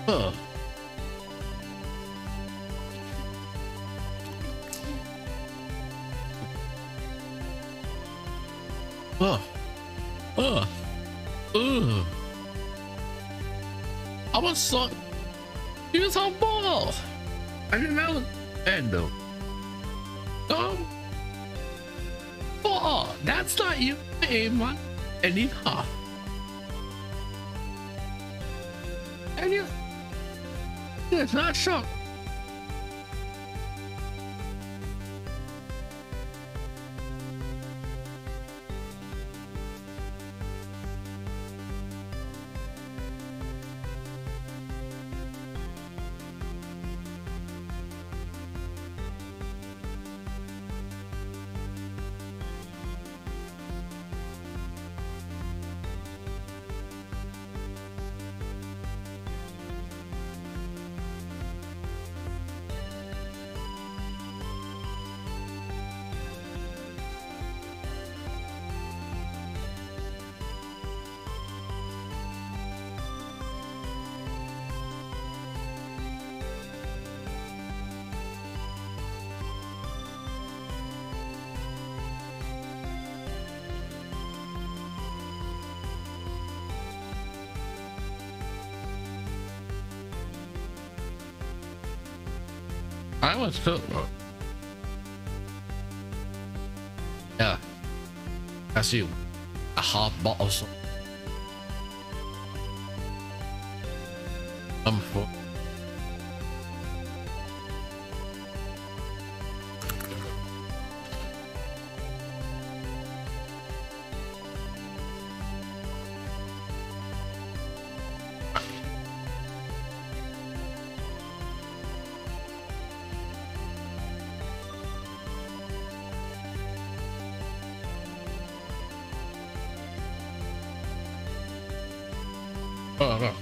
Huh. Huh. Huh. Ugh. I was so. He was on ball. I didn't know. And though. Oh, that's not you, man. Anyhow. And you. It's not shocked. I was so. Yeah. That's you. A half bottle. For. Oh, no.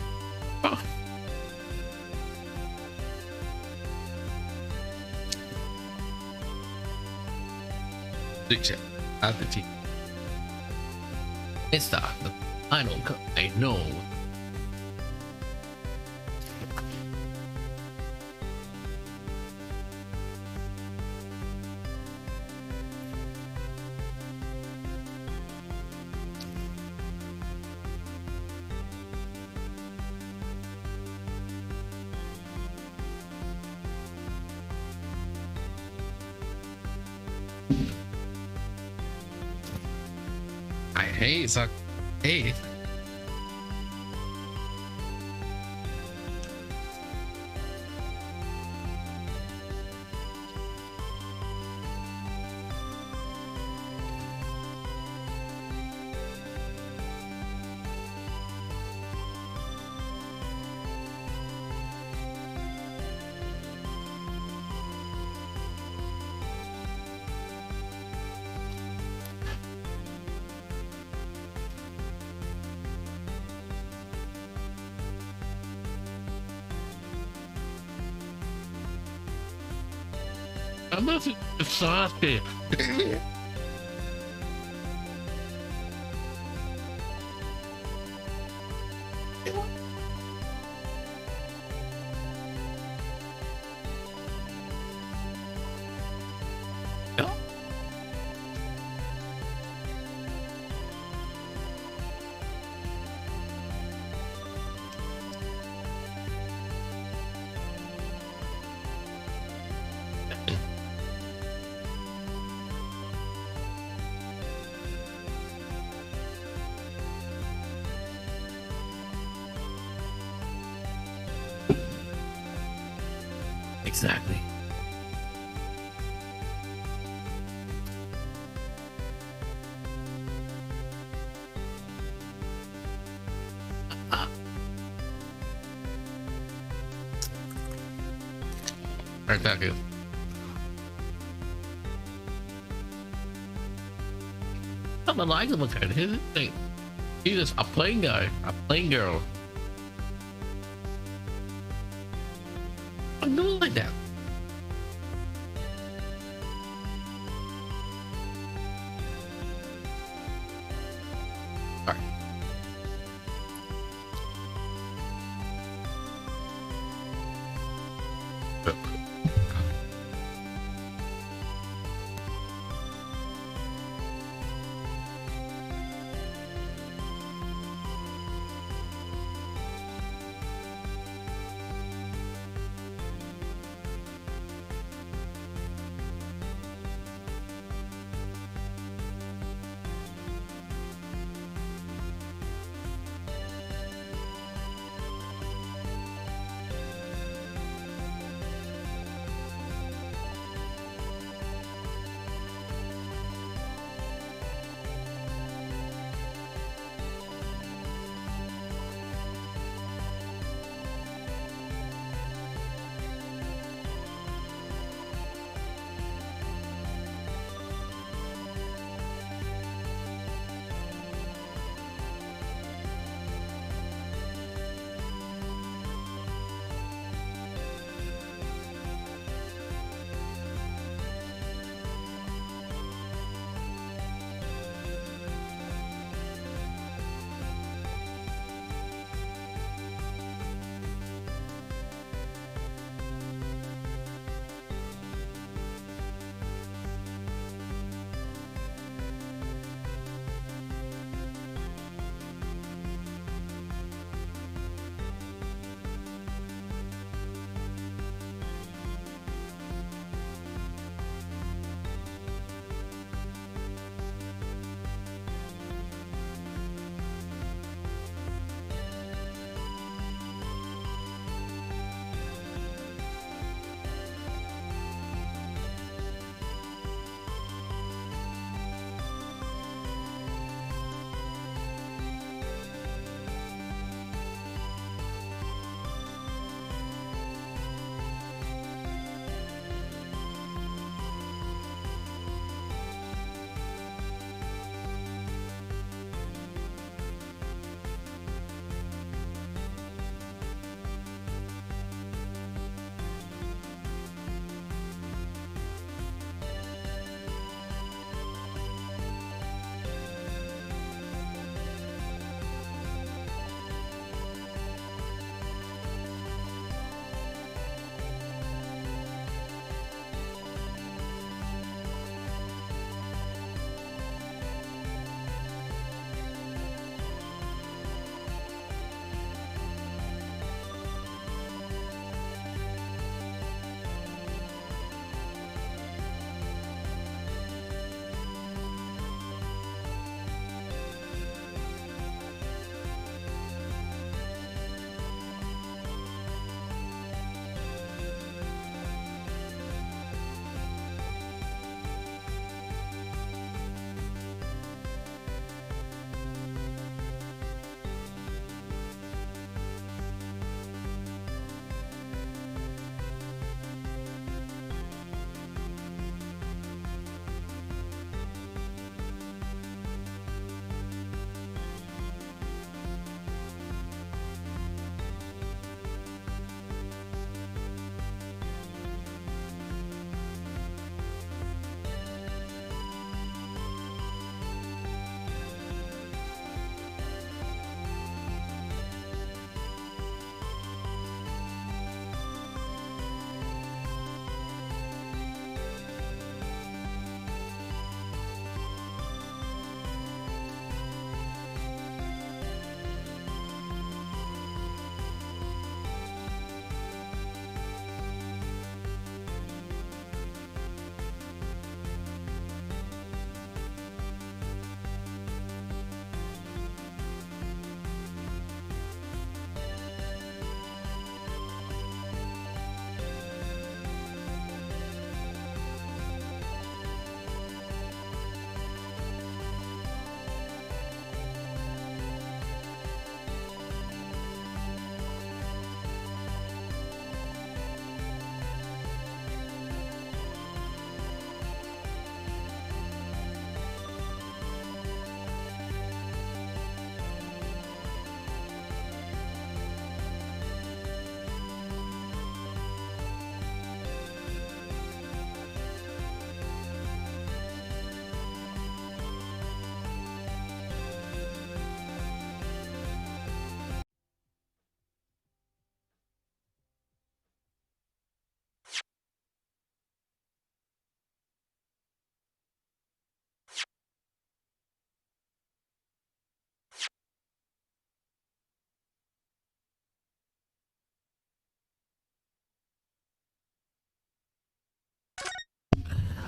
Oh. At the team. It's the final cut. I know. I hate suck. Hey. I'm not exhausted. Exactly. Exactly. I'm a likable kind. Here's the thing. He's just a plain guy, a plain girl. I'm not like that.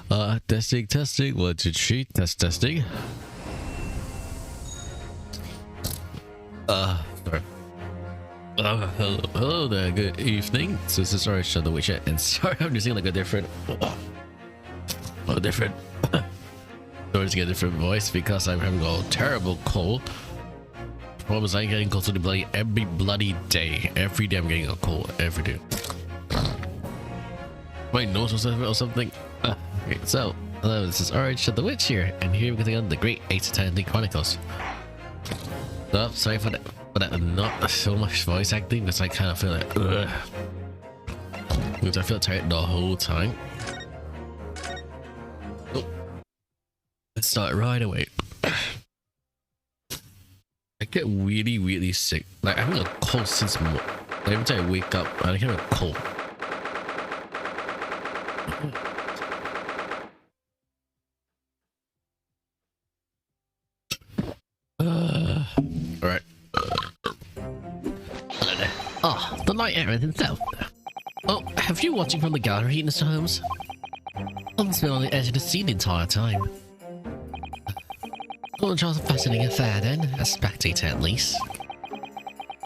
Testing, testing. 1, 2, 3. Testing. Sorry. Hello there. Good evening. So this is Orange the Witcher, and sorry, I'm using like a different, sorry to get a different voice because I'm having a terrible cold. Promise I ain't getting cold to the bloody every bloody day. Every day I'm getting a cold. Every day. My nose or something. Okay, so hello, this is Orange the Witch here, and here we're going on the Great Ace Attorney Chronicles. So sorry for that, not so much voice acting because I kind of feel like because I feel tired the whole time. Oh. Let's start right away. I get really sick. Like I'm having a cold since like, every time I wake up, I get a cold. Alright. Oh, the Knight Errant himself. Oh, have you watching from the gallery, Mr. Holmes? I've been on the edge of the seat the entire time. Well, Charles, a fascinating affair then, a spectator at least.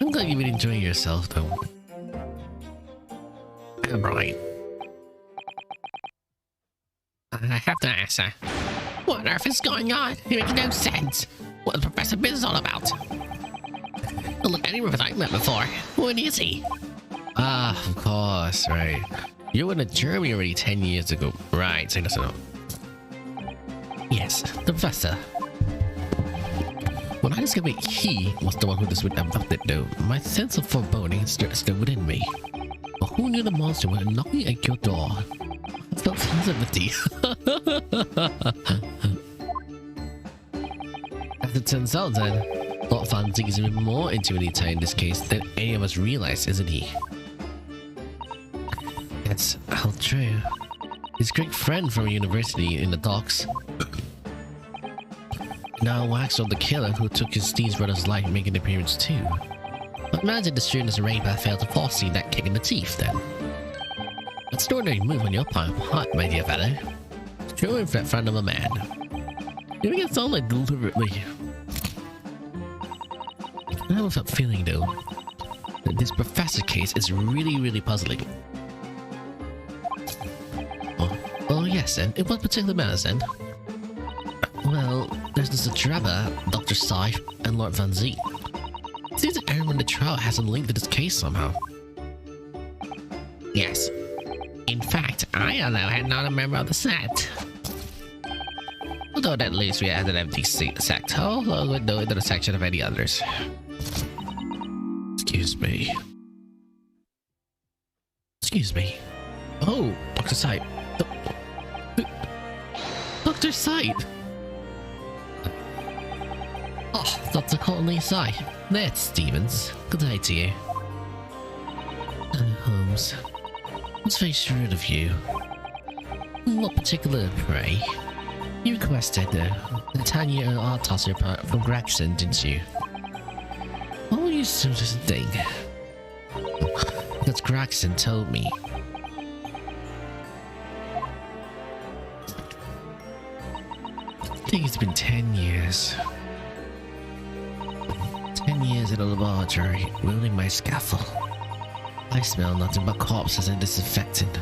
I'm glad you've been enjoying yourself though. Right. I have to ask, sir. What on earth is going on? It makes no sense. What the Professor Biz is all about? Look, any river I've met before. When is he? Ah, of course, right. You went to Germany already 10 years ago. Right, so no. Yes, the Professor. When I discovered he was the one who this went abducted though, my sense of foreboding stirred within me. But who knew the monster was knocking at your door? I felt some sympathy. As it turns out then, Lord Van Zig is even more intimidating in this case than any of us realize, isn't he? Yes, how true. His great friend from university in the docks. Now wax on the killer who took his Steve's brother's life making an appearance too. But imagine the student's raper failed to foresee that kick in the teeth then. Extraordinary move on your part, my dear fellow. True in front of a man. You make it sound like deliberately. I have a feeling though that this professor case is really puzzling. Oh yes, and in what particular manner then? Well, there's Mr. Trevor, Dr. Syfe, and Lord Van Zee. It seems that everyone in the trial has a link to this case somehow. Yes. In fact, I although had not a member of the set. Although at least we had an empty sect hole with no intersection of any others. Excuse me. Excuse me. Oh, Dr. Syfe. Dr. Syfe! Oh, Dr. Conley Syfe. That's Stevens. Good day to you. Holmes. It's very shrewd of you. What particular, pray? You requested the 10-year autopsy report from Gregson, didn't you? What were you so to think? Because Gregson told me. I think it's been 10 years. 10 years in a laboratory, wielding my scaffold. I smell nothing but corpses and disinfectant.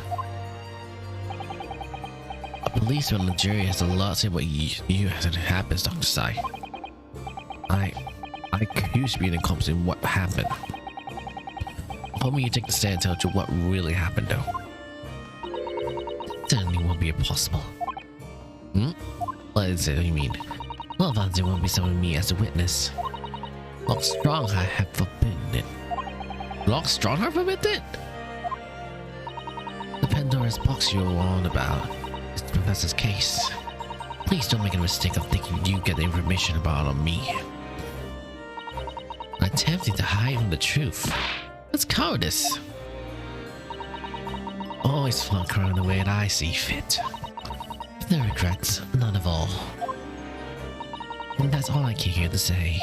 A policeman on the jury has a lot to say about you as it happens, Dr. Syfe. I accuse you being accomplice in what happened. Hope you take the stand and tell you what really happened, though. It certainly won't be impossible. What is it you mean? Well, Van Zee won't be summoning me as a witness. Locke Stronghart have forbidden it. Locke Stronghart forbidden it? The Pandora's box you're on about is the Professor's case. Please don't make a mistake of thinking you get the information about on me. Attempting to hide from the truth. That's cowardice. Always flunk around the way that I see fit. No regrets, none of all. And that's all I came here to say.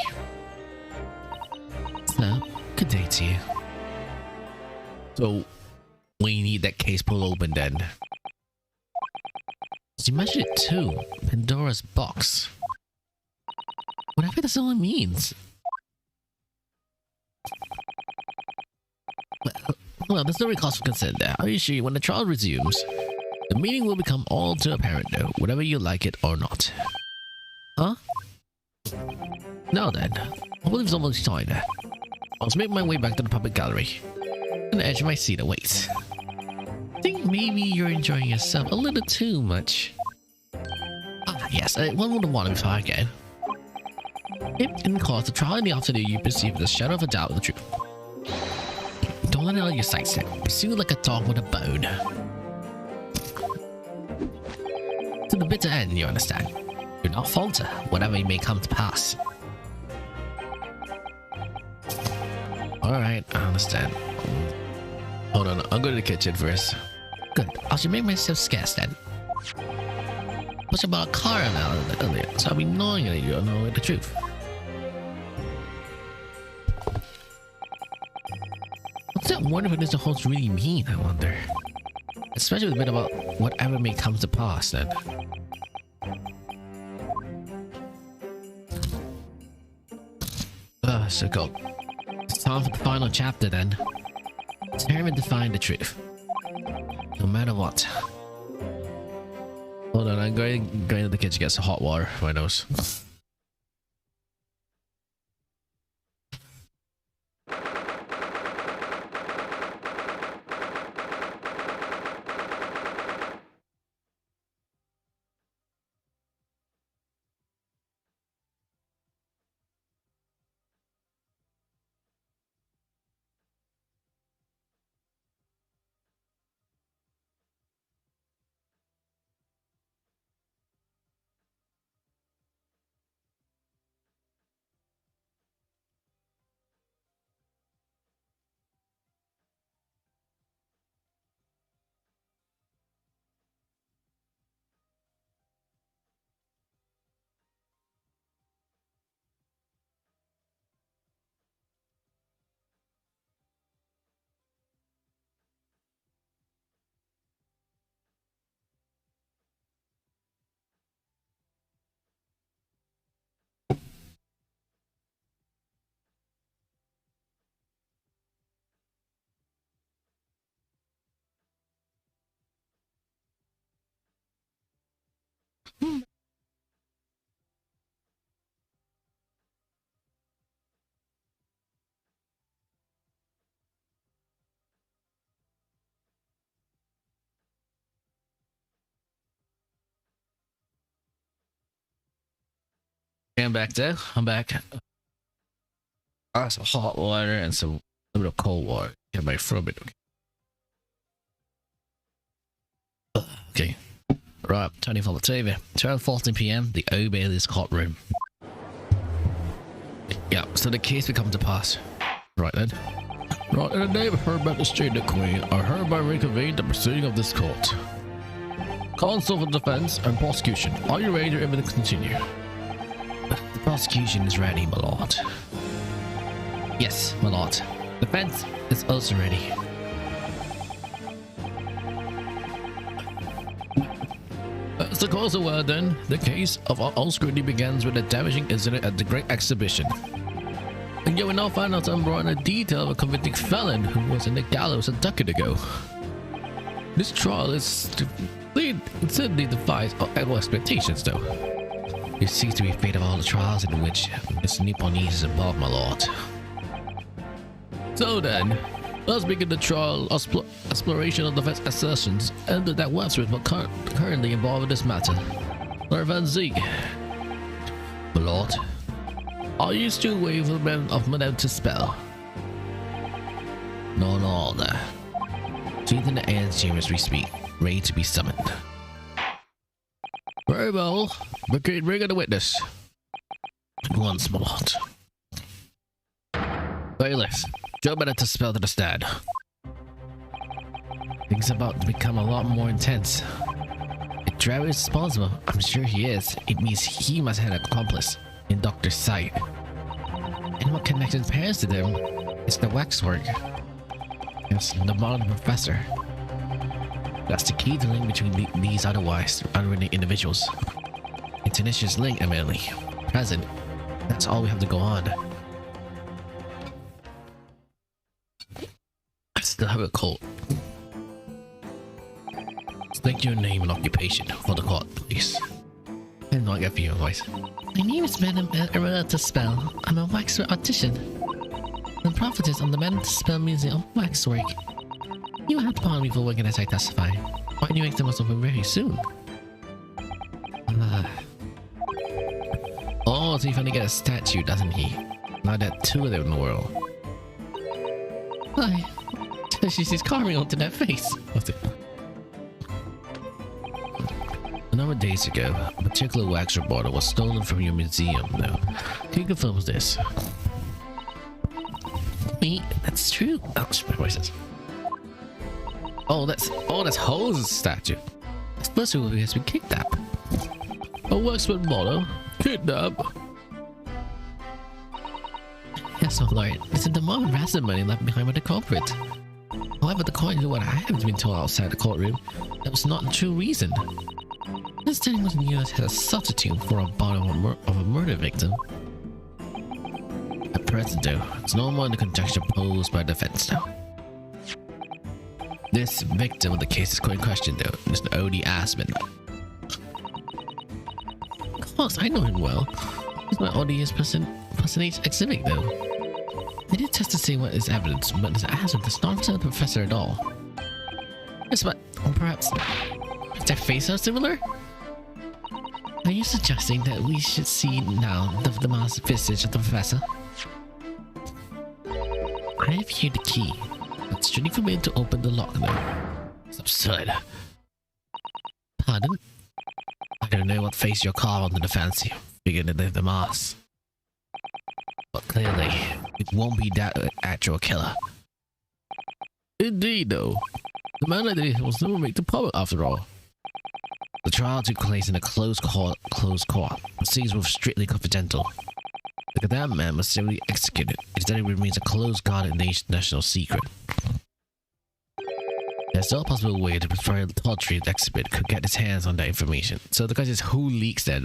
So, good day to you. So, we need that case pulled open then. You mentioned it too. Pandora's box. Whatever this all means. Well, there's no cause for concern there. Are you sure when the trial resumes, the meaning will become all too apparent though, whether you like it or not? Huh? Now then, I believe it's almost time. I'll make my way back to the public gallery. On the edge of my seat awaits. I think maybe you're enjoying yourself a little too much. Ah, yes, one more water before I go. If in the course of the trial in the afternoon you perceive the shadow of a doubt of the truth, don't let it out of your sights then. Pursue like a dog with a bone. To the bitter end, you understand. Do not falter, whatever may come to pass. Alright, I understand. Hold on, I'll go to the kitchen first. Good, I should make myself scarce then. What's about caramel earlier, so I'll be gnawing at you don't know the truth. What's that wonderful does the host really mean, I wonder? Especially with a bit about whatever may come to pass then. So cool. It's time for the final chapter then. Determined to find the truth. No matter what. Hold on, I'm going to the kitchen to get some hot water for my nose. I'm back there. I'm back. Some hot water and some a little bit of cold water. Get my throat. Okay. Right, turning for the TV. 12:14 p.m. The Old Bailey's courtroom. Yeah, so the case will come to pass. Right then. Right, in the name of Her Majesty the Queen, I hereby reconvene the proceeding of this court. Counsel for defense and prosecution, are you ready to continue? The prosecution is ready, my lord. Yes, my lord. Defense is also ready. As the cause of word then, the case of our old scrutiny begins with a damaging incident at the Great Exhibition. And you will now find out more in detail of a convicted felon who was in the gallows a decade ago. This trial is certainly defies our expectations though. It seems to be the fate of all the trials in which Miss Nipponese is involved, my lord. So then, let's begin the trial exploration of the defense assertions and that Webster is currently involved in this matter. Lord Van Zieg. My lord, are you still waiting for the men of Madame to spell? No, no, no. Seated in the Anne's chamber as we speak, ready to be summoned. Very well, bring in the witness. At once, my lord. Bailiff, Joe Madame to spell to the stand. Things are about to become a lot more intense. If Draven is responsible, I'm sure he is. It means he must have an accomplice in Dr. Sight. And what connections parents to them is the waxwork. Yes, the modern professor. That's the key to link between these otherwise unrelated individuals. A tenacious link, Emily. Present. That's all we have to go on. I still have a cold. State your name and occupation for the court, please. I not get for your voice. My name is Madame Arata Spell. I'm a waxwork artisan. The prophetess of the Madame Spell Museum of Waxwork. You have to pardon me for working as I testify. My new exam must open very soon. Oh, so he finally get a statue, doesn't he? Now that two of them in the world. Hi. She's carving onto that face. What's it? A number of days ago, a particular waxwork bottle was stolen from your museum. Now, can you confirm this? Me? That's true. Ouch, my voices. Oh, that's Ho's statue. This person who has been kidnapped. A waxwork bottle? Kidnapped? Yes, oh Lord. It's a demand of ransom money left behind by the culprit. However, according to what I have been told outside the courtroom, that was not the true reason. This thing was used as a substitute for a bottle of a murder victim. At present, though, it's no more the conjecture posed by the defense now. This victim of the case is quite in question, though, Mr. Odie Asman. Of course, I know him well. He's my odious personage exhibit, though. They did test to see what is evidence, but this Asman does not represent the professor at all. Yes, but perhaps their faces are similar? Are you suggesting that we should see now the masked visage of the professor? I have here the key. It's strictly forbidden to open the lock now. It's absurd. Pardon? I don't know what face you're carved onto the fancy figure that the mask. But clearly, it won't be that actual killer. Indeed, though. The man like this was never made to public after all. The trial took place in a closed court. The scenes were strictly confidential. The condemned man was simply executed. Instead, it remains a closed guarded national secret. There's no possible way the preferred poetry exhibit could get his hands on that information. So the question is, who leaks that?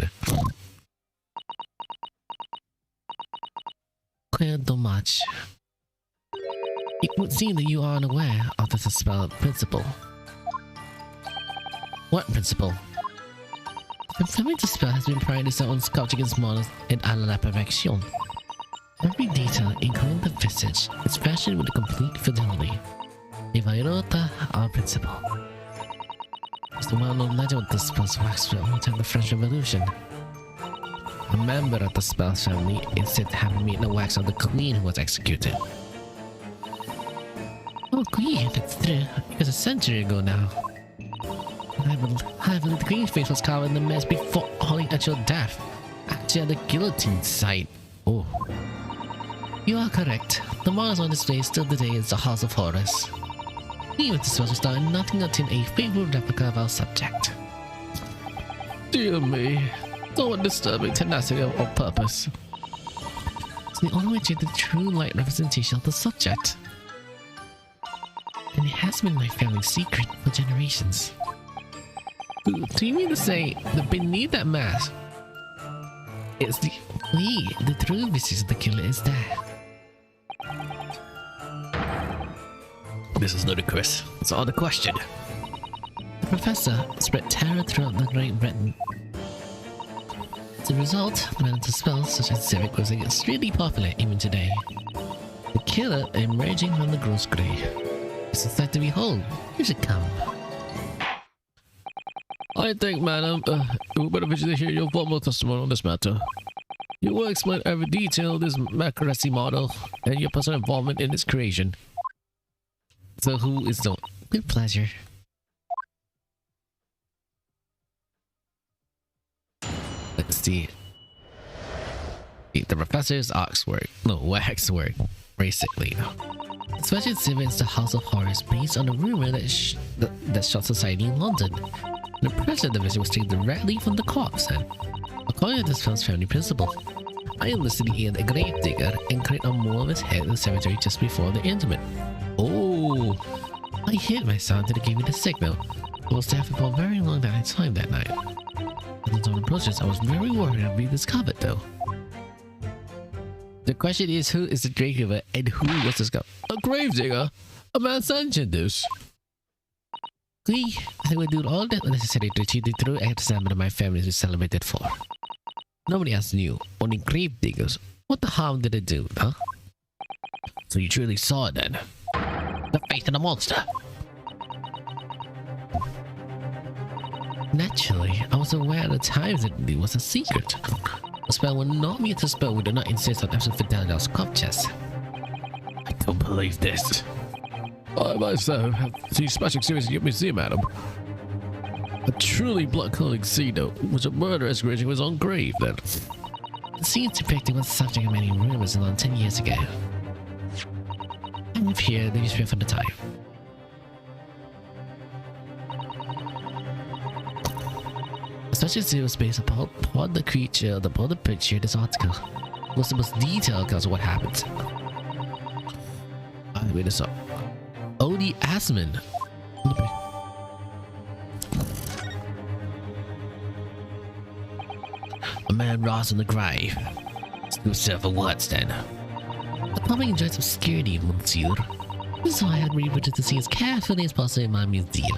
Quite much. It would seem that you are unaware of the spell principle. What principle? Confirming the spell has been prided on sculpting its models in à la perfection. Every detail, including the visage, is fashioned with a complete fidelity. A Vaiota, our principle. It's the well-known legend of the spell's waxwork during the French Revolution. A member of the spell's family is said to have made the wax of the queen who was executed. Oh, queen, that's true. It was a century ago now. I believe the queen's face was carved in the mess before her actual death. Actually at the guillotine site. Oh. You are correct. The models on display still today is the House of Horus. Even the special star nothing until a faithful replica of our subject. Dear me. Somewhat disturbing tenacity of purpose. It's the only way to the true light representation of the subject. And it has been my family's secret for generations. Do you mean to say that beneath that mask, it's the true visage of the killer is there? This is ludicrous. That's all the question. The professor spread terror throughout the Great Britain. As a result, the mental spells such as Civic was extremely popular even today. The killer emerging from the gross grey. It's a sight to behold. You should come. I think, madam, it would better to hear your formal testimony on this matter. You will explain every detail of this Macaresi model and your personal involvement in its creation. So who is the... With pleasure. Let's see. The professor's waxwork, basically. Especially since the House of Horus based on a rumor that shot society in London. The president division was taken directly from the corpse, and according to this film's family principle, I enlisted the aid of a grave digger and carried a mole of his head in the cemetery just before the intimate. Oh, I hit my son until they gave me the signal. I was there for a very long time that night. At the process, I was very worried I'd be discovered though. The question is, who is the gravedigger and who was discovered? A gravedigger? A man sentient this. I will do all that necessary to achieve the true example of my family is celebrated for. Nobody else knew, only gravediggers. What the harm did it do, huh? So you truly saw it then? The face of the monster. Naturally, I was aware at the time that it was a secret. A spell would not be a spell we do not insist on absolute fidelity of sculptures. I don't believe this. I myself have seen special exhibits in your museum, madam. A truly blood-curdling scene, though, was a murderous grazing his own grave, then. The scenes depicted was the subject of many rumors around 10 years ago. I live here in the newspaper for the time. Especially as it was based upon the creature, upon the picture, this article was the most detailed account of what happened. I made this up. Odie Asman. A man rots in the grave. Still serve for words then. The public enjoys obscurity, monsieur. This is why I had revisited to see as carefully as possible in my museum.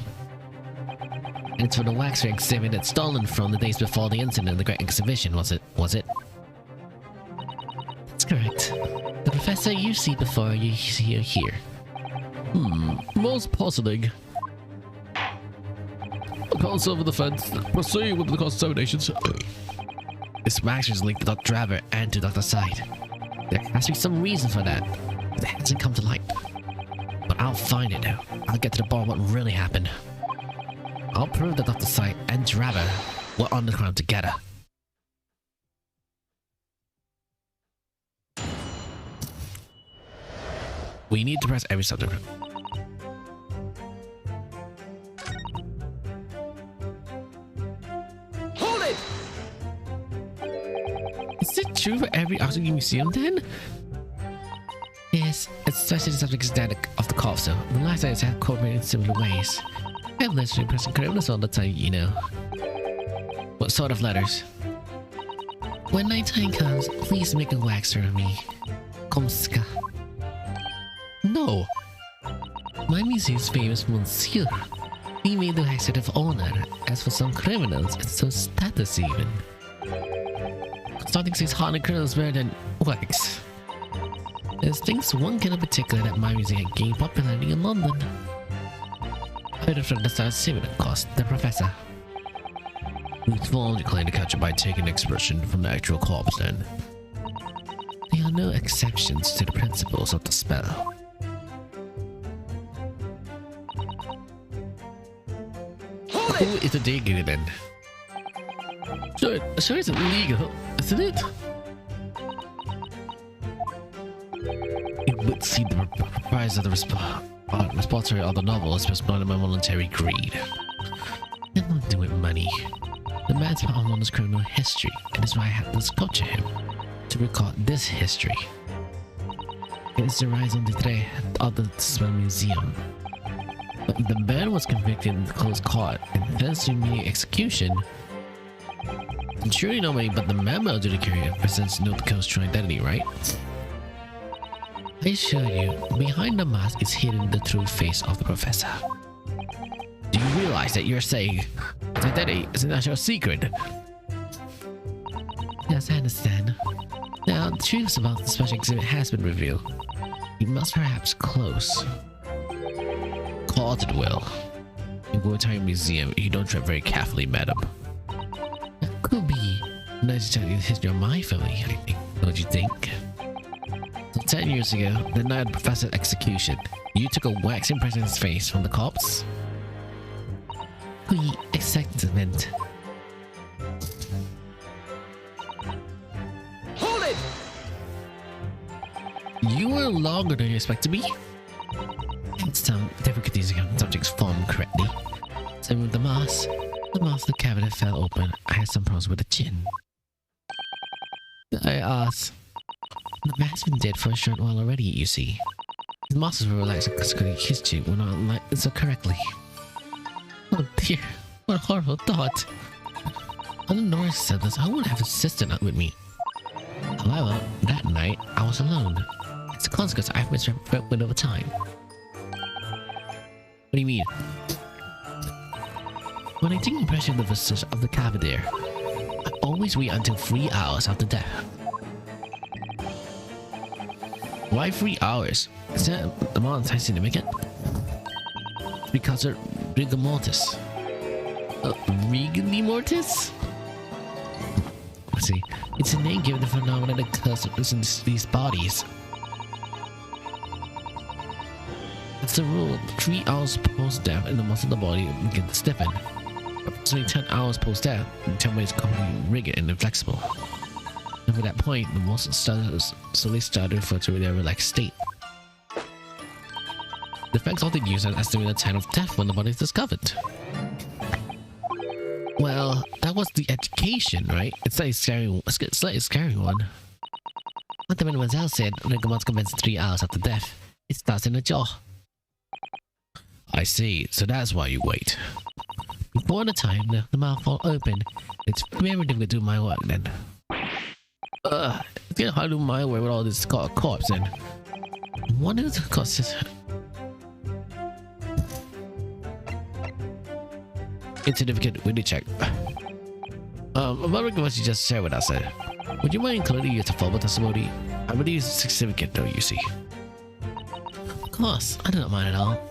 And it's for the wax exhibit that's stolen from the days before the incident of the Great Exhibition, was it? That's correct. The professor you see before you see here. Most puzzling. Counsel for the defense. Proceed with the cross-examinations. This wax is linked to Dr. Driver and to Dr. Side. There has to be some reason for that, but it hasn't come to light. But I'll find it now. I'll get to the bottom of what really happened. I'll prove that Dr. Side and Driver were on the ground together. We need to press every subject. Hold it! Is it true for every art museum then? Yes, especially the subject is that of the corpse though. The last items have incorporated in similar ways. I have letters pressing criminals all the time, you know. What sort of letters? When nighttime comes, please make a wax for me. Komska. No! My museum's famous monsieur. He made the wax out of honor. As for some criminals, it's so status even. Starting 600 criminals better than wax. There's things one can in particular that my museum gained popularity in London. I heard from the start similar cost, the professor. Whose form declined to catch it by taking expression from the actual corpse then. There are no exceptions to the principles of the spell. Who is the danger then? Sure it's illegal, isn't it? It would seem the prize of the repository of the novel is just blind by voluntary greed. And not do with money. The man's part of London's criminal history, and is why I had to sculpture him to record this history. It is the rise on the thread of the Spell Museum. But the man was convicted in the close court and sentenced to immediate execution. And surely nobody but the memo adjudicator presents no Coast's true identity, right? I assure you, behind the mask is hidden the true face of the professor. Do you realize that you're saying his identity is a national secret? Yes, I understand. Now, the truth about the special exhibit has been revealed. You must perhaps close. Call it will. You go to your museum if you don't tread very carefully, madam. That could be nice to tell you the history of my family, I think. Don't you think? So 10 years ago, the night of the professor's execution, you took a wax impression of his face from the corpse? Oui, exactement. Hold it! You were longer than you expect to be. It's some difficulties in the subject's form correctly. Same with the mask. The mask of the cabinet fell open. I had some problems with the chin. I asked. The man's been dead for a short while already, you see. His muscles were relaxed because his chin were not aligned so correctly. Oh dear, what a horrible thought. On the North said this, I would have a sister not with me. However, that night, I was alone. As a consequence, I've misread over time. What do you mean? When I take impression of the visitors of the Cavalier, I always wait until 3 hours after death. Why 3 hours? Is that the amount of time significant? Because of rigor mortis. Rigor mortis? Let's see. It's a name given the phenomenon that occurs in these bodies. It's the rule. 3 hours post-death and the muscle of the body begins to stiffen. Approximately 10 hours post-death, the temple is completely rigid and inflexible. And at that point, the muscles slowly start to refer to their relaxed state. The effects often used as estimated time of death when the body is discovered. Well, that was the education, right? It's like a slightly scary one. What the mademoiselle said, when the month commences 3 hours after death, it starts in the jaw. I see, so that's why you wait. Before the time the mouth fall open, it's very difficult to do my work then. It's getting hard to do my work with all this corpse and what is the cost? Insignificant witty check. About what you just shared with us, would you mind including your formal testimony? I believe it's significant though, you see. Of course, I do not mind at all.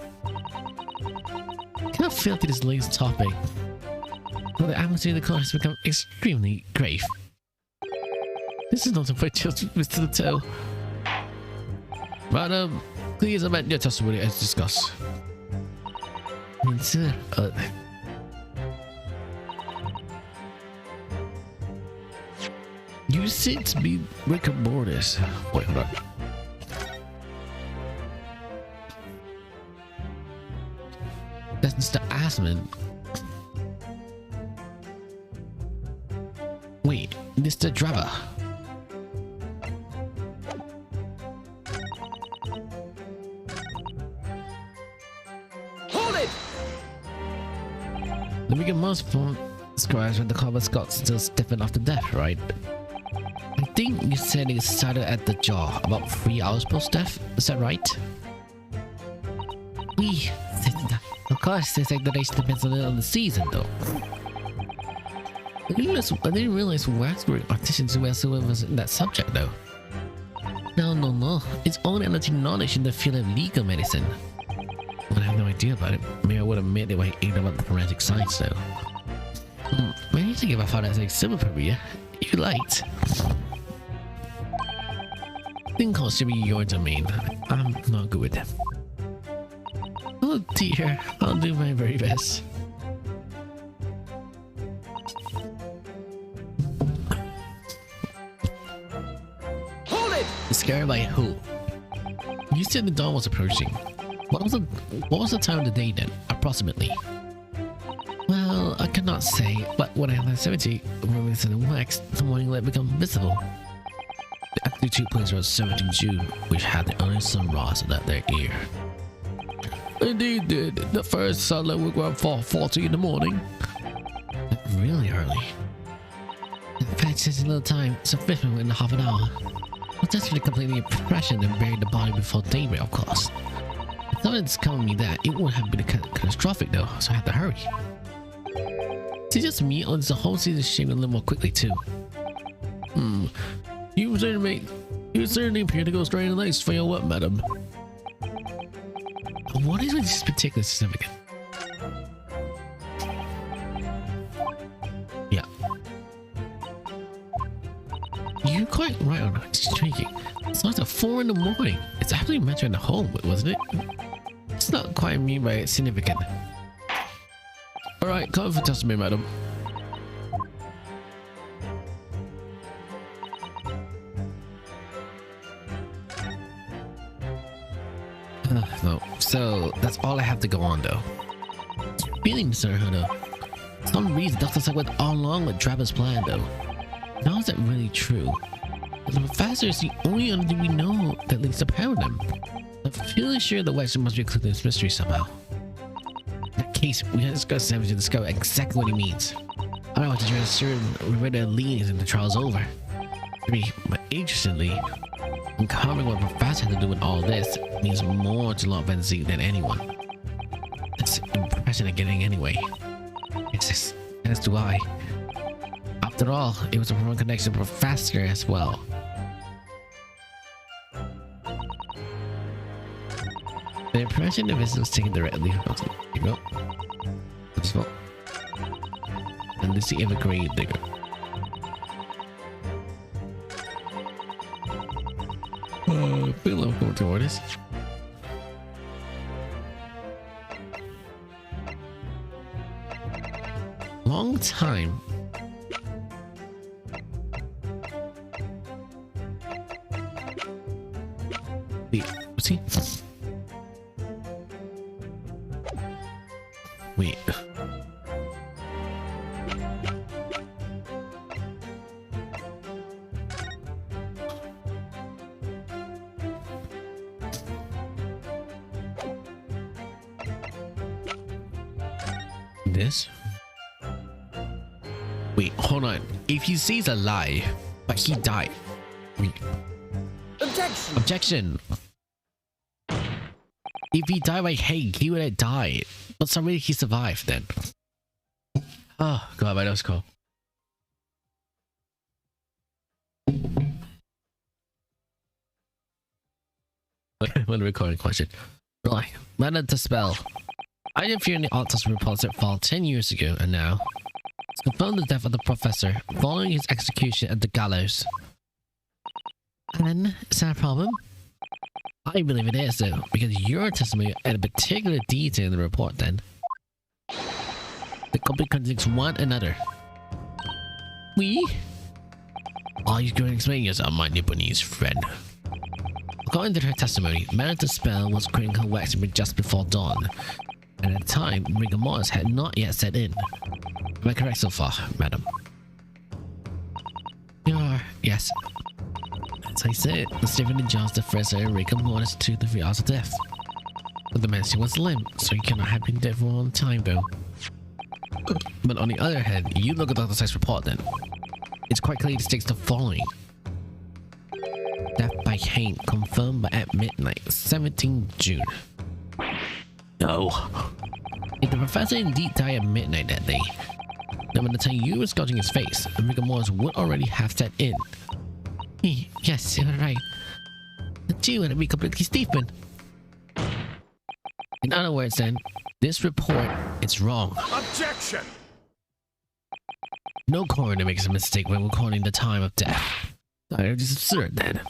I cannot fail to this latest topic. Well, the atmosphere of the court has become extremely grave. This is not a fight just with the toe. Madam, please amend your testimony as discussed. Sir, you said to be rigor mortis. Wait, hold on. That's Mr. Asman. Wait, Mr. Driver. Hold it! The bigger most form describes when the combat got still stiffened after death, right? I think you said it started at the jaw about 3 hours post-death. Is that right? Of course, this explanation depends on the season, though. I didn't realize wax were artisans who was in that subject, though. No. It's only energy knowledge in the field of legal medicine. But I have no idea about it. Maybe I would admit it when I ate about the forensic science, though. Maybe you should give my father a civil career, if you liked. Think calls should be your domain. I'm not good with them. Oh dear, I'll do my very best. Hold it! Scared by who? You said the dawn was approaching. What was the time of the day then, approximately? Well, I cannot say, but when I left 70, moments in the wax, the morning light became visible. The actually took place around 17 June, which had the early sunrise of that year. Indeed did. The first sunlight would go up 4:40 in the morning. Really early. In fact, since a little time, sufficient in half an hour. Well, that's to complete the impression and bury the body before daybreak, of course. If someone's telling me that, it would have been catastrophic though, so I had to hurry. Is it just me, or is the whole season shaped a little more quickly too? You certainly appear to go straight in the legs for your work, madam. What is with this particular certificate? Yeah. You're quite right on that. It's intriguing. It's not at 4 in the morning. It's actually mentioned at home, wasn't it? It's not quite mean by significant. Alright, come for testimony, madam. No, so that's all I have to go on though. Really, Mr. Huno. For some reason, Dr. Sack went all along with Draba's plan though. Now is that really true? The professor is the only other thing we know that links the pair of them. I'm feeling sure the Wexler must be included in this mystery somehow. In that case, we can discuss Sam to discover exactly what he means. Otherwise, the jury is certain Rivera leans and the trial's over. But interestingly, uncovering what Professor had to do with all this means more to Lord Benzine than anyone. That's impressive at getting anyway. Yes, as do I. After all, it was a wrong connection to Professor as well. The impression the visit was taken directly from the Roosevelt and this the grave digger. Feel I'm going toward this. Long time. Wait, what's he? Wait. This? Wait, hold on. If he sees a lie, but he died. Wait. Objection! Objection! If he died by hate, he would have died. But somehow he survived then. Oh, God, my nose cold. One recording question. Right, Madame Dispel. I interviewed the autopsy reports that filed 10 years ago, and now it's confirmed the death of the professor following his execution at the gallows. And is that a problem? I believe it is, though, because your testimony had a particular detail in the report then. The company contradicts one another. We? Are you going to explain yourself, my Nipponese friend? According to her testimony, Madame Dispel was quitting her wax just before dawn, and at the time, rigor mortis had not yet set in. Am I correct so far, madam? You are, yes. As I said, the Stephen and John's the first rigor mortis to the 3 hours of death. But the man was limp, so he cannot have been dead for a long time, though. But on the other hand, you look at Dr. Sykes' report then. It's quite clear it states the following. Death by hanging confirmed by at midnight, 17 June. No. If the professor indeed died at midnight that day, then by the time you were scouting his face, rigor mortis would already have set in. Yes, you're right. The two had to be completely Stephen. In other words then, this report is wrong. Objection! No coroner makes a mistake when recording the time of death. It's absurd then.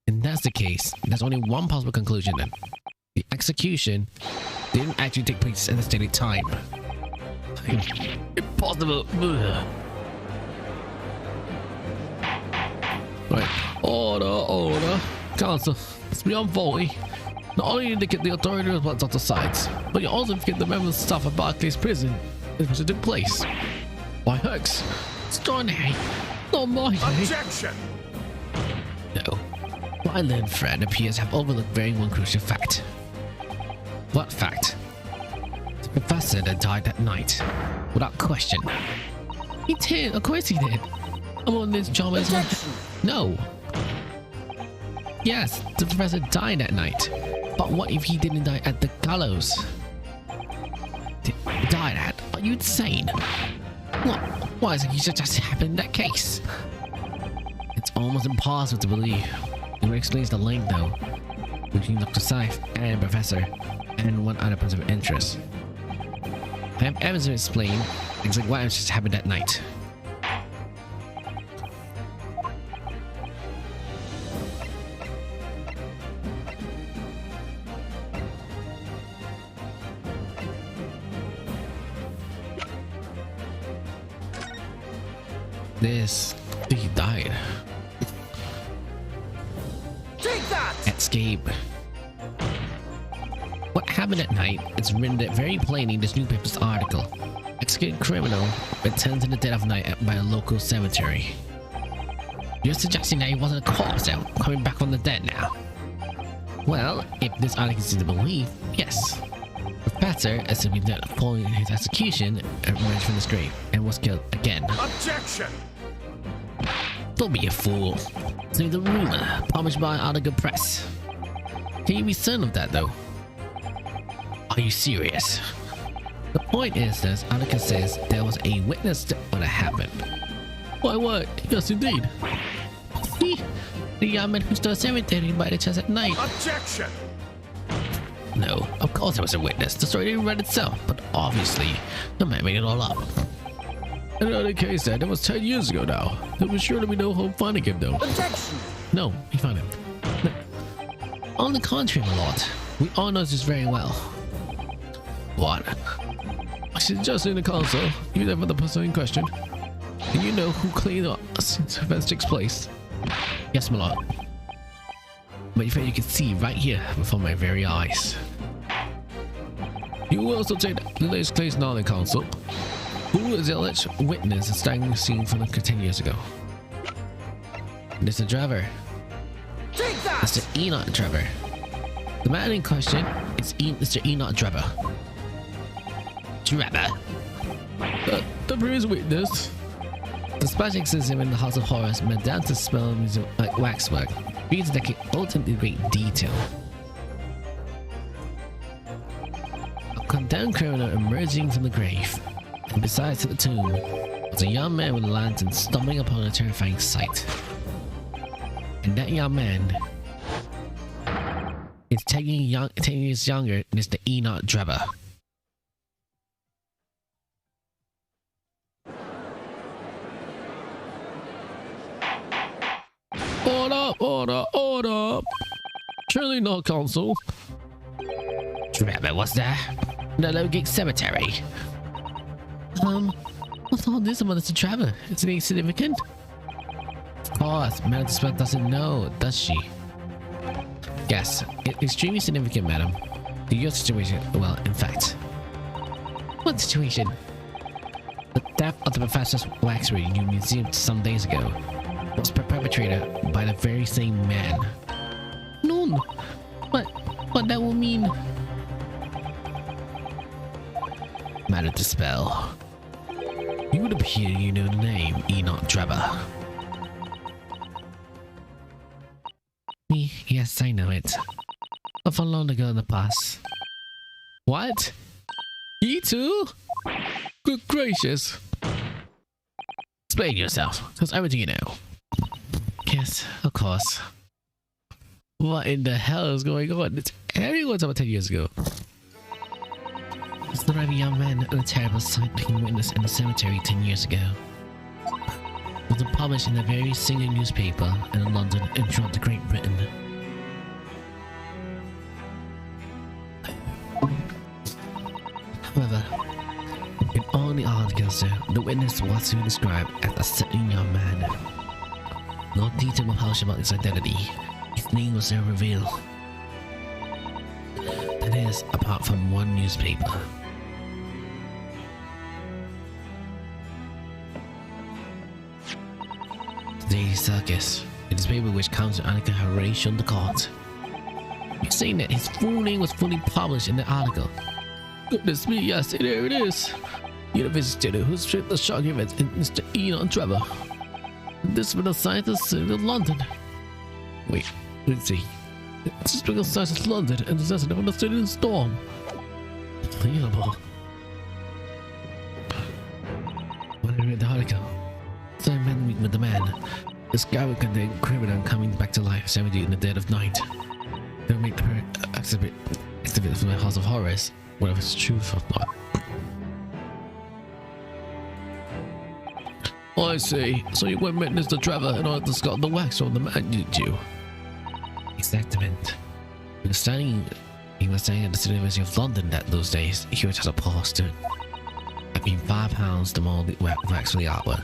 If that's the case, there's only one possible conclusion then. The execution didn't actually take place at the stated time. Impossible. Ugh. Right. Order. Counsel, it's beyond faulty. Not only did they get the authority of Dr. Sykes, but you also forget the member of the staff at Barclays Prison in which it took place. Why, Hux? Extraordinary. Not my day. Objection! No. My learned friend appears to have overlooked very one crucial fact. What fact? The professor that died that night. Without question. He did. Of course he did. I'm on this job as well. No. Yes, the professor died that night. But what if he didn't die at the gallows? Died at? Are you insane? What? Why is it you just happened in that case? It's almost impossible to believe. It explains the link though between Dr. Sykes and Professor and one other person of interest. I have evidence to explain exactly what just happened that night. He died. Take that! Escape. What happened at night is written very plainly in this newspaper's article. Executed criminal returned in the dead of night by a local cemetery. You're suggesting that he wasn't a corpse now, coming back from the dead now? Well, if this article is to believe, yes. Pater, assuming that following his execution, emerged from his grave and was killed again. Objection! Don't be a fool. It's the rumor published by Article Press. Can you be certain of that, though? Are you serious? The point is that Article says there was a witness to what happened. Why, what? Yes, indeed. The young man who stole cemetery by the chest at night. Objection! No, of course there was a witness. The story didn't write itself, but obviously the man made it all up. In another case, that was 10 years ago now. There was sure to be no hope finding him, though. Objection! No, he found him. No. On the contrary, my lord, we all know this very well. What? I suggest in the council, you there for the person in question. Do you know who cleaned up since events takes place? Yes, my lord. But in fact, you can see right here before my very eyes. You will also take the latest case now in the council. Who is the alleged witness standing scene from 10 years ago? Mr. Trevor. Take that! Mr. Enoch Trevor. The man in question is Mr. Enoch Trevor. Trevor. The previous witness. Despite exorcism in the House of Horrors, Madame to spell music like waxwork, reads that ultimate in great detail. A condemned criminal emerging from the grave, and beside the tomb was a young man with a lantern stumbling upon a terrifying sight. And that young man is 10 years younger than Mr. Enoch Trevor. Order! Surely not, council. Trevor, what's that? The Low Gate Cemetery. What's all this about Mr. Trevor? Is it significant? Of course, Madame Dispel doesn't know, does she? Yes, it's extremely significant, madam. To your situation, well, in fact. What situation? The death of the Professor's waxwork in your museum some days ago was perpetrated by the very same man. None. What that will mean? Madame Dispel. You would appear you know the name Enoch Trevor. Yes, I know it. Of a long ago in the past. What? You too? Good gracious. Explain yourself, because everything you know. Yes, of course. What in the hell is going on? It's everyone's about 10 years ago. It's the right young man and a terrible sight being witnessed in the cemetery 10 years ago. It was published in a very single newspaper in London and throughout the Great Britain. However, in all the articles, the witness was described as a certain young man. No detail was published about his identity. His name was never revealed. That is, apart from one newspaper. The Daily Circus, a newspaper which counts Annika Horatio on the court. You're saying that his full name was fully published in the article. Goodness me, yes, there it is. University student who stripped the shocking event in Mr. Enoch Trevor. This was the scientist in London. Wait, let's see. This was the scientist in London and disaster from the student storm. Unbelievable. When I read the article, so I met with the man. This guy would contain criminal coming back to life 70 in the dead of night. They'll make the exhibit from the House of Horrors, whether it's true or not. I see. So you went with Mr. Trevor in order to scald the wax on the man, did you? Exactament. He was studying at the University of London those days. He was just a poor student. I paid £5 to mold the wax for the artwork.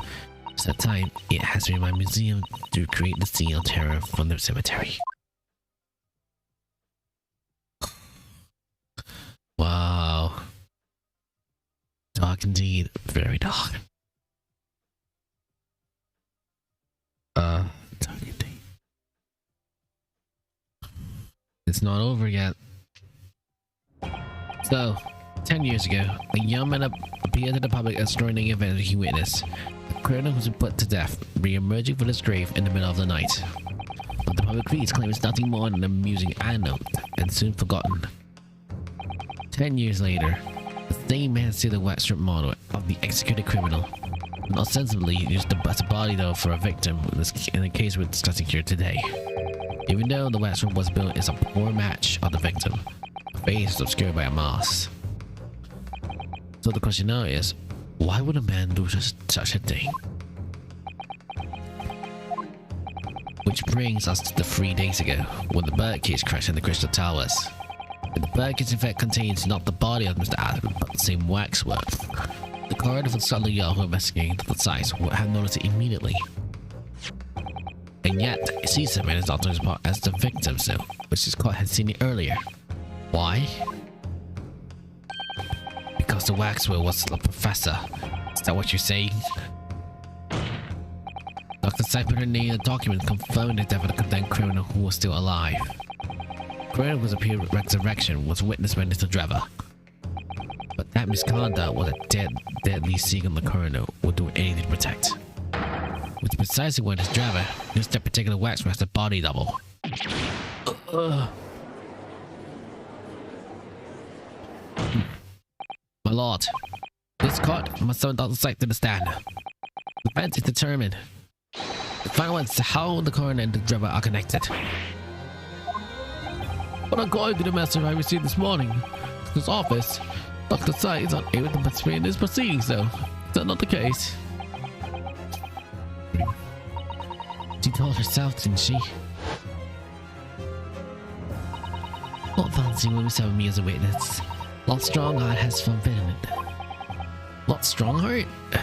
Since that time, it has been in my museum to create the scene of terror from the cemetery. Wow. Dark indeed. Very dark. Dark indeed. It's not over yet. So, 10 years ago, a young man appeared to the public as during an event he witnessed. The criminal was put to death, re-emerging from his grave in the middle of the night. But the public feeds claim it's nothing more than an amusing anecdote and soon forgotten. 10 years later, the same man still the wax strip model of the executed criminal, and ostensibly used as a body though for a victim in the case we're discussing here today. Even though the wax strip was built as a poor match of the victim, the face is obscured by a mask. So the question now is, why would a man do such a thing? Which brings us to the 3 days ago, when the birdcage crashed in the Crystal Towers. And the birdcage in fact contains not the body of Mr. Adam, but the same waxwork. The coroner from Scotland Yard who investigated the sites would have noticed it immediately. And yet, Caesar made his doctor's part as the victim, so which his court had seen it earlier. Why? Because the waxwork was the professor. Is that what you're saying? Dr. Syph put her name in a document confirming the death of the condemned criminal who was still alive. Criminal was appeared at resurrection was witnessed by Mr. Drever. But that misconduct was a deadly secret the coroner would do anything to protect. Which precisely when his Drever used that particular waxwork as a body double. My lord, this court must summon Dr. Syph to the stand. The defense is determined. The final one is how the coroner and the Drever are connected. But according to the message I received this morning, to his office, Dr. Syph is unable to participate in this proceedings though. Is that not the case? She told herself, didn't she? Not fancy when we saw me as a witness. Lord Strongheart has forbidden it. Lord Strongheart? The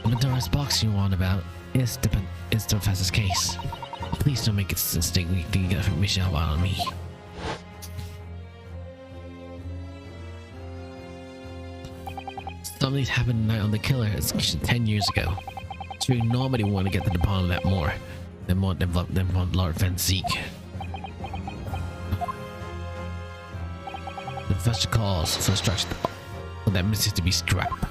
Pandora's box you want about is the professor's case. Please don't make it a mistake we can get information out on me. Something happened tonight on the killer execution 10 years ago. So nobody wanted to get to the bottom of that more than Lord Van Zeke. The professor calls for instruction for that mystery to be scrapped.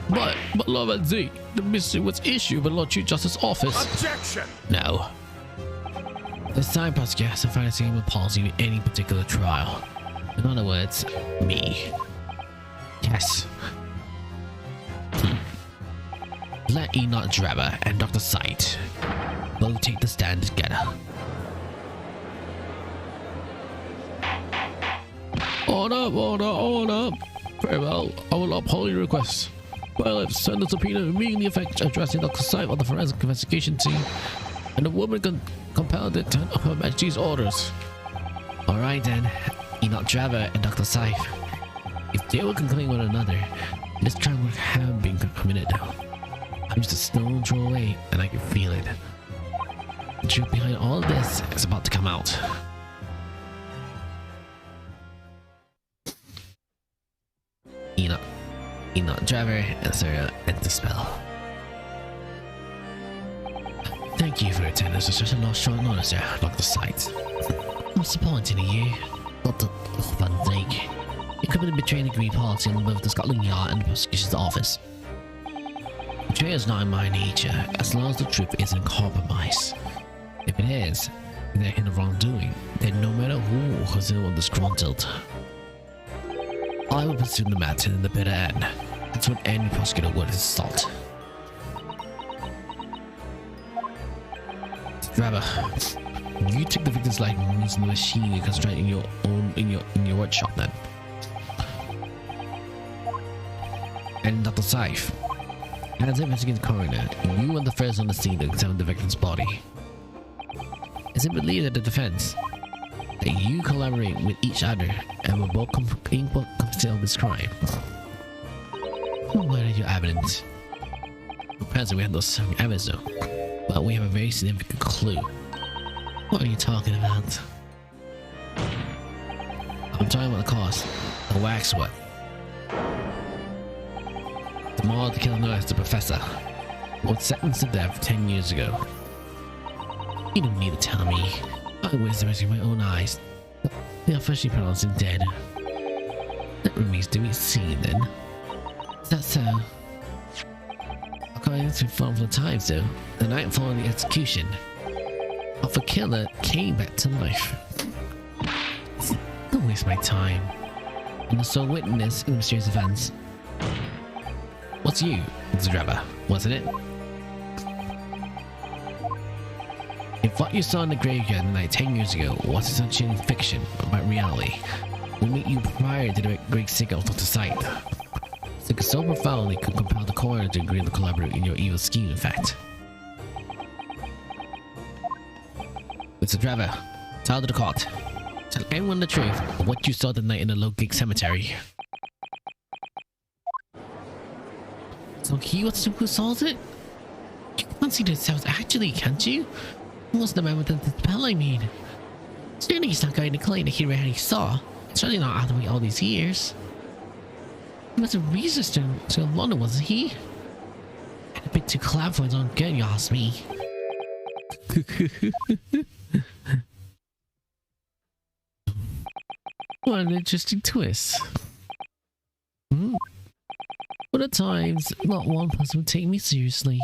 But Lord Van Zeke, the mystery was issued by Lord Chief Justice's office. Objection! No. The sign prosecutor has to find a single policy with any particular trial. In other words, me. Yes. Let Enoch Drever and Dr. Syph both take the stand together. Order. Very well, I will uphold your request. Well, I've sent a subpoena immediately effect addressing Dr. Syph of the forensic investigation team, and the woman compelled it to Her Majesty's orders. Alright then, Enoch Drever and Dr. Syph. If they will conclaim one another, this crime would have been committed. I'm just a stone throw away, and I can feel it. The truth behind all of this is about to come out. Enoch Drever and Sarah at the spell. Thank you for your attendance to such a short notice there, Dr. Syph. I'm disappointed in you, Dr. Van Zeke. You committed betraying the agreed policy on both the Scotland Yard and the prosecution's office. Betrayal is not in my nature, as long as the truth isn't compromised. If it is, they're in the wrongdoing, then no matter who is ill or disgruntled, I will pursue the matter in the bitter end. That's what any prosecutor would insult. Drever, you take the victim's life and use the machine you construct in your workshop then. And Dr. Syph, as investigating the coroner, you were the first on the scene to examine the victim's body. Is it believed that the defense that you collaborate with each other and will both conceal this crime? What are your evidence? Presently we have no certain evidence though, but we have a very significant clue. What are you talking about? I'm talking about the cost, the waxwork. The model to kill known as the professor was sentenced to death 10 years ago. You don't need to tell me. I witnessed the rest of my own eyes. They officially pronounced him dead. That remains to be seen then. Is that so? According to Form of the Times though, the night following the execution of a killer came back to life. Don't waste my time. I'm the sole witness in the mysterious events. What's you, Mr. Drebber, wasn't it? If what you saw in the graveyard night 10 years ago was essentially fiction about reality, will meet you prior to the great signal of the sight. Sick so profoundly could compel the coroner to agree to collaborate in your evil scheme, in fact. Mr. Drebber, tell to the court. Tell everyone the truth of what you saw tonight in the Lowgate Cemetery. So he was who assaulted? You can't see this house actually, can't you? Who was the man with the spell, I mean? Certainly he's not going to claim that he really saw. Certainly not after all these years. He was a resistor to London, wasn't he? And a bit too clever for his own good, you ask me. What an interesting twist. But at times, not one person would take me seriously.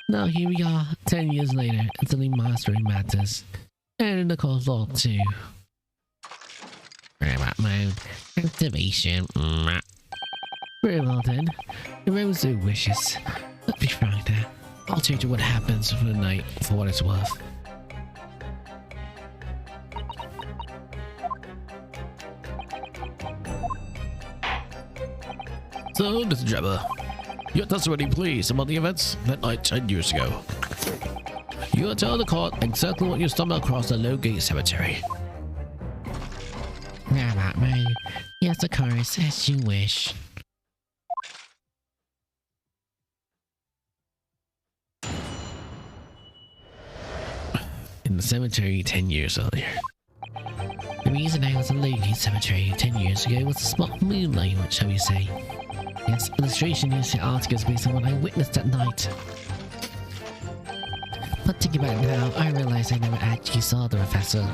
Now here we are, 10 years later, utterly mastering matters. And in the cold law too. Robot mode. Activation. Very well then. If everyone so wishes. Let's be frank there. I'll change what happens for the night for what it's worth. So, Mr. Drebber, your testimony, please, about the events that night 10 years ago. You will tell the court exactly what you stumbled across the Lowgate Cemetery. Robot mode. Yes, of course, as you wish. In the cemetery 10 years earlier. The reason I was in Lowgate Cemetery 10 years ago was a spot moonlight, what shall we say. Yes, illustration used the articles based on what I witnessed that night. But thinking about it now, I realized I never actually saw the professor.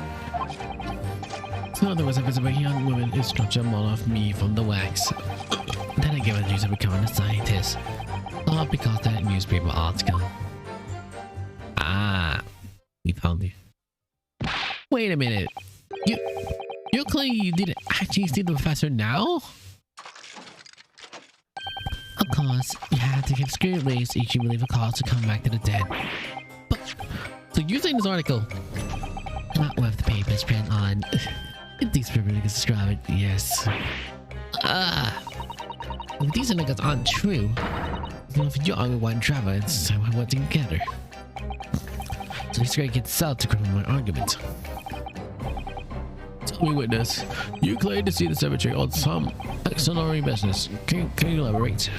So there was a visible young woman who struck a model of me from the wax. Then I gave her news of becoming a scientist. All because of that newspaper article. Ah, we found you. Wait a minute. You're claiming you didn't actually see the professor now? Of course, you had to give screwed ways each you believe a cause to come back to the dead. But, so you're saying this article? Not worth the paper's print on. These people can describe it, yes. If these niggas aren't true, then if you're only one driver, it's time I want to together. So this guy gets out to cripple my argument. Tell me, witness, you claim to see the cemetery on some extraordinary business. Can you elaborate?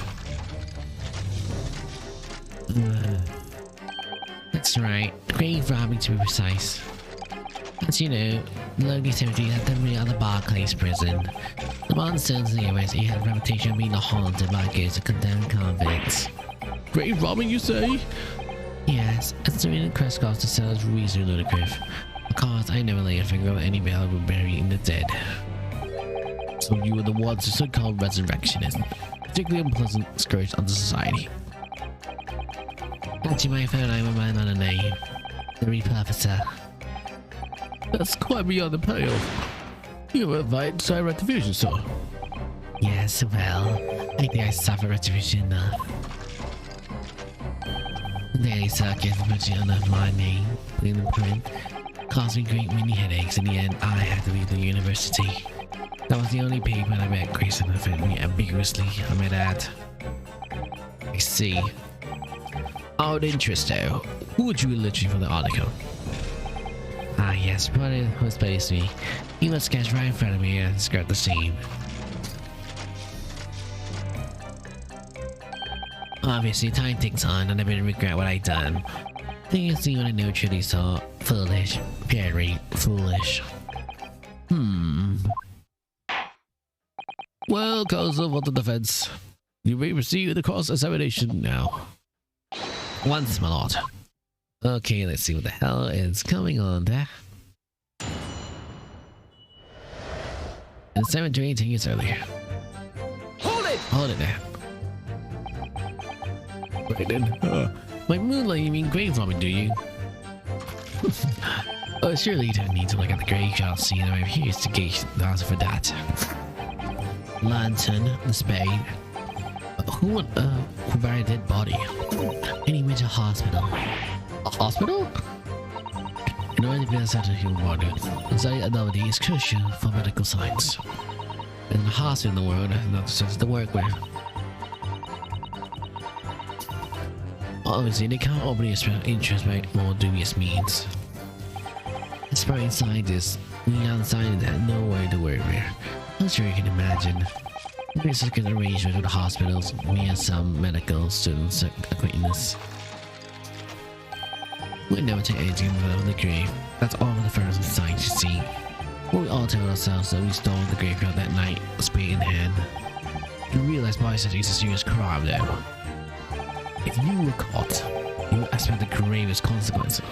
That's right, grave robbing to be precise. As you know, the Lowgate Cemetery had the real other Barclays prison. The monsters nearest he had a reputation of being haunted by ghosts of condemned convicts. Grave robbing, you say? Yes, it's the real Kreskoff to sell his reason ludicrous. Of course, I never lay a finger on any valuable burying the dead. So you were the ones who so-called resurrectionists, particularly unpleasant scourge on the society. As you might have heard, I am a man on a name. The repurposer. That's quite beyond the pale. You were invited to retribution, sir. Yes, well, I think I suffer retribution enough. The daily circus putting under my name, putting the print, caused me great many headaches. In the end, I had to leave the university. That was the only paper I read Grace and offended me ambiguously, I might add. I see. Out of interest though, who would you be literally for the article? Ah yes, brother who placed me. He was sketched right in front of me and skirt the scene. Obviously, time ticks on and I better regret what I done. Thing you see when I know truly saw. Foolish. Very foolish. Well, counsel of the defense, you may proceed with the cross-examination now. Once, my lord. Okay, let's see what the hell is going on there. in the cemetery 18 years earlier. Hold it! Hold it there. Wait then. By moonlight, you mean grave robbing, do you? Oh, surely you don't need to look at the graveyard scene over here to gauge the answer for that. Lantern, the spade. Who on earth who buried a dead body? Any major hospital. A hospital? In order to be outside of human body, anxiety ability is crucial for medical science. In the hospital in the world, not just the work with. Obviously, they can't openly express interest by more dubious means. Aspiring scientists, young scientists had no way to work with. I'm sure you can imagine. There's a good arrangement with the hospitals, me and some medical students acquaintance. We never take anything from the grave. That's all the first science you see. But we all tell ourselves that we stole the graveyard that night, spade in hand. You realize bicycling is a serious crime though. If you were caught, you would expect the gravest consequences.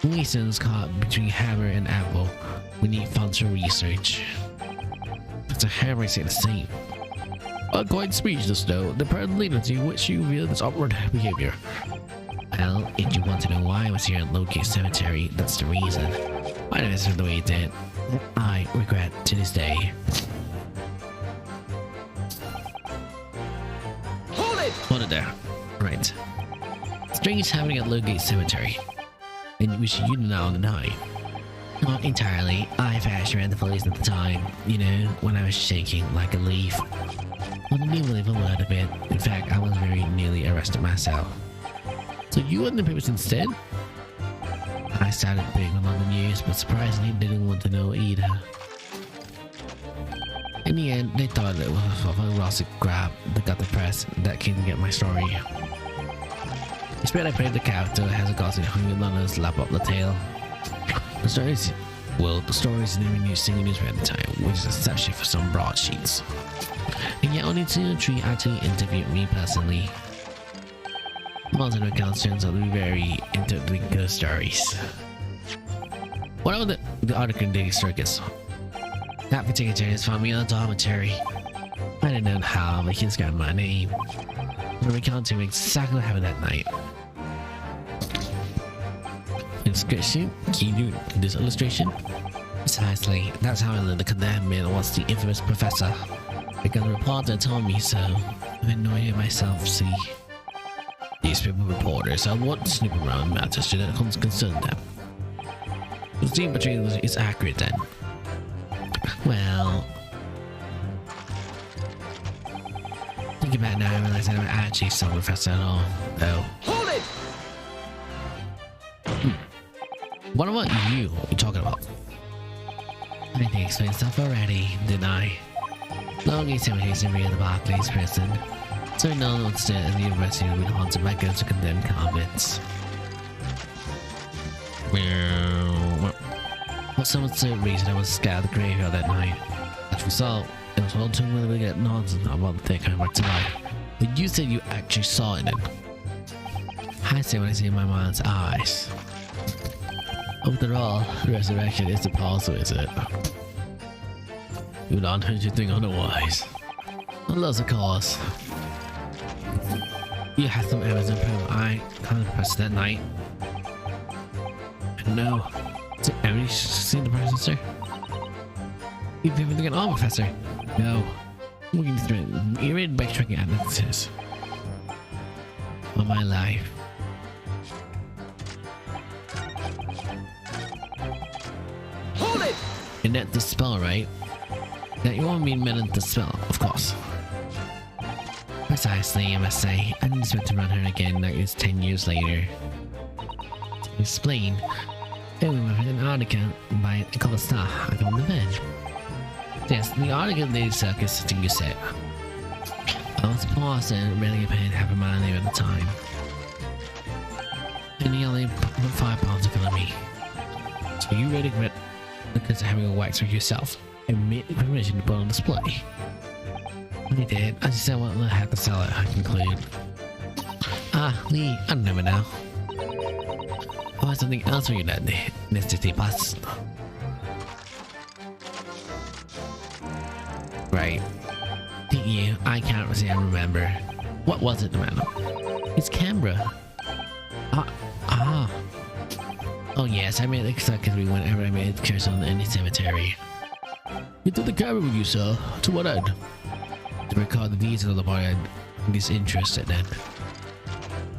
Masons caught between hammer and anvil. We need funds for research. It's a hammer say the same. I'm quite speechless though. The present leniency in which you reveal this upward behavior. Well, if you want to know why I was here at Lowgate Cemetery, that's the reason. I answered the way it did. I regret to this day. Hold it there. Right. Strange happening at Lowgate Cemetery. And which you now deny. Not entirely. I fast around the police at the time, you know, when I was shaking like a leaf. I didn't believe a word of it. In fact, I was very nearly arrested myself. So you were in the papers instead? I started big on the news, but surprisingly didn't want to know either. In the end, they thought it was a Rossic grab that got the press that came to get my story. I spread I played the character has a gossip hungry London's lap up the tail. The stories in the single newspaper at the time, which is essentially for some broadsheets. And yet only 2 or 3 actually interviewed me personally. Most of the accounts turns out to be very interesting ghost stories. What about the article in Daily Circus? That particular journalist found me in a dormitory. I didn't know how, but he's got my name. The recount to me exactly what happened that night. Inscription, can you do this illustration? Precisely, that's how I learned the condemned man was the infamous professor. Because the reporter told me so. I had no idea myself, see. Newspaper reporters are what snoop around matters that concern them. The team portrayal is accurate then. Well, thinking back now, I realize I never actually saw the professor at all, though. Hold it! What about you? What are you talking about? I think I explained stuff already, didn't I? Lowgate Cemetery is near the Barclays prison, so no one would stay at the university would be haunted by ghosts of condemned convicts. For some certain reason, I was scared of the graveyard that night. As a result, it was all too willing to get nonsense about the thing coming back to life. But you said you actually saw it then. I say what I see in my mind's eyes. After all, resurrection is the puzzle, is it? You don't hurt your thing otherwise. Unless, of course, you had some evidence to prove I kind of pressed that night. And no. Did everybody see the person, sir? You've been thinking, oh, Professor. No. Looking through it. You're in backtracking evidences. On my life. Hold it! And that's the spell, right? That you won't mean meant the spell, of course. Precisely, I must say. I didn't expect to run her again like it's 10 years later. To explain, I remember an article by a couple of staff I found the bench. Yes, the article in Daily Circus, I think you said. I was paused and really paid half a mile name at the time. And he only put 5 pounds to fill me. So you really regret because of having a wax for yourself and made permission to put on display. I did. I just said what I had to sell it, I conclude. Ah, Lee, I remember now. Oh, something else for you that day. Necessity pass. Right. Did you? I can't say I remember. What was it, madam? It's Canberra. Oh yes, I made it exactly whenever I made cures on any cemetery. You took the camera with you, sir. To what end? To record the details of the body I'm disinterested in.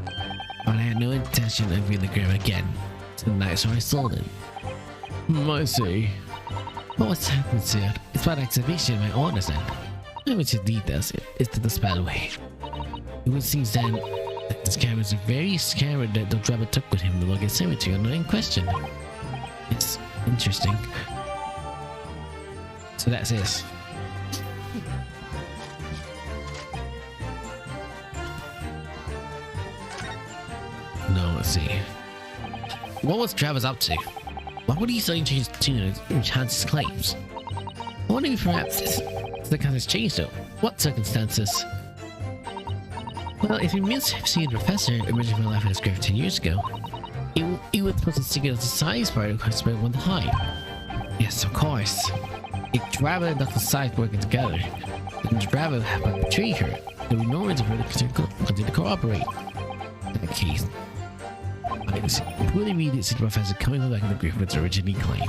But I had no intention of viewing the grave again tonight, so I sold it. I see. But what's happened, sir? It's about exhibition, my honor, then. How much details is to the spellway? It would seem then that this camera is very scared that the driver took with him to look at cemetery on the in question. It's interesting. So that's it. No, let's see. What was Travis up to? Why would he suddenly change his tune and chance his claims? I wonder if perhaps it's the kind has changed though. What circumstances? Well, if he means to have seen the professor emerging from life in his grave 10 years ago, it would put the secret of the science part of his one to hide. Yes, of course. If Drava and Dr. Scythe working together, then Drava would betray her. There would be no reason for her to continue to cooperate. In that case, I see. Would immediately see the professor coming back in the grave with its originally claim.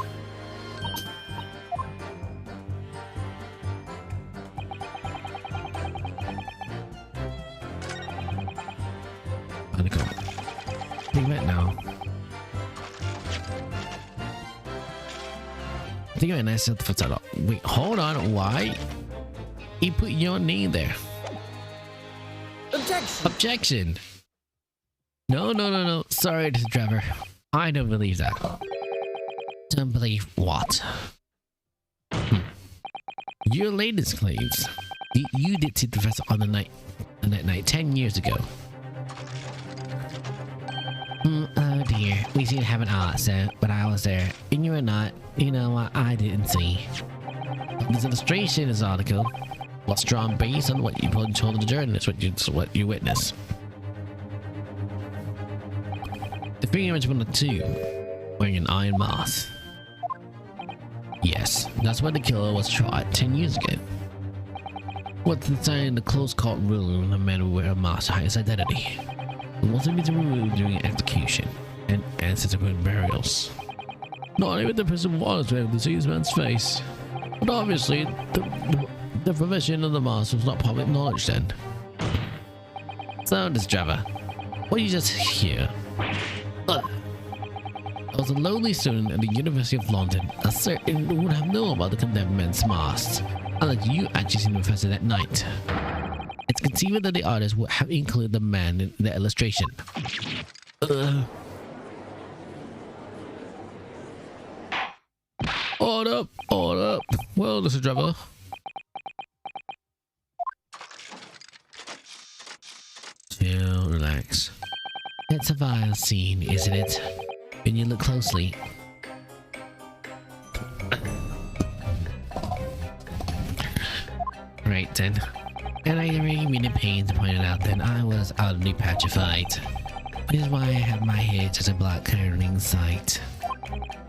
Think about it now. Think about it nice for that. Wait, hold on. Why? He put your name there. Objection! Objection. No. Sorry, Trevor. I don't believe that. Don't believe what? Your latest claims. You did see the professor on that night 10 years ago. Oh dear, we seem to have an answer, but I was there, and you were not. You know what? I didn't see. This illustration in this article was drawn based on what you told the journalist, what you witnessed. The figure image one of the two, wearing an iron mask. Yes, that's where the killer was tried 10 years ago. What's inside the close court room, the man who wear a mask to hide his identity. It wasn't be removed during execution and subsequent burials. Not even the person was able to see this man's face. But obviously, the provision of the mask was not public knowledge then. So, this Java, what you just hear? I was a lonely student at the University of London. A certain would have known about the condemned man's mask, unless you actually seen the professor that night. It's conceivable that the artist would have included the man in the illustration. Hold up. Well, Mr. Trevor. Chill, relax. It's a vile scene, isn't it? When you look closely. Right then. And I really mean in pain to point it out that I was utterly petrified. Which is why I have my head such a black curling sight.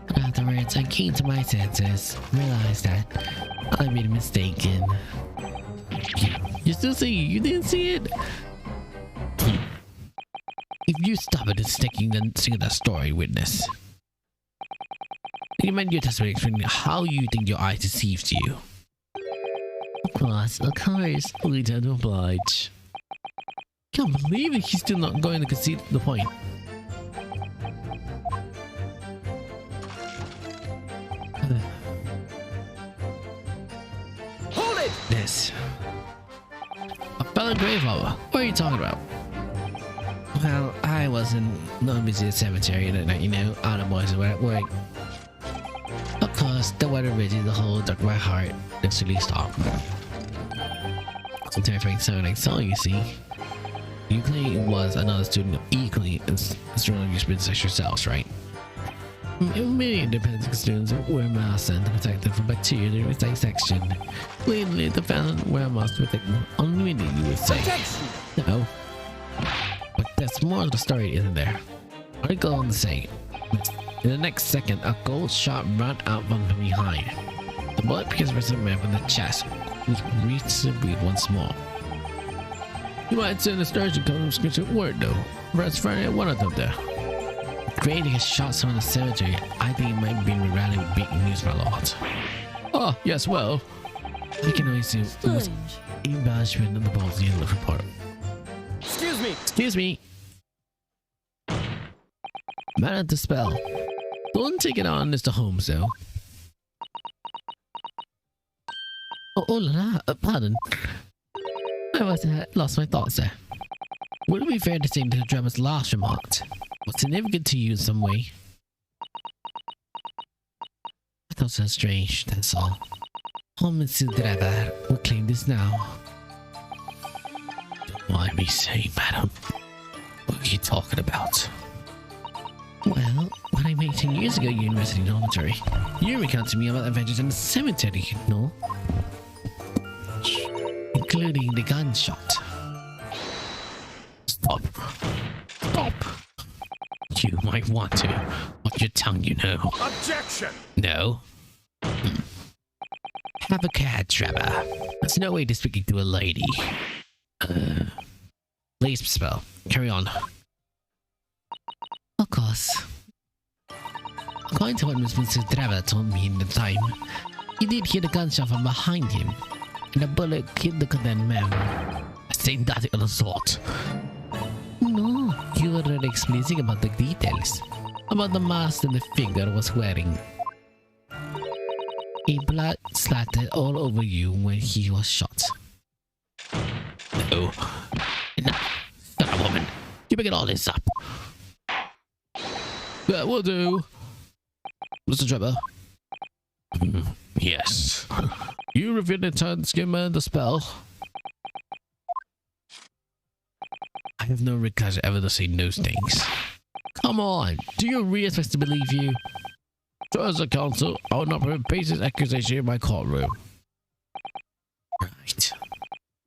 But afterwards, I came to my senses, realized that I'd been mistaken. You still see? You didn't see it? If you stop it, it's sticking the story, witness. Can you mind your testimony explaining how you think your eye deceived you? Of course, we don't oblige. Can't believe it, he's still not going to concede the point. Hold it! This. A fellow grave robber. What are you talking about? Well, I was in non-busy cemetery that night, you know, all the boys were at work. Of course, the weather rigid the whole dark my heart instantly stopped. Some terrifying sound I saw, you see. You claim it was another student equally as strong as yourselves, right? Many independent students wear masks and to protect them from bacteria during dissection. Clearly, the found wear masks to protect them unlimited, you would say. No. But there's more to the story, isn't there? I go on to say, in the next second, a gold shot ran out from behind. The bullet pierced the man from the chest, Just breathe to breathe once more. You might send a sturgeon come from word though. Perhaps Friday one of them there. Grady has shot someone in the cemetery. I think it might be rallying with big news, my lord. Oh, yes, well. I can only assume it was embellishment of the balls in the report. Excuse me. Excuse me. Man at the spell. Don't take it on, Mr. Holmes, though. Oh la la, pardon. I was lost my thoughts there. Would it be fair to say that the drummer's last remark was significant to you in some way? I thought so strange, that's all. Holmes Driver will claim this now. Don't mind me saying, madam. What are you talking about? Well, when I met 10 years ago at University Dormitory, you recounted to me about adventures in the cemetery, no? Including the gunshot. Stop. Stop. You might want to. Watch your tongue, you know. Objection. No. Have a cat, Trevor. That's no way to speak to a lady. Please spell. Carry on. Of course. According to what Mr. Trevor told me in the time, he did hear the gunshot from behind him, and the bullet killed the condemned man. I say nothing of the sort. No, you were already explicit about the details. About the mask that the figure was wearing. A blood splattered all over you when he was shot. No. Enough. Shut up, woman. You making all this up. That will do. Mr. Trevor. Yes. You revealed the entire skimmer the spell. I have no recollection ever to say those things. Come on. Do you really expect to believe you? So as a counsel, I will not permit baseless accusation in my courtroom. Right.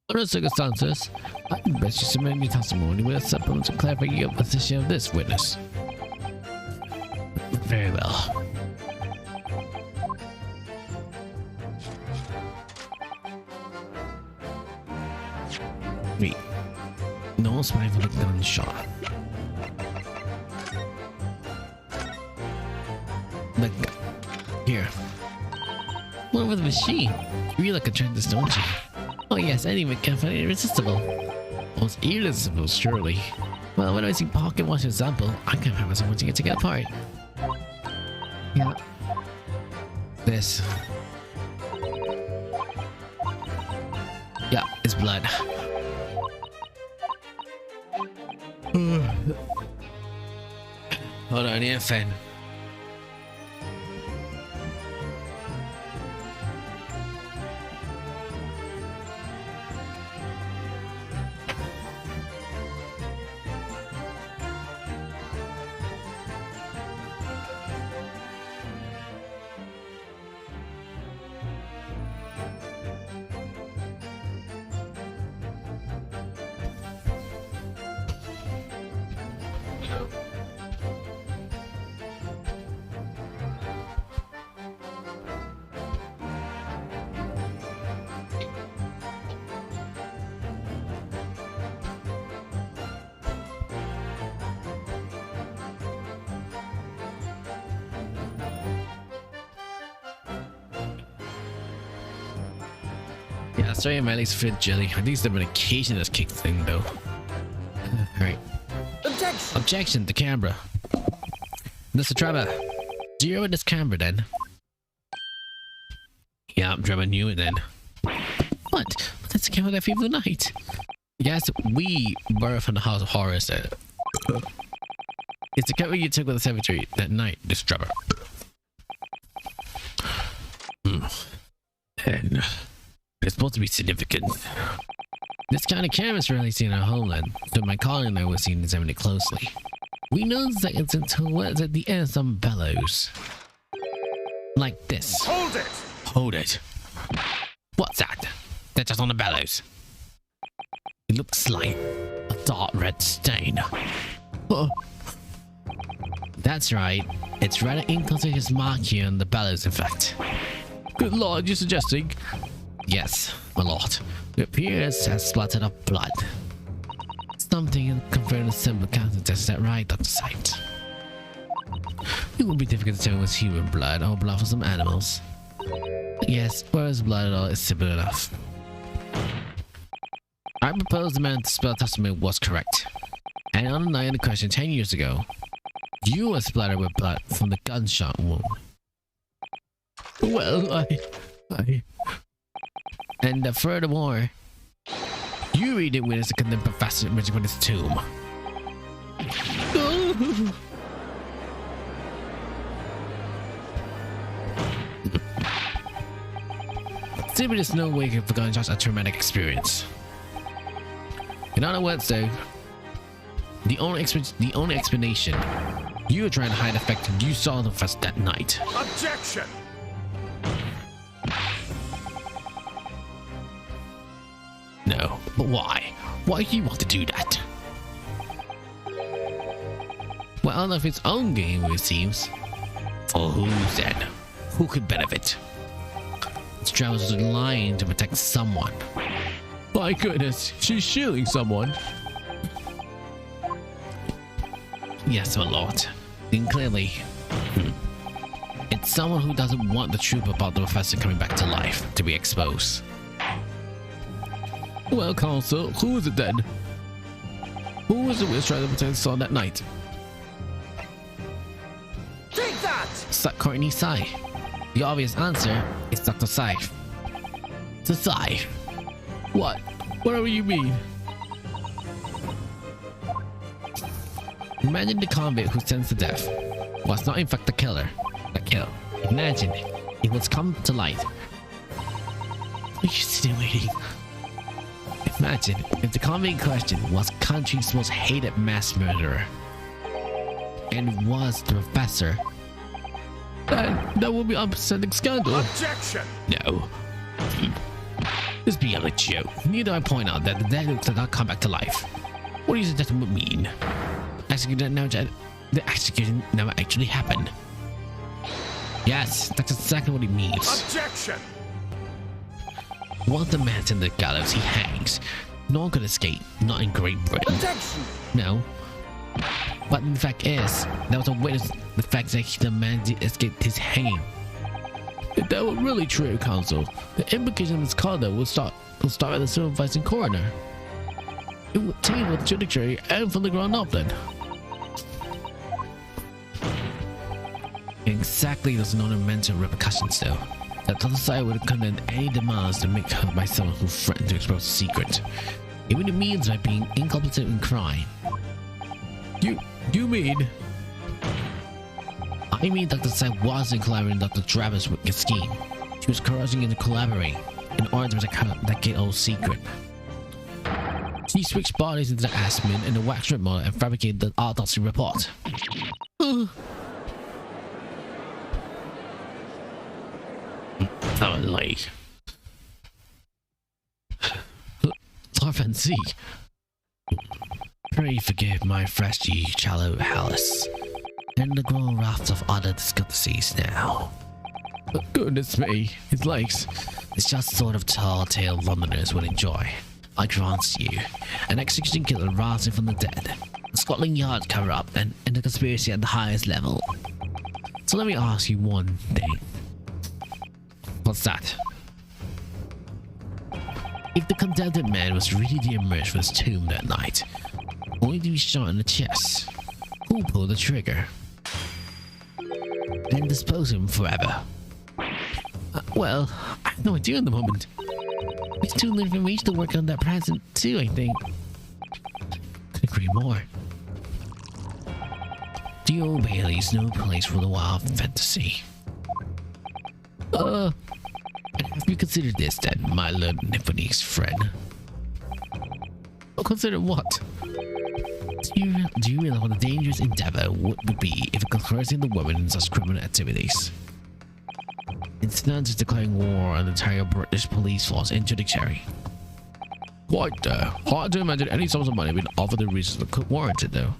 Under the circumstances, I think best you submit your testimony with a supplement to clarify your position of this witness. Very well. Wait. No spy for the gunshot. But here. What with the machine? You really like a trend this, don't you? Oh yes, anyone can find it irresistible. Almost irresistible, surely. Well, when I see pocket watch example, I can find myself wanting it to get apart. Yeah. This. Yeah, it's blood. Hold on, yeah, fan. Yeah, sorry, my legs feel jelly. I think it's the medication that's kicked in, though. Alright. Objection. Objection to camera. Mr. Trevor, zero in this camera then. Yeah, Trevor knew it then. What? But that's the camera that people night. Yes, we borrowed from the House of Horrors. It's the camera you took with the cemetery that night, Mr. Trevor. And it's supposed to be significant. This kind of camera is rarely seen in our homeland, so my colleague and I were seeing examine it closely. We know seconds until what's at the end of some bellows. Like this. Hold it. Hold it. What's that? That's just on the bellows. It looks like a dark red stain. Oh. That's right. It's rather inconspicuous mark here on the bellows, in fact. Good lord, you're suggesting Yes, a lot. It appears to have splattered up blood. Something confirmed a simple counter test, is that right, Dr. Sight? It would be difficult to tell what's human blood or blood for some animals. Yes, whereas blood at all is simple enough. I propose the man to spell testimony was correct. And on the night of the question 10 years ago, you were splattered with blood from the gunshot wound. Well, And furthermore, you really didn't witness the condemned professor emerging from his tomb. Simply there's no way for gunshots a traumatic experience. In other words, though, the only explanation, you were trying to hide the fact that you saw the professor that night. Objection! No, but why? Why do you want to do that? Well, out of its own game, it seems. For who then? Who could benefit? Strauss was lying to protect someone. My goodness, she's shielding someone. Yes, my lord. And clearly, it's someone who doesn't want the truth about the professor coming back to life to be exposed. Well, Counsel, who is it then? Who was the witch trying to pretend saw that night? Take that! Courtney Sai. The obvious answer is Dr. Sai. To Sai. What? Whatever you mean. Imagine the convict who sends to death was not in fact the killer. The kill. Imagine it was come to light. Are you still waiting? Imagine if the convict in question was country's most hated mass murderer and was the professor. Then that would be unprecedented scandal. Objection! No. This is beyond a joke. Need I point out that the dead did not come back to life? What do you think that would mean? The execution never actually happened. Yes, that's exactly what it means. Objection! Once the man's in the gallows, he hangs. No one could escape, not in Great Britain. Objection! No. But the fact is, there was a witness the fact that the man did escape his hanging. If that were really true, Counsel, the implication of his conduct will start at the supervising coroner. It would take with the judiciary and from the ground up then. Exactly those non-mental repercussions though. That other side would have condemned any demands to make her by someone who threatened to expose the secret. Even it means by being incompetent in crime. You mean? I mean Dr. Sai wasn't collaborating with Dr. Travis' wicked scheme. She was coercing him to collaborate in order to protect her decade-old secret. She switched bodies into the Aspen and the wax strip model and fabricated the autopsy report. Oh, like... Lord Fancy. Pray forgive my fleshy, shallow Alice, and the grown wrath of other discourtesies now. But goodness me, his legs. It's just sort of tall tale Londoners would enjoy. I grant you, an execution killer rising from the dead, a Scotland Yard cover-up, and a conspiracy at the highest level. So let me ask you one thing. What's that? If the condemned man was really to emerge from his tomb that night, only to be shot in the chest, who pulled the trigger? And dispose of him forever? Well, I have no idea at the moment. It's too little information to work on that present too, I think. Could agree more. The Old Bailey is no place for the wild fantasy. Have you considered this then, my Lord Nipponese friend? Oh, consider what? Do you realize what a dangerous endeavor would be if coercing the woman in such criminal activities? It's not just declaring war on the entire British police force and judiciary. Quite hard to imagine any sums of money being offered the reasons that could warrant it though.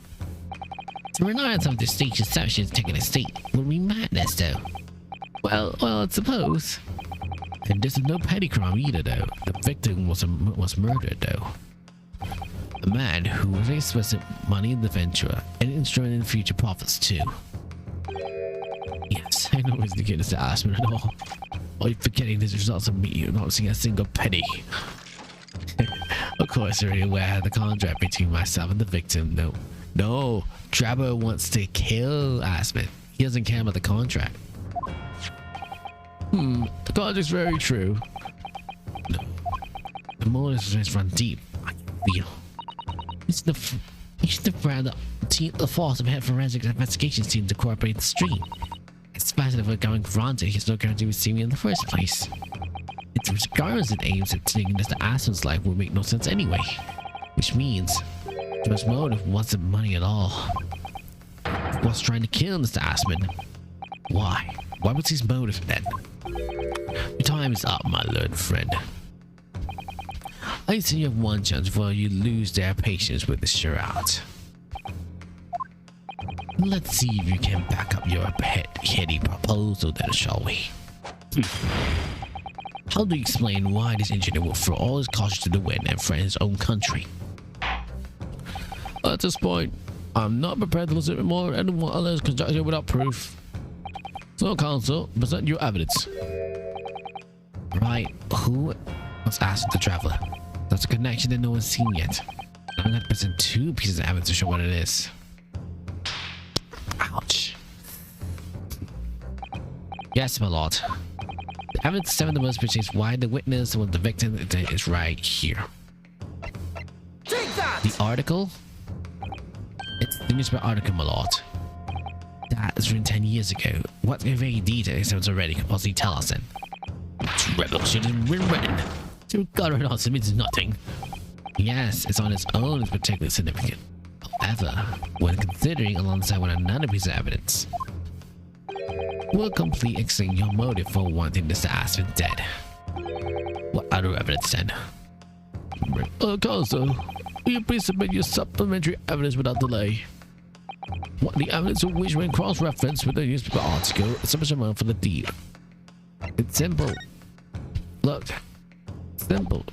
To rely on some of the state's deceptions taking a state would be madness though. Well, I suppose. And this is no petty crime either, though. The victim was murdered, though. A man who was expecting money in the venture and instrumented in future profits, too. Yes, I know it's the kid to ask me at all. Are you forgetting this results of me not seeing a single penny? Of course, you're already aware of the contract between myself and the victim. No, Trevor wants to kill Aspen. He doesn't care about the contract. The contract's very true. No, the motives run deep. I can feel. You should have ran the force of head forensic investigations team to cooperate the stream. It's faster if we're going granted, he's not guaranteed to see me in the first place. It's regardless it aims at taking Mr. Aspen's life would make no sense anyway. Which means Joe's motive wasn't money at all. He was trying to kill Mr. Aspen. Why? Why was his motive then? Your time is up, my learned friend. I see you have one chance before you lose their patience with the charade. Let's see if you can back up your heady proposal then, shall we? How do you explain why this engineer will throw all his caution to the wind and threaten his own country? At this point, I'm not prepared to listen to more anyone unless conjecture without proof. So, counsel, present your evidence. Right, who was asked the traveler? That's a connection that no one's seen yet. I'm going to present 2 pieces of evidence to show what it is. Ouch. Yes, my lord. The evidence 7 the most pertains why the witness was the victim is right here. Take that! The article? It's the newspaper article, my lord. That was written 10 years ago. What very details it already could possibly tell us then? Rebel should have been written. To regard it also means nothing. Yes, it's on its own is particularly significant. However, when considering alongside with another piece of evidence, will complete explain your motive for wanting Mr. Aspen dead. What other evidence then? Counsel, will you please submit your supplementary evidence without delay? What the evidence of which when cross-referenced with the newspaper article is sufficient amount for the deed. It's simple. Look. Simple.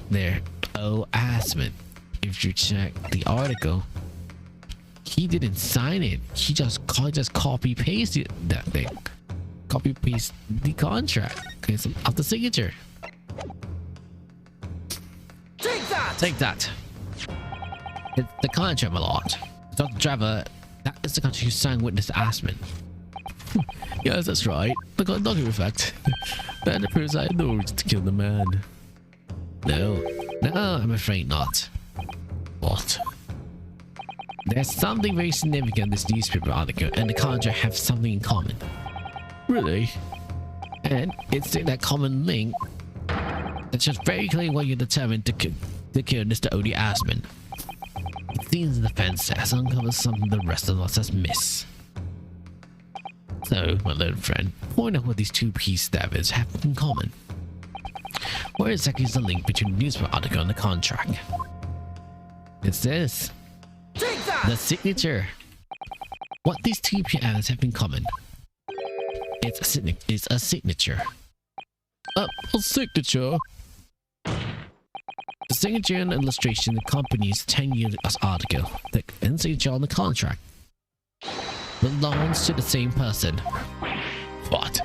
There. Oh, Aspen. If you check the article, he didn't sign it. He just copy pasted that thing. Copy paste the contract of the signature. Take that. It's the contract, my lord. Dr. Trevor, that is the contract you signed with Mr. Aspen. Yes, that's right. The document effect. That appears I had no reason to kill the man. No, I'm afraid not. What? There's something very significant in this newspaper article, and the contract have something in common. Really? And it's that common link that's just very clearly what you're determined to kill Mr. Odie Aspen. It seems the defense has uncovered something the rest of us has missed. So, my little friend, point out what these 2 pieces of evidence have in common. Where exactly is the link between the newspaper article and the contract? It's this. The signature. What these 2 pieces of evidence have in common? It's a signature. A signature? The signature and illustration accompanies 10-year article. The signature on the contract belongs to the same person. What?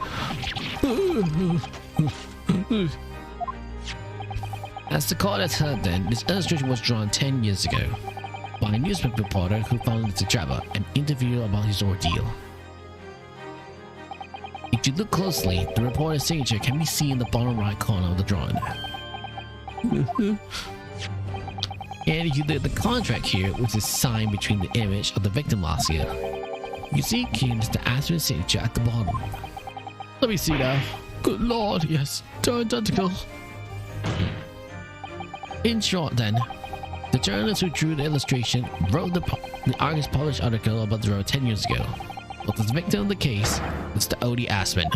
As the court has heard then, this illustration was drawn 10 years ago by a newspaper reporter who found Mr. Trevor and interviewed about his ordeal. If you look closely, the reporter's signature can be seen in the bottom right corner of the drawing. And if you look at the contract here, which is signed between the image of the victim last year, you see here Mr. Aspen's signature at the bottom. Let me see now. Good lord, yes, they're identical. In short then, the journalist who drew the illustration wrote the Argus published article about the road 10 years ago. But the victim of the case, Mr. Odie Aspen.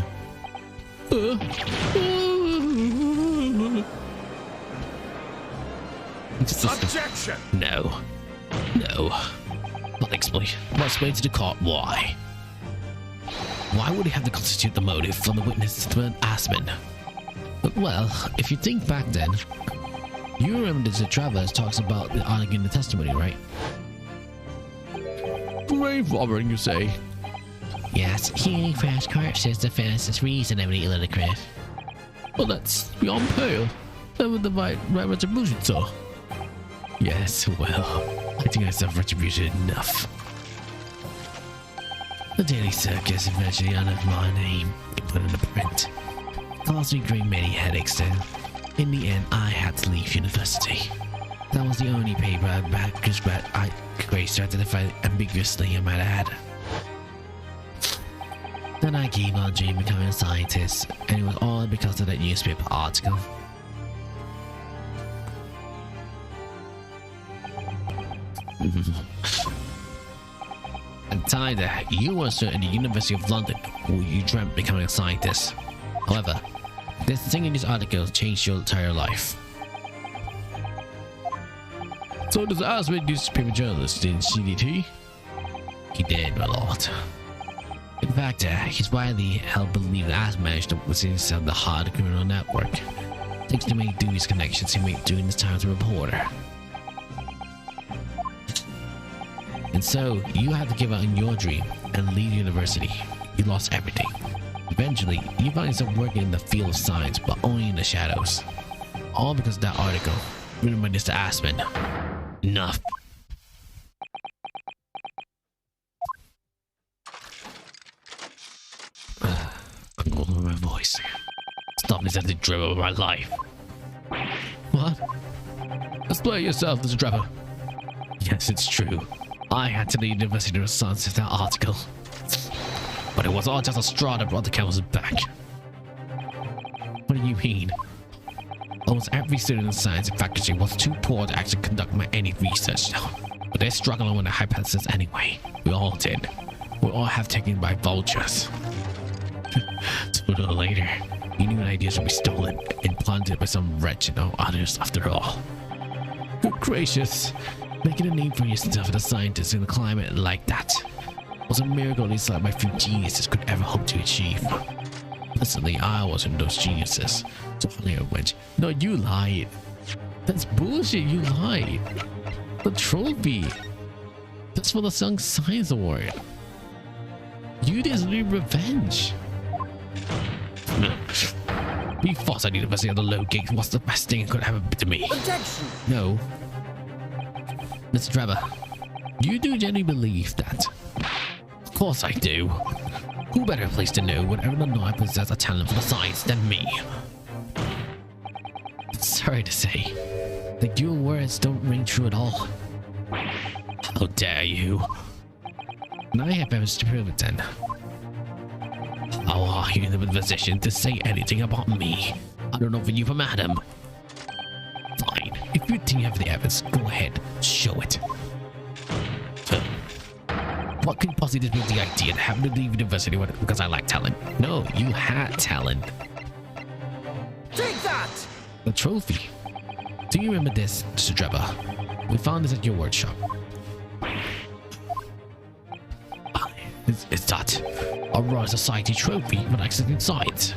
Objection! No. Nothing explain. Well, explain to the court why. Why would he have to constitute the motive for the witness to an Aspen? Well, if you think back then, you remember that Travers talks about the article in the testimony, right? Grave robbing, you say? Yes, hearing fresh corpses defends his reasonably ludicrous. Well, that's beyond pale. That would divide right retribution, sir. Yes, well, I think I have retribution enough. The Daily Circus eventually honored my name and put it in print. Caused me great many headaches then. In the end, I had to leave university. That was the only paper I graced to identify ambiguously, I might add. Then I gave on dream becoming a scientist, and it was all because of that newspaper article. At the time that you were at the University of London, where you dreamt becoming a scientist. However, this thing in this article changed your entire life. So does Aspen newspaper journalist in CDT? He did, my lord. In fact, he's widely held believed that Aspen managed to within himself the hard criminal network. Thanks to many dubious connections he made during his time as a reporter. And so, you had to give up on your dream and leave university. You lost everything. Eventually, you found yourself working in the field of science, but only in the shadows. All because of that article, written by Mr. Aspen. Enough. I'm going with my voice. Stop this as the dribble of my life. What? Explain yourself, Mr. Trevor. Yes, it's true. I had to leave the University of Science with that article. But it was all just a straw that brought the camel's back. What do you mean? Almost every student in the science faculty was too poor to actually conduct any research. But they're struggling with the hypothesis anyway. We all did. We all have taken by vultures. Sooner or later, you knew ideas would be stolen and planted by some wretch and no others after all. Good gracious. Making a name for yourself as a scientist in a climate like that was a miracle these like my few geniuses could ever hope to achieve. Personally, I wasn't those geniuses, so I went, no, you lied. That's bullshit, you lied. The trophy. That's for the Young Science Award. You deserve revenge. Be forced at the University of the Low Gate was the best thing it could ever be to me. Objection! No. Mr. Trevor, you do genuinely believe that? Of course I do. Who better place to know whatever or not I possess a talent for the science than me? Sorry to say, that your words don't ring true at all. How dare you? And I have evidence to prove it then. How are you in the position to say anything about me? I don't know for you, madam. Fine. If you think you have the evidence, go ahead. Show it. What could possibly disprove the idea of having to leave university because I lack talent? No, you had talent. Take that! The trophy. Do you remember this, Mr. Trevor? We found this at your workshop. It's that a Royal Society trophy for excellent science.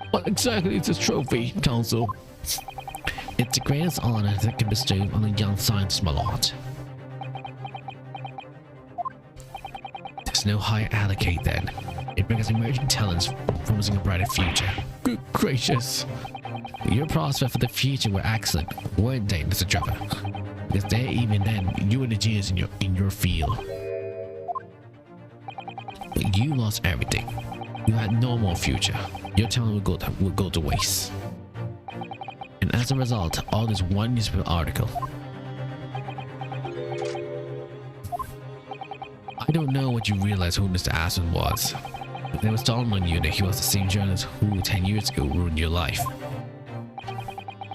What exactly is this trophy, Counsel? It's the greatest honor that can be bestowed on a young scientist, my lord. There's no higher allocate then. It brings emerging talents promising a brighter future. Good gracious. Your prospects for the future were excellent, weren't they, Mr. Trevor? Because there, even then, you were the genius in your field. But you lost everything. You had no more future. Your talent would go to waste. And as a result, all this one newspaper article. I don't know what you realized who Mr. Aspen was, but it was dawned on you that he was the same journalist who 10 years ago ruined your life.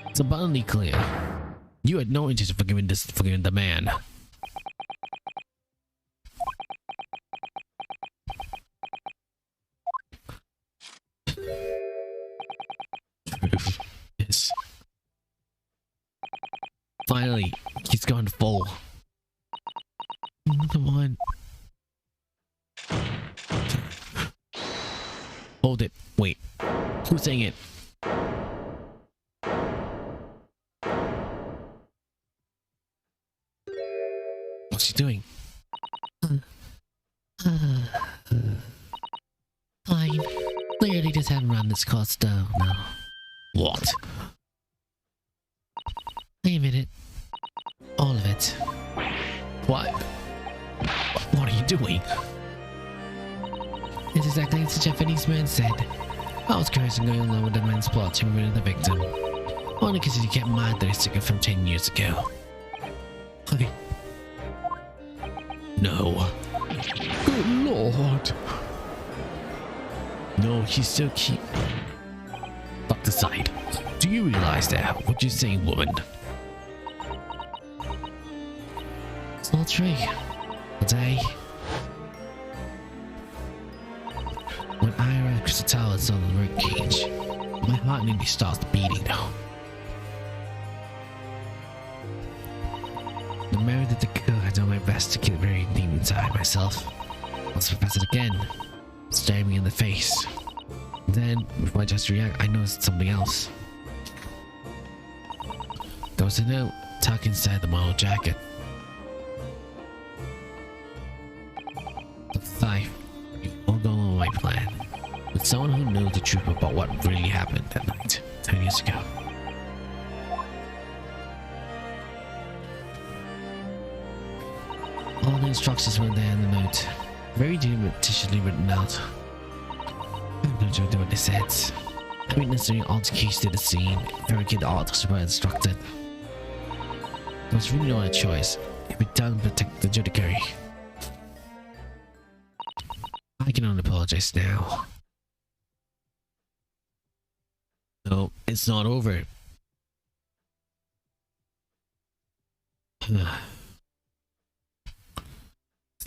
It's abundantly clear. You had no interest in forgiving the man. Truth is, finally, he's gone full. come on. Hold it. Wait. Who's saying it? What's he doing? Fine. Clearly just haven't run this cost down now. What? I admit it. All of it. What? What are you doing? It's exactly as the Japanese man said. I was curious and going along with the man's plot to murder the victim. Only because he kept mad that he took it from 10 years ago. No. Good lord. No, he's so cute. Fuck the side. Do you realize that? What you saying, woman? It's all true. But when I arrived at Crystal Towers on the road cage, my heart nearly stopped beating now. No matter that the coup, I done my best to keep it very deep inside myself. I was Professor again, staring me in the face. Then, before I just react, I noticed something else. There was a note tucked inside the model jacket. The five, you all go on my plan. With someone who knows the truth about what really happened that night, 10 years ago. All the instructions were there in the note, very repetitiously written out. I have no idea what they said. I witnessed during altercation to the scene, barricade the articles were instructed. There was really no other choice. It would be done to protect the judiciary. I can only apologize now. No, it's not over. It's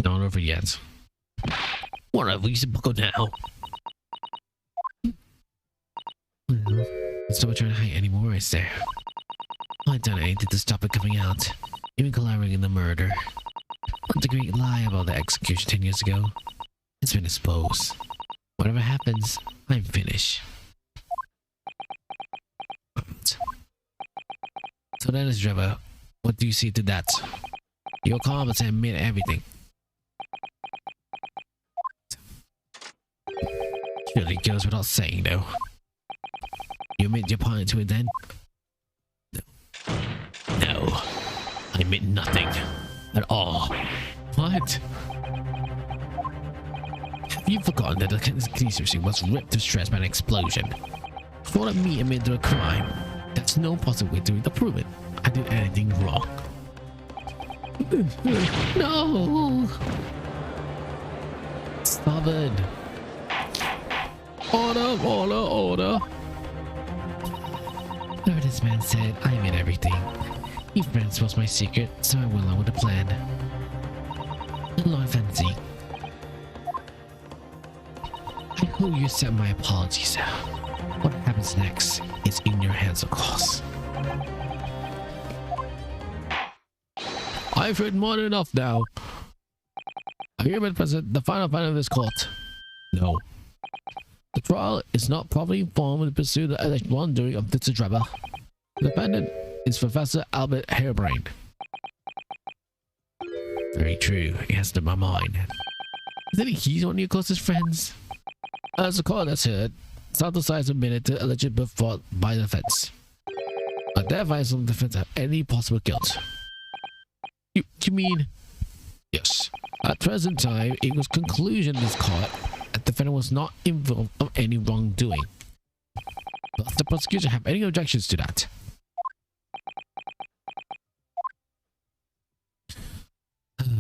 not over yet. What have we to buckle now? Well, it's not trying to hide anymore, is there? All I've done anything to stop it coming out, even collaborating in the murder. But the great lie about the execution 10 years ago, it's been exposed. Whatever happens, I'm finished. So that is Trevor. What do you say to that? Your comments admit everything. Surely it goes without saying, though. You admit your part to it then? No. I admit nothing. At all. What? Have you forgotten that the conspiracy was ripped to shreds by an explosion? For let me admit to a crime, there's no possible way to prove it. I did anything wrong. No! Stubborn. Order, order, order. Whatever this man said, I admit everything. He friends was my secret, so I went along with the plan. Lord Fancy, I hope you accept my apologies. What happens next is in your hands, of course. I've heard more than enough now. I hereby present the final of this court. No. The trial is not properly informed in the pursuit of the alleged wrongdoing of Mr. Trevor. The defendant is Professor Albert Harebrine. Very true. He has to my mind. Isn't he one of your closest friends? As the court has heard, Santo Sides admitted to alleged birth fraud by the defense. But that finds on the defense have any possible guilt. You mean? Yes. At present time, it was conclusion in this court that the defendant was not involved of any wrongdoing. Does the prosecution have any objections to that?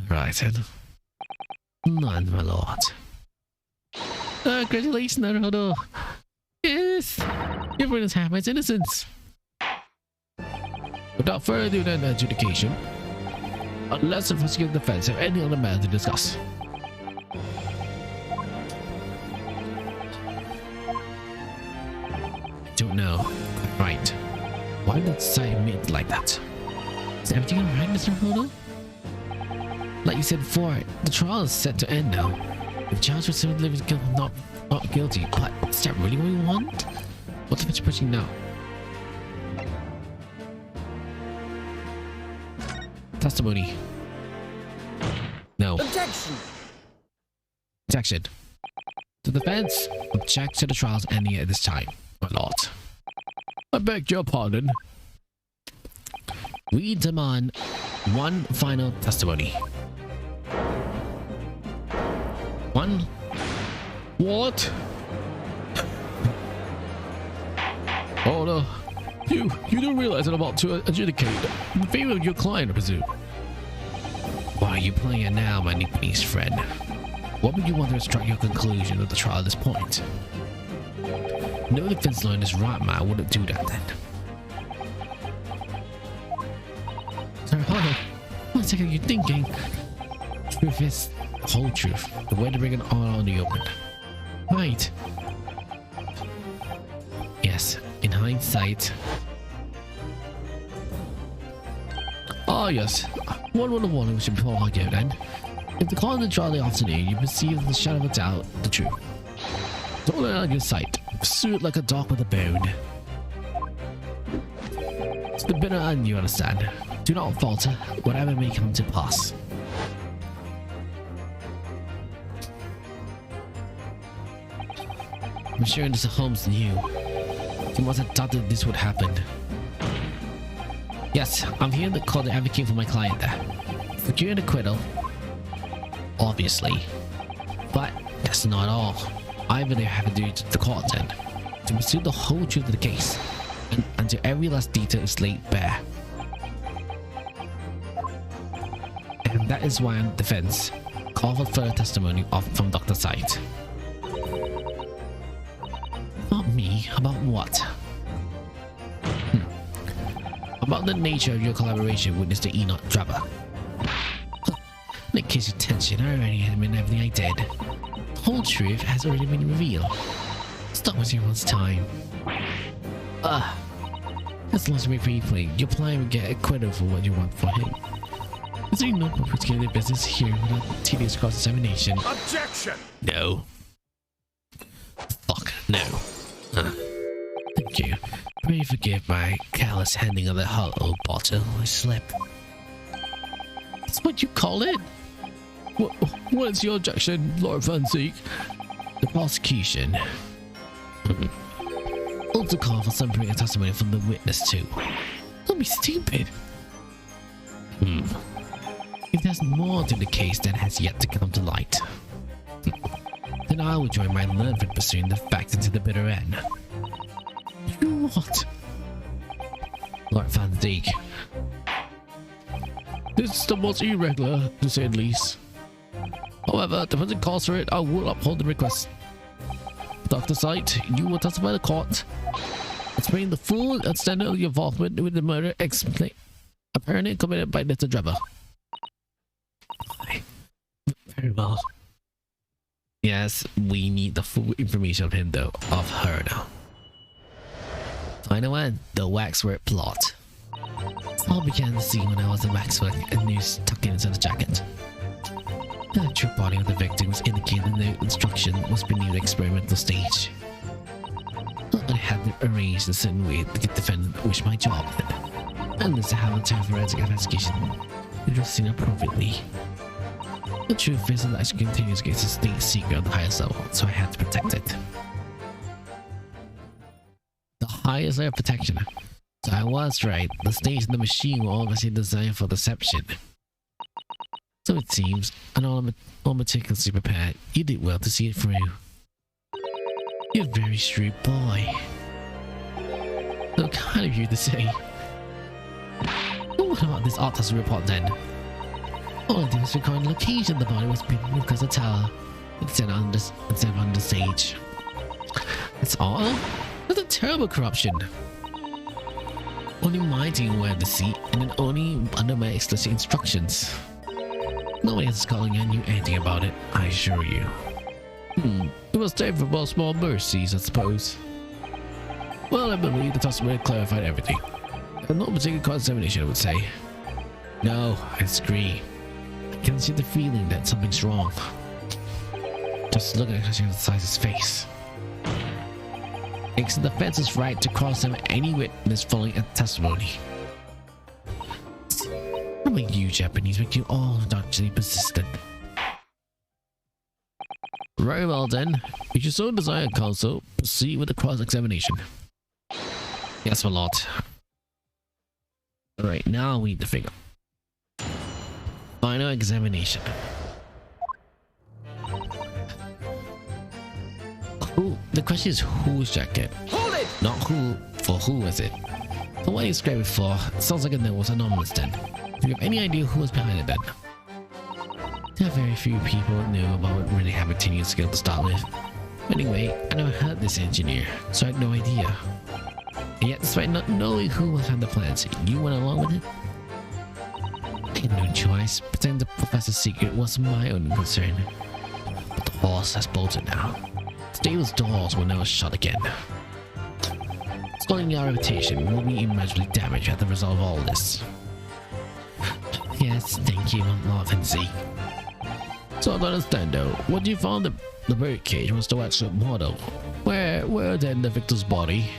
Right then. None, my lord. Congratulations, Naruto. Yes, your friend has half his innocence. Without further ado than adjudication, unless the prosecuting defense have any other matter to discuss. I don't know. Right. Why did I admit like that? Is everything alright, Mr. Hodo? Like you said before, the trial is set to end now. The charge was simply not guilty, but is that really what we want? What's the pushing now? Testimony. No. Objection! Objection. The defense objects to the trials ending at this time, my lord. I beg your pardon. We demand one final testimony. One. What? Order. You don't realize I'm about to adjudicate in favor of your client, I presume. Why are you playing it now, my niece friend? What would you want to instruct your conclusion of the trial at this point? No defense lawyer in this right man wouldn't do that then. Sir Hunter, what the heck are you thinking? Truth is the whole truth. The way to bring it all on the open. Right. Yes, in hindsight. Ah, yes. One would have wondered which before I go then. If the call in the trial of the afternoon, you perceive the shadow of a doubt, the truth. Don't let it out of your sight. Pursue it like a dog with a bone. It's the bitter end, you understand. Do not falter, whatever may come to pass. I'm sure Mr. Holmes knew. He must have doubted this would happen. Yes, I'm here to call the advocate for my client there. Securing acquittal. Obviously. But that's not all. I believe I have to do it to the court then. To pursue the whole truth of the case. And until every last detail is laid bare. And that is why I'm defense. Call for further testimony from Dr. Sight. Not me. About what? About the nature of your collaboration with Mr. Enoch Drebber. In the case of tension, I already admit everything I did. The whole truth has already been revealed. Stop wasting everyone's time. As long as we briefly, your plan will get acquitted for what you want for him. Is there no purpose to get their business here without tedious cross-examination? Objection! No. Fuck, no. Thank you. Pray forgive my careless handling of the hollow bottle. I slipped. That's what you call it? What is your objection, Lord Van Zeek? The prosecution. Also call for some testimony from the witness too. Don't be stupid. If there's more to the case that has yet to come to light, then I will join my learned friend pursuing the facts into the bitter end. You what? Lord Van Zeek. This is the most irregular, to say the least. However, the present calls for it, I will uphold the request. Dr. Sight, you will testify to court. Explain the full extent of your involvement with the murder apparently committed by Mr. Drebber. Very well. Yes, we need the full information of him though, of her now. Final one, the waxwork plot. All began to see when I was in waxwork and noose tucked into the jacket. The true body of the victim was indicated in the instruction was beneath the experimental stage. I had to arrange in a certain way to get the defendant wish my job and this to have a time forensic investigation. It was seen appropriately. The truth is that actually continues against the state secret of the highest level, so I had to protect it. The highest layer of protection. So I was right, the stage and the machine were obviously designed for deception. So it seems, and all meticulously prepared, you did well to see it through. You're a very shrewd boy. So kind of you to say. What about this autopsy report then? All I did was record the location the body was being because of the tower, instead of on the stage. That's all? That's a terrible corruption. Only my team were the seat, and then only under my explicit instructions. Nobody else is calling and knew anything about it, I assure you. It was time for more small mercies, I suppose. Well, I believe the testimony clarified everything. And no particular cross-examination, I would say. No, I disagree. can see the feeling that something's wrong. Just look at his face. It's the defense's right to cross-examine any witness following a testimony. What about you, Japanese, make you all doctrinally persistent? Very well then. If you so desire, counsel, proceed with the cross-examination. Yes, my lord. Alright, now we need the figure. Final examination. Who? The question is whose jacket? Hold it! Not who, for who is it? For what you described before, it sounds like it was anonymous then. Do you have any idea who was behind it then? There are very few people who know about what really have a tenuous skill to start with. Anyway, I never heard this engineer, so I had no idea. And yet, despite not knowing who was behind the plans, you went along with it? I had no choice. Pretending the professor's secret was my own concern. But the horse has bolted now. Stable's doors will never shut again. Spoiling our reputation will be immeasurably damaged as the result of all this. Yes, thank you, Lord Vinci. So I don't understand though, what you found the birdcage was the workshop model. Where then the victim's body?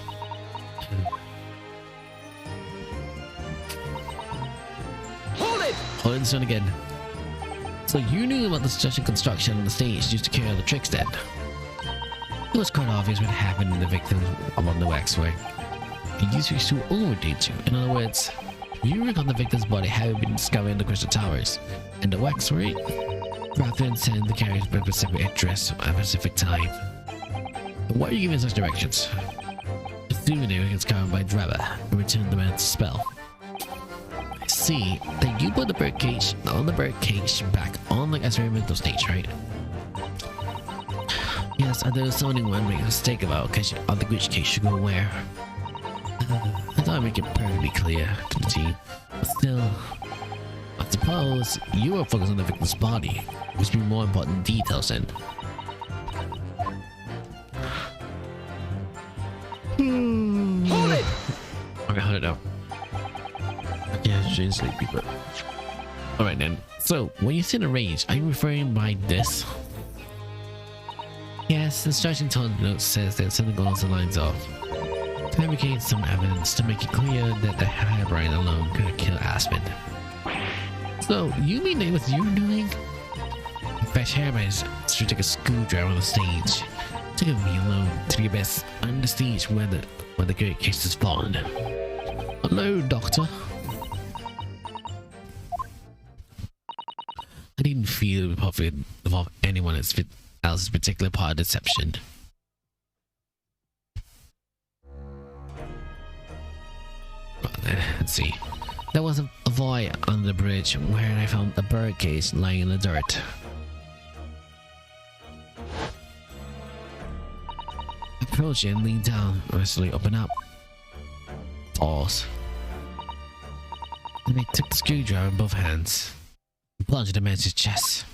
Hold it! Hold this one again. So you knew about the special construction on the stage used to carry out the tricks then? It was quite obvious what happened to the victim along the waxwork. It used to be so overdid you. In other words, you recall the victim's body having been discovered in the Crystal Towers, and the waxwork, rather than send the carriage by a specific address at a specific time. Why are you giving such directions? Assuming they were discovered by Drebber and returned the man's spell. I see that you put the birdcage back on the experimental stage, right? Yes, and there was only one make a mistake about on the which case you go where. I thought I'd make it perfectly clear to the team, but still, I suppose you were focused on the victim's body, which would be more important details then. Hold it! Okay, hold it up. Yeah, she's sleepy, but alright then. So, when you say the range, are you referring by this? Yes, the instruction note says that something along the lines of fabricate some evidence to make it clear that the Herobrine alone could have killed Aspen. So, you mean it was your doing? In fact, Herobrine should take a screwdriver on the stage. Took me alone to the best on the stage where the great case is spawned. Hello, Doctor. I didn't feel it would involve anyone else's particular part of deception. Let's see. There was a void under the bridge where I found the bird case lying in the dirt. Approach it and lean down, eventually open up. Pause. Then I took the screwdriver in both hands and plunged the man's chest.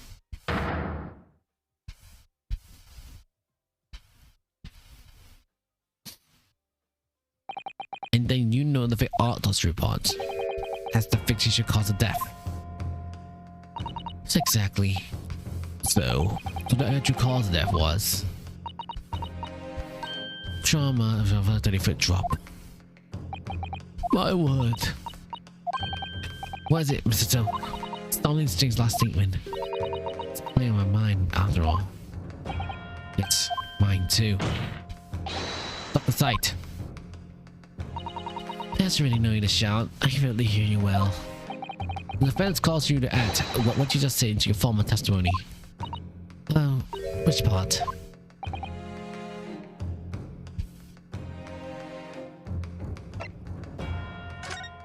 And then you know the Arthos report as the fixation cause of death. So exactly. So the actual cause of death was trauma of a 30-foot drop. My word. What is it, Mr. Toe? Stalling Sting's last statement. It's playing on my mind after all. It's mine too. Stop the sight. That's really annoying to shout. I can really hear you well. The defense calls you to act what you just said into your formal testimony. Oh, which part?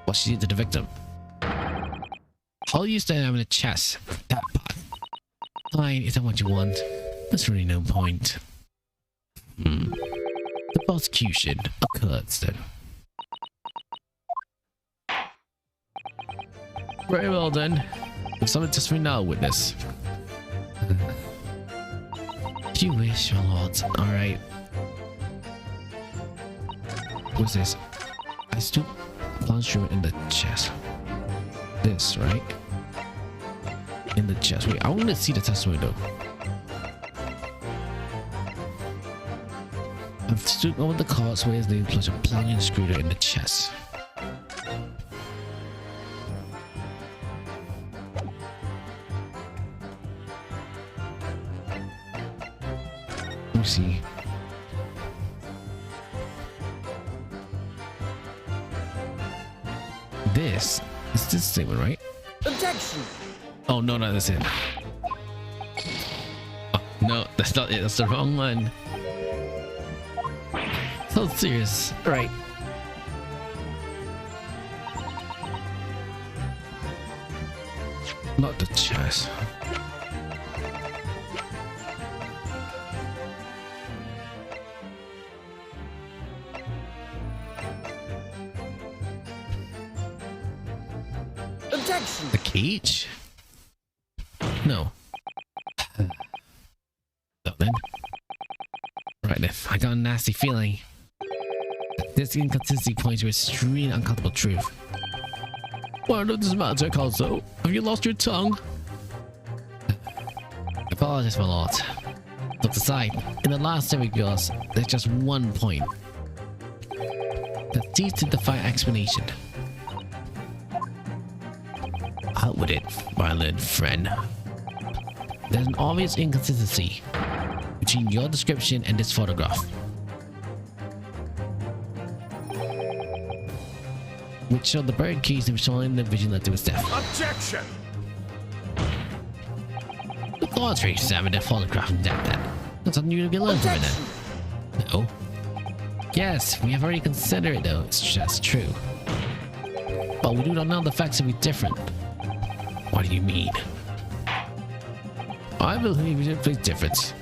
What she did to the victim. How you stand up in the chest. That part. Fine, if that's what you want. There's really no point. The prosecution occurred, though. Very well then. There's something just for now, witness. If you wish, my lord. Alright. What's this? I stood plunged through in the chest. This, right? in the chest. Wait, I want to see the testimony though. I've stood over the causeway as they place a plunging scooter in the chest. Let me see. This is this statement, right? Objection! Oh no, no, that's it. Oh, no, that's not it. That's the wrong one. So serious, right? Not the chest. Objection! The cage? No. So then. Right then, I got a nasty feeling. This inconsistency points to a extremely uncomfortable truth. What does this matter, Kalzo? Have you lost your tongue? I apologize, my lord. Look aside, in the last 7 years, there's just one point that seems to defy explanation. Out with it, my learned friend. There's an obvious inconsistency between your description and this photograph, which showed the bird cage that was shown in the vision that was death. Objection! The gods for examining that photograph in depth then. That's something you can learn from it then. No. Yes, we have already considered it though, it's just true. But we do not know the facts to be different. What do you mean? I believe it makes a difference.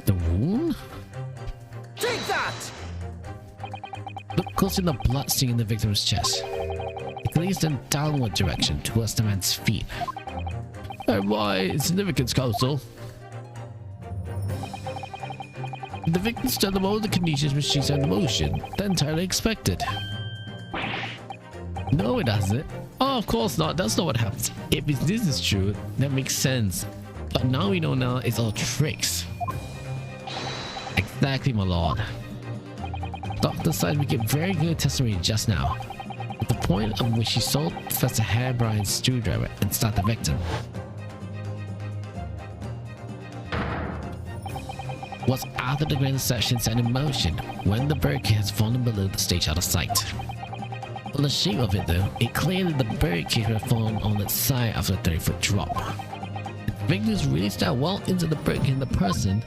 The wound? Take that! Look close in the blood stain in the victim's chest. It leads in downward direction towards the man's feet. And why significance, Counsel? The victim stood above the conditions which she set in motion. That's entirely expected. No, it doesn't. Oh, of course not. That's not what happens. If this is true, that makes sense. But now we know now it's all tricks. Exactly, my lord. Dr. Side gave very good testimony just now. At the point at which she sold Professor Harebrine's screwdriver and stabbed the victim was after the grand session set in motion when the bird cage has fallen below the stage out of sight. From the shape of it though, it clear that the bird cage had fallen on its side after a 30-foot drop. If the victims really stabbed well into the bird cage and the person,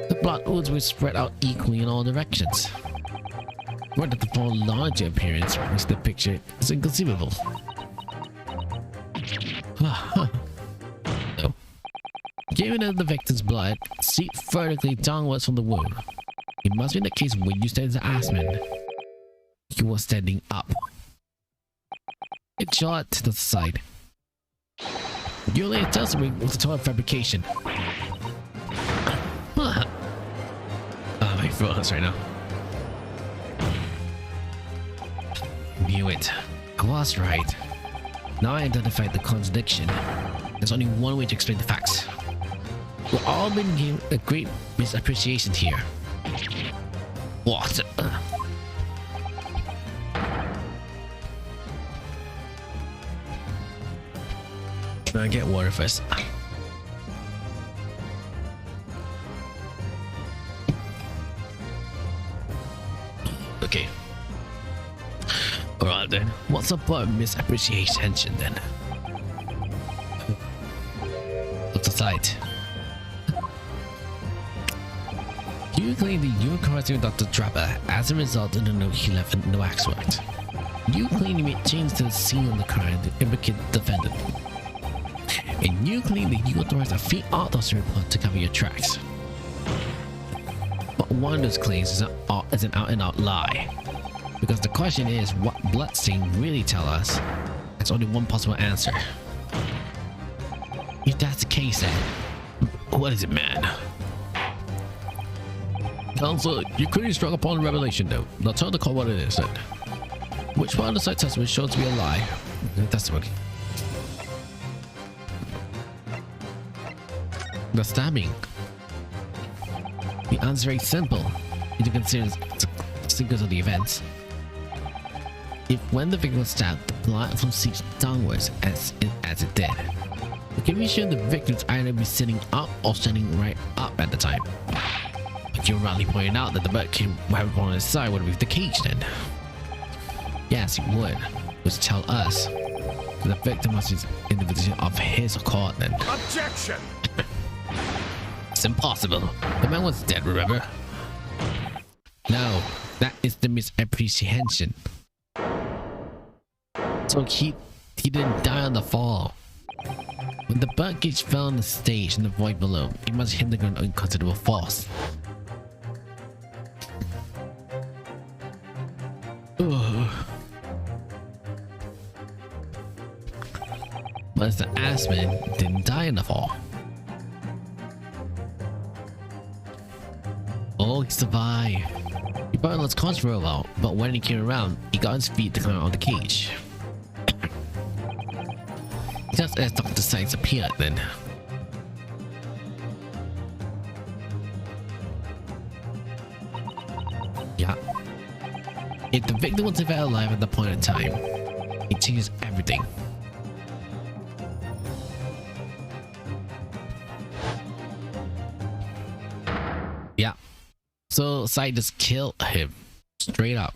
the blood ooze will spread out equally in all directions. Whether the far larger appearance which the picture is inconceivable. No. Given that the victim's blood seeped vertically downwards from the wound, it must be the case when you stand as Asman. You were standing up. It shot to the side. Your latest testimony was a total fabrication. My throat hurts right now. Knew it. I was right. Now I identified the contradiction. There's only one way to explain the facts. We've all been given a great misappreciation here. What? I get water first. Okay. Alright then. What's about misappreciation then? What's aside? You claim that you were correcting Dr. Trapper as a result of the note he left in the waxworks. You claim you made changes to the scene on the crime to implicate the defendant. And you claim that you authorized a field autopsy report to cover your tracks. But one of those claims is an out-and-out lie. Because the question is, what bloodstain really tell us? There's only one possible answer. If that's the case then, what is it, man? Counselor, you clearly struck upon a revelation, though. Now tell the court what it is, then. Which part of the site testimony is shown to be a lie? The testimony. The stabbing. The answer is very simple. You can consider the sequence of the events. If when the victim was stabbed, the blood from seeps downwards as it did. It can be sure the victim would either be sitting up or standing right up at the time. But you're rightly pointing out that the bird came weapon on his side would be the cage then. Yes, he would. Which tell us that the victim was in the position of his accord then. Objection! It's impossible. The man was dead, remember? No, that is the misapprehension. So he didn't die on the fall. When the birdcage fell on the stage in the void below, he must hit the ground unconsiderable force. Ugh. But the Assman didn't die in the fall. Oh, he survived. He probably lost conscious for a while, but when he came around, he got his feet to climb out of the cage. Just as Dr. Sykes appeared then. Yeah. If the victim was ever alive at the point in time, it changes everything. Yeah. So Sykes just killed him. Straight up.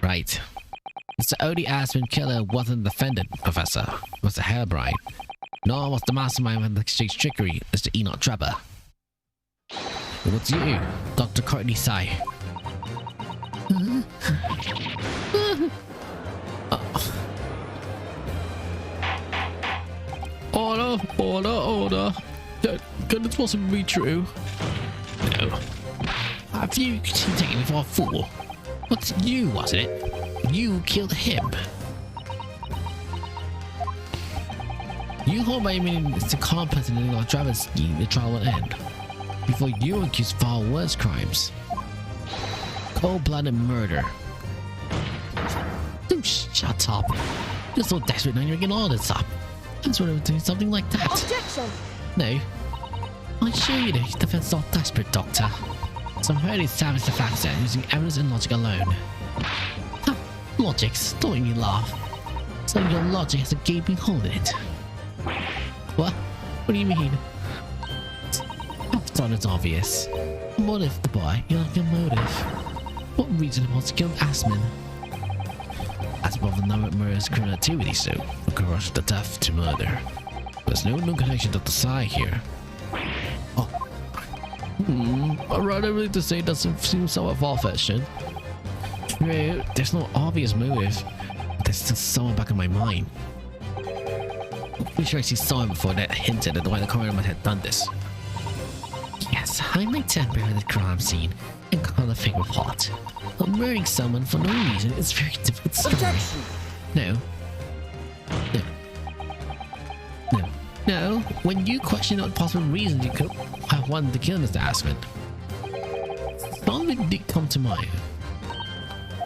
Right. Mr. Odie Assman killer wasn't the defendant, Professor. It was the Herobrine. Nor was the mastermind of the exchange trickery, Mr. Enoch Trevor. It was you, Dr. Courtney Sy. Order. Can this possibly be true? No. Have you taken me for a fool? What's you, wasn't it? You killed him. You hold by meaning it's the competence in our driver's scheme the trial will end. Before you accuse far worse crimes. Cold-blooded murder. Don't shut up. You're so desperate now you're getting all this up. I just want to do something like that. Objection! No. I assure you the defense is not desperate, Doctor. Some very established the facts there using evidence and logic alone. Ha! Logics, don't make me laugh. So your logic has a gaping hole in it. What? What do you mean? I thought it's obvious. Motive, the boy. You like your motive. What reason was to kill Assman? As above the number of murders, criminal activity, so from corruption to death to murder. There's no connection to the side here. Oh. I'd rather really to say it doesn't seem somewhat far-fetched. True, there's no obvious motive, but there's still someone back in my mind. I'm pretty sure I see someone before that hinted at why the coroner might have done this. Yes, I might tamper with the crime scene and call a fake report. But murdering someone for no reason is a very difficult story. Objection! No. When you question what possible reasons you could have wanted to kill Mr. Assman, something did come to mind.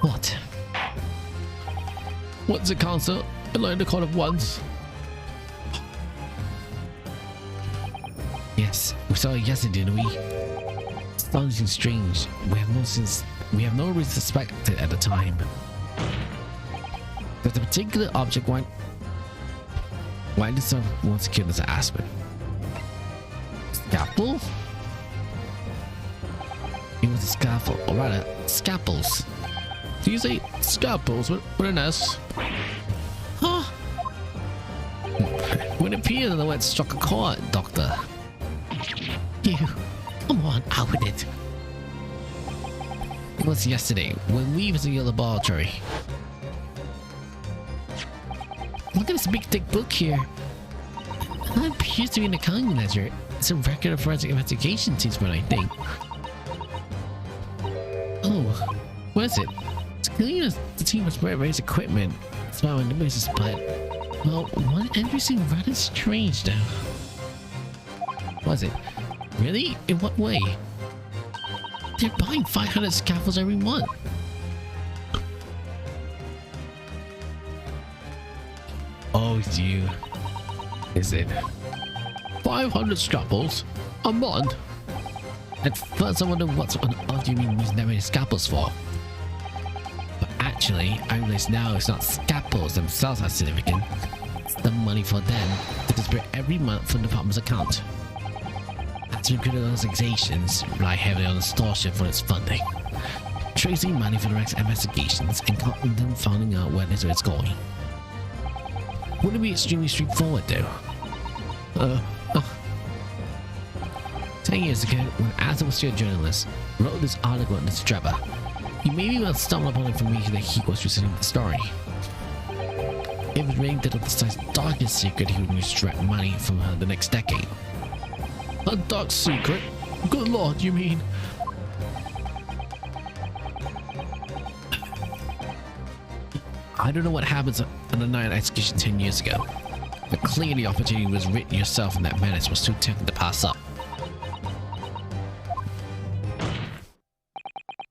What? What's it, Counsel? I learned the call of once. Yes, we saw it yesterday, didn't we? Astonishing strange. We have no reason to suspect it at the time. There's a particular object why did someone want to kill Mr. Assman? Scalpel? It was a scalpel, or rather, scalpels. Do you say scalpels with an S? Huh? When it appeared that the wet struck a chord, Doctor. You, come on, out with it. It was yesterday when we visited your laboratory. Look at this big thick book here. That appears to be an accounting ledger. It's a record of forensic investigation teams, but I think. Oh, what is it? It's clear as the team has raised equipment. It's found on the basis, but well, one entry seemed rather strange though. Was it? Really? In what way? They're buying 500 scaffolds every month. Oh, it's you. Is it? 500 scalpels a month? At first I wondered what on earth you mean using that many scalpels for. But actually, I realize now it's not scalpels themselves that's significant. It's the money for them that is paid every month from the department's account. As recruited organizations rely heavily on extortion for its funding, tracing money for direct investigations and cutting them finding out where it's going. Wouldn't it be extremely straightforward though? 10 years ago, when Asa was still a journalist, wrote this article on this Trevor. He maybe well stumbled upon information that he was receiving the story. It was written that the site's darkest secret he would extract money from her the next decade. A dark secret? Good lord, you mean? I don't know what happens on the night execution 10 years ago, but clearly the opportunity was written yourself and that menace was too tempting to pass up.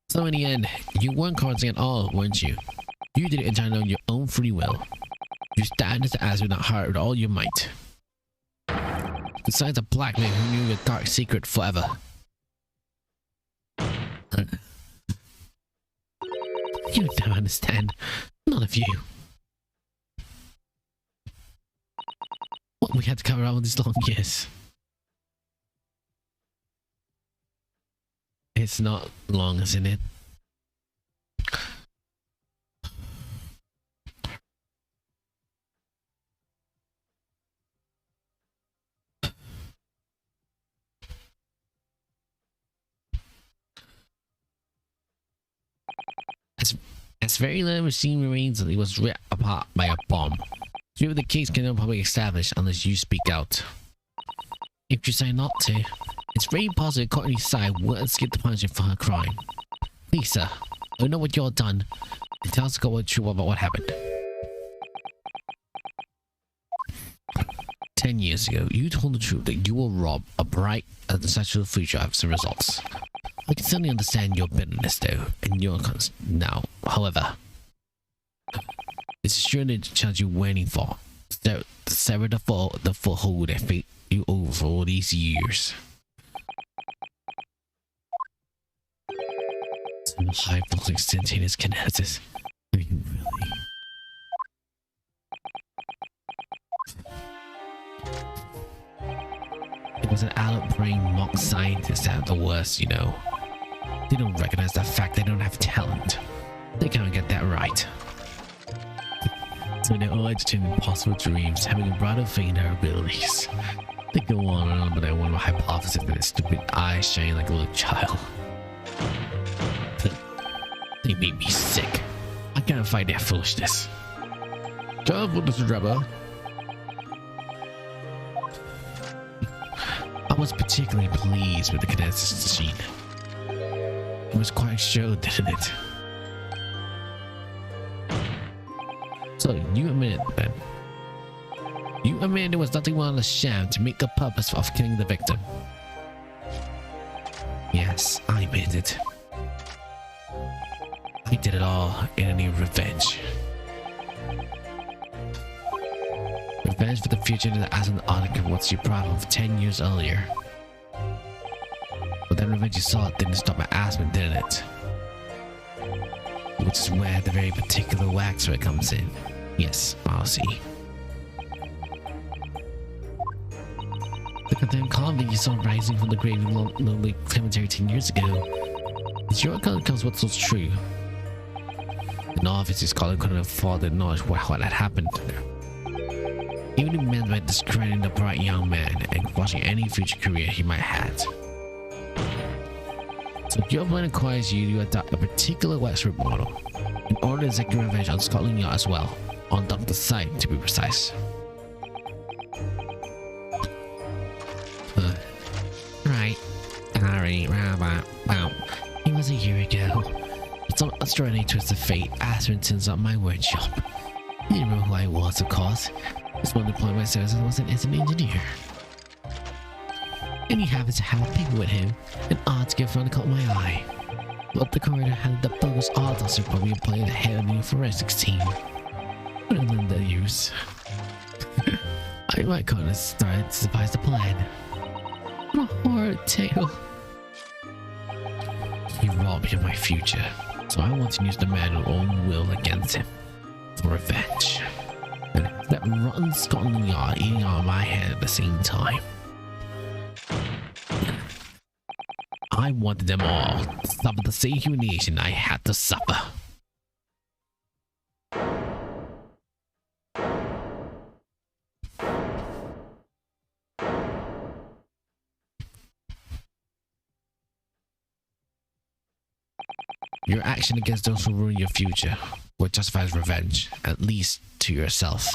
So in the end, you weren't courting at all, weren't you? You did it entirely on your own free will. You stand as the Azure not hard with all your might. Besides a black man who knew your dark secret forever. You don't understand. None of you. What we had to cover all these long years. It's not long, isn't it? As very little machine remains that it was ripped apart by a bomb. Through the case cannot probably establish unless you speak out. If you say not to, it's very possible Courtney's side will escape the punishment for her crime. Lisa, I know what you've done, and tell us the truth about what happened. 10 years ago, you told the truth that you will rob a bright and successful future as a result. I can certainly understand your bitterness though, and your now. However, it's surely the chance you're waiting for. To sever the foothold that fate you over for all these years. Some high voltage instantaneous kinesis. I mean, really. It was an adult brain mock scientist at the worst, you know. They don't recognize the fact they don't have talent. They can't get that right. So they're all entertaining impossible dreams, having a brighter faith in their abilities. They go on and on, but I want a hypothesis that their stupid eyes shine like a little child. They make me sick. I can't fight their foolishness. Careful, Mr. Drebber. I was particularly pleased with the kinesis machine. It was quite sure, didn't it? So, you admit it then? You admit there was nothing more than a sham to meet the purpose of killing the victim? Yes, I admit it. I did it all in a need of revenge. Revenge for the future that as an article what you brought home 10 years earlier. But that revenge you saw didn't stop my asthma, didn't it? Which is where the very particular wax ray comes in. Yes, I'll see. The goddamn convict you saw rising from the grave in lonely cemetery 10 years ago. It's your account comes what's so true. The novice scholar couldn't afford to acknowledge what had happened. Even if meant by discrediting the bright young man and watching any future career he might have. So if your plan requires you to adopt a particular Wexford model in order to exact your revenge on Scotland Yard as well, on Dr. Site to be precise. Right. Alright, well, it was a year ago. Some extraordinary twist of fate Aspen turns up my workshop. You didn't know who I was, of course. Just wanted to point my services as an engineer. and he happens to have a pig with him, and odds give around caught my eye. But the coroner had the bogus odds to probably play the head of the new forensics team. Rather than the use. I might kind of start to devise the plan. What a horrid tale. He robbed me of my future, so I want to use the man of own will against him. For revenge. And that rotten Scotland Yard eating on my head at the same time. I wanted them all to suffer the same humiliation I had to suffer. Your action against those who ruin your future what justifies revenge, at least to yourself.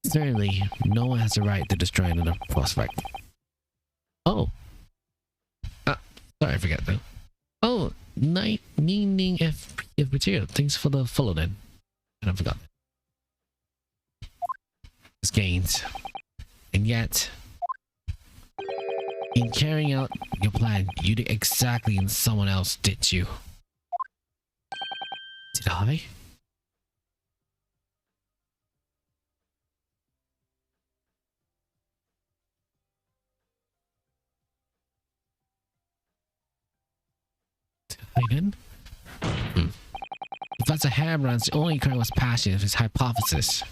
Certainly, no one has the right to destroy another prospect. Oh. Sorry, I forgot though. Oh, night meaning if material. Thanks for the follow then. And I forgot. It's gains. And yet, in carrying out your plan, you did exactly as someone else did you. Did I? Then? Professor Harebrand's only current was passionate of his hypothesis,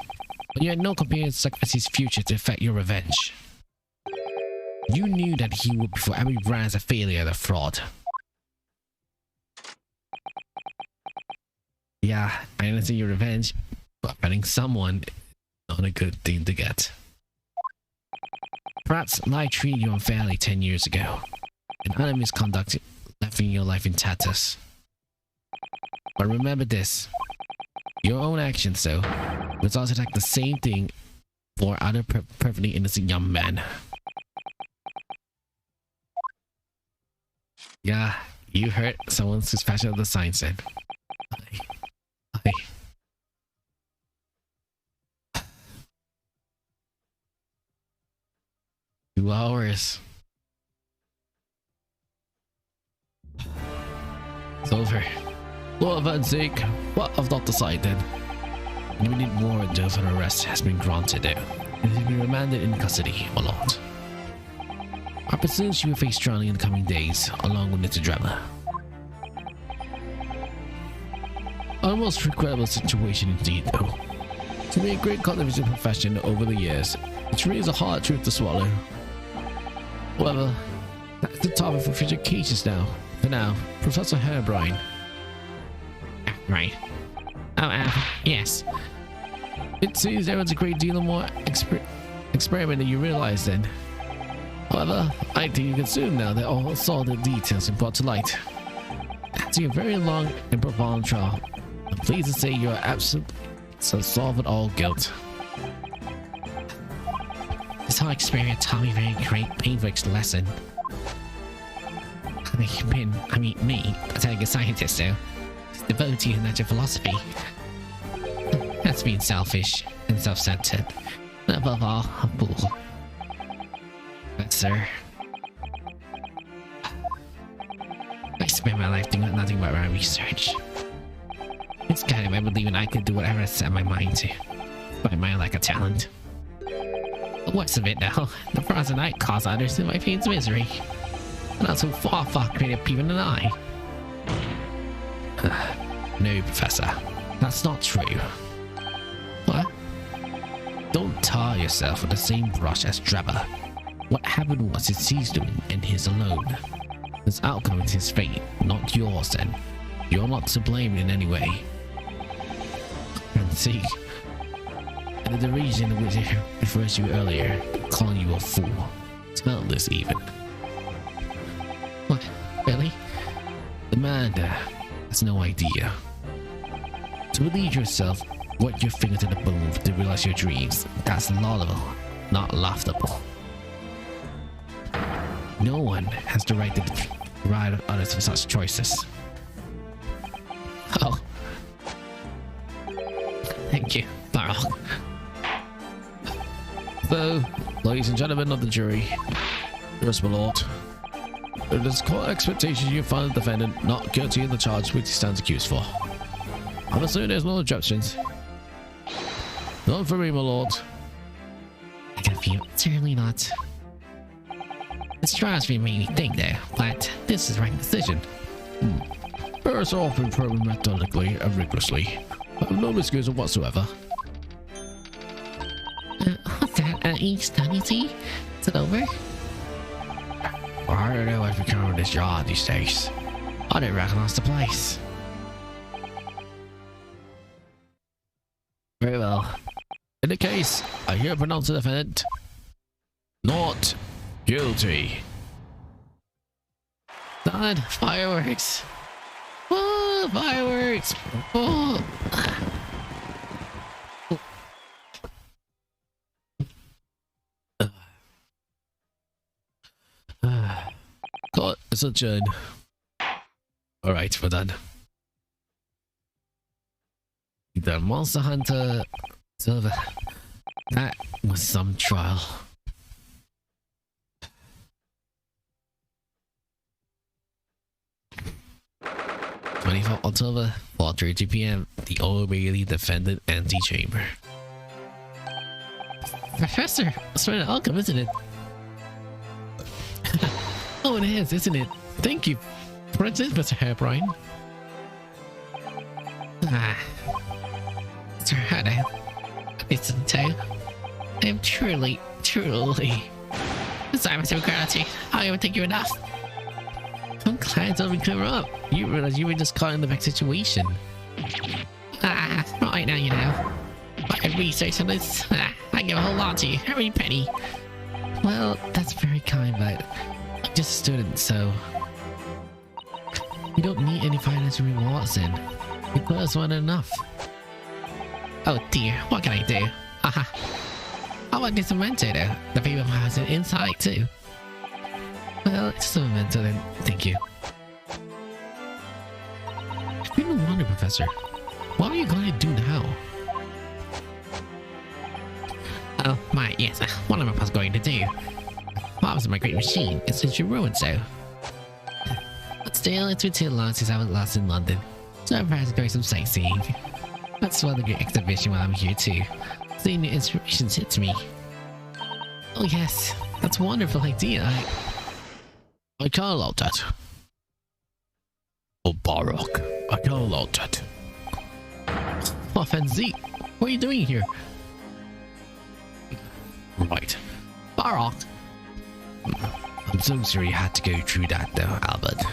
but you had no competing sacrifice his future to effect your revenge. You knew that he would be forever branded as a failure and a fraud. Yeah, I understand your revenge, but offending someone is not a good thing to get. Perhaps I treated you unfairly 10 years ago, and other misconduct leaving your life in tatters. But remember this, your own actions though was also like the same thing for other perfectly innocent young men. Yeah, you hurt someone who's passionate of the science then. I 2 hours. It's over. Lord of heaven's sake, what of not decided? An immediate warrant of an arrest has been granted and has been remanded in custody, my lord. I presume she will face trial in the coming days, along with Mr. Drabber. A most regrettable situation indeed, though. To be a great conservation profession over the years, it really is a hard truth to swallow. However, that's the topic for future cases now. For now, Professor Harebrine. Right. Yes. It seems there was a great deal more experiment than you realize then. However, I think you can assume now that all saw the details and brought to light. After a very long and profound trial, I'm pleased to say you are absolutely absolved of all guilt. This whole experience taught me a very great painful lesson. Me, a scientist, so devoted to natural philosophy. That's being selfish and self-centered, and above all, a fool. But sir, I spent my life doing nothing but my research. It's kind of I believing I could do whatever I set my mind to, by my lack of talent. But what's of it now? The frozen night caused others in my pain's misery. Not so far creative people than I. No, Professor. That's not true. What? Don't tar yourself with the same brush as Drabber. What happened was his doing and his alone. His outcome is his fate, not yours then. You're not to blame in any way. And see, and the reason which I referred to earlier, calling you a fool. Talentless even. What? Really? The man has no idea. To believe yourself, work your finger to the bone to realize your dreams. That's laudable, not laughable. No one has the right to deprive others of such choices. Oh. Thank you, Barrow. So, ladies and gentlemen of the jury, Yes, my lord. It is court expectation you find the defendant not guilty of the charge which he stands accused for. I'm assuming there's no objections. None for me, my lord. I got a few. Certainly not. This trial's made me think there, but this is the right decision. It's all been proven methodically and rigorously. I have no misgivings whatsoever. What's that? Each done, you see? Is it over? I don't know what's becoming of this yard these days. I didn't recognize the place. Very well. In the case, I hereby pronounce the defendant not guilty. God, fireworks! Oh, fireworks! Oh. Court is adjourned. Alright, we're done. The Monster Hunter server. That was some trial. 24th October, 4:30 p.m. The Old Bailey Defendant Antechamber. Professor, it's an outcome, isn't it? Oh, it is, isn't it? Thank you, Princess Mr. Herobrine. Sir Hannah, it's a tale. I am truly. Sorry, Mr. McGratty. I don't think you're enough. I'm glad it doesn't clear up. You realize you were just caught in the back situation. Right now, you know. My research on this, I give a whole lot to you. Every penny. Well, that's very kind, but I'm just a student, so you don't need any financial rewards then. You put us one enough. Oh dear, what can I do? How about this memento though? The people has it inside too. Well, it's a memento then, thank you. I've been wondering, Professor, what are you going to do now? Oh, my, yes, what am I going to do? What was my great machine? It's since you ruined so. But still, it's been too long since I was last in London, so I'm perhaps doing some sightseeing. That's one of the great exhibition while I'm here too. Seeing the inspirations hits me. Oh yes, that's a wonderful idea. I can't allow that. Oh, Baroque, I can't allow that. Oh, Fancy, what are you doing here? Right. Baroque. I'm so sorry you had to go through that though, Albert.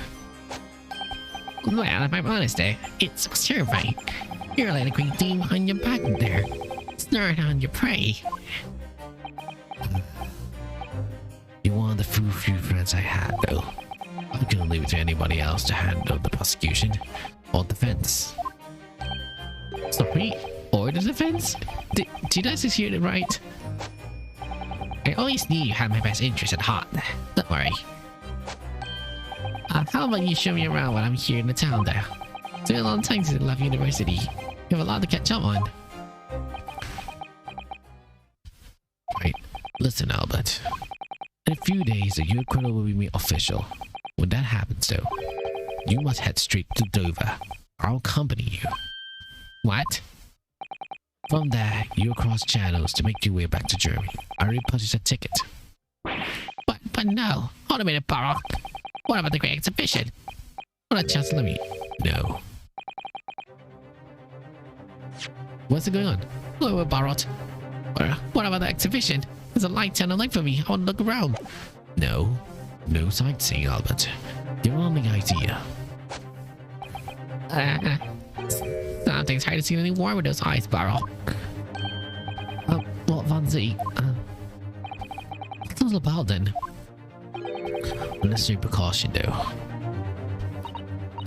Well, if I'm honest there, it's a survey. You're like a great team on your back there. Snarling on your prey. You're one of the few friends I had though. I couldn't leave it to anybody else to handle the prosecution or defense. Sorry? Or the defense? Did I just hear it right? I always knew you had my best interest at heart. Don't worry. How about you show me around when I'm here in the town there? It's been a long time since I left university. You have a lot to catch up on. Right. Listen, Albert. In a few days, the acquittal will be made official. When that happens, though, you must head straight to Dover. I'll accompany you. What? From there, you'll cross channels to make your way back to Germany. I already purchased a ticket. But no. Hold a minute, Baroque. What about the great exhibition? What a chance, let me... No. What's going on? Hello, Baroque. What about the exhibition? There's a light down the light for me. I want to look around. No. No sightseeing, Albert. You're on the idea. Something's hard to see any more with those eyes, Baroque. What, Van Zee? What's all about then? Necessary precaution, though.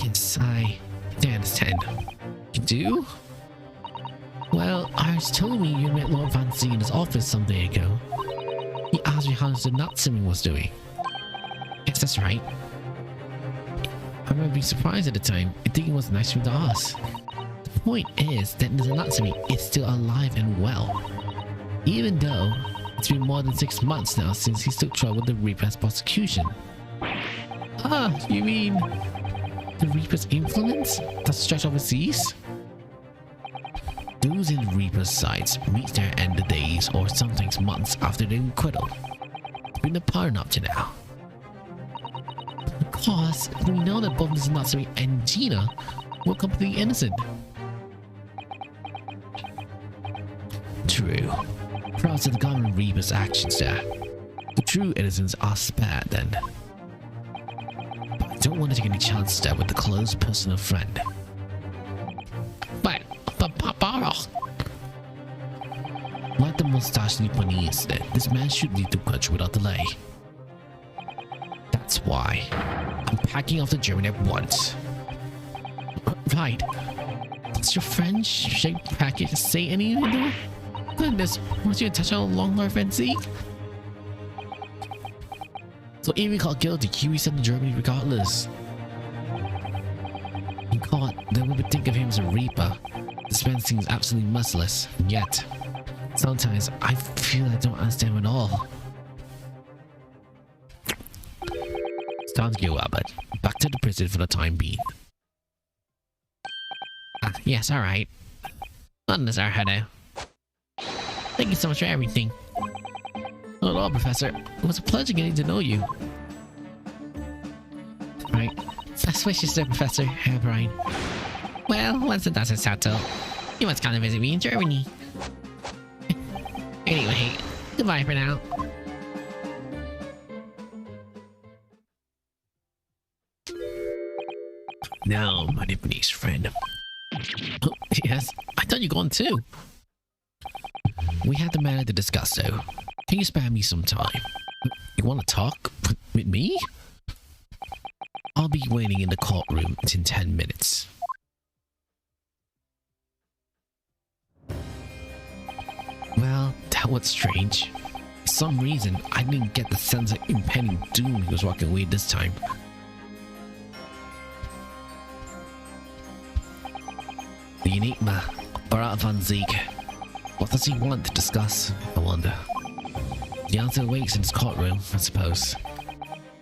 Yes, I do understand. You do? Well, I was told me you met Lord Van Zee in his office some day ago. He asked me how the Natsumi was doing. Yes, that's right. I remember being surprised at the time. I think it was nice of him to ask. The point is that the Natsumi is still alive and well. Even though It's been more than 6 months now since he took trouble with the Reaper's prosecution. Ah, you mean the Reaper's influence that stretch overseas? Those in the Reaper's sights reach their end of days or sometimes months after their acquittal. It's been a pattern up to now. Because we know that both Mrs. Natsumi and Gina were completely innocent. True. Proud of the government Reaper's actions there. The true innocents are spared then. But I don't want to take any chances there with the close personal friend. But Barrow. Like the mustache Nipponese, this man should leave the country without delay. That's why I'm packing off to Germany at once. Right. Does your friend shaped package say anything there? Goodness, was you touch on long life and Zeke? So even caught guilty, Kiwi sent to Germany regardless. In court, they would think of him as a Reaper. This man seems absolutely merciless, and yet sometimes I feel I don't understand him at all. It's time to go, Albert. Back to the prison for the time being. Yes, alright. Unnecessary, Hado. Thank you so much for everything. Not at all, Professor. It was a pleasure getting to know you. Right. Best wishes, sir, Professor Herobrine. Well, once the dust is settled, you must come and visit me in Germany. Anyway, goodbye for now. Now, my Nipponese friend. Oh, yes, I thought you gone too. We had the matter to discuss, so can you spare me some time? You want to talk with me? I'll be waiting in the courtroom in 10 minutes. Well, that was strange. For some reason, I didn't get the sense of impending doom he was walking away this time. The enigma, Barat van Ziek. What does he want to discuss, I wonder? The answer awaits in his courtroom, I suppose.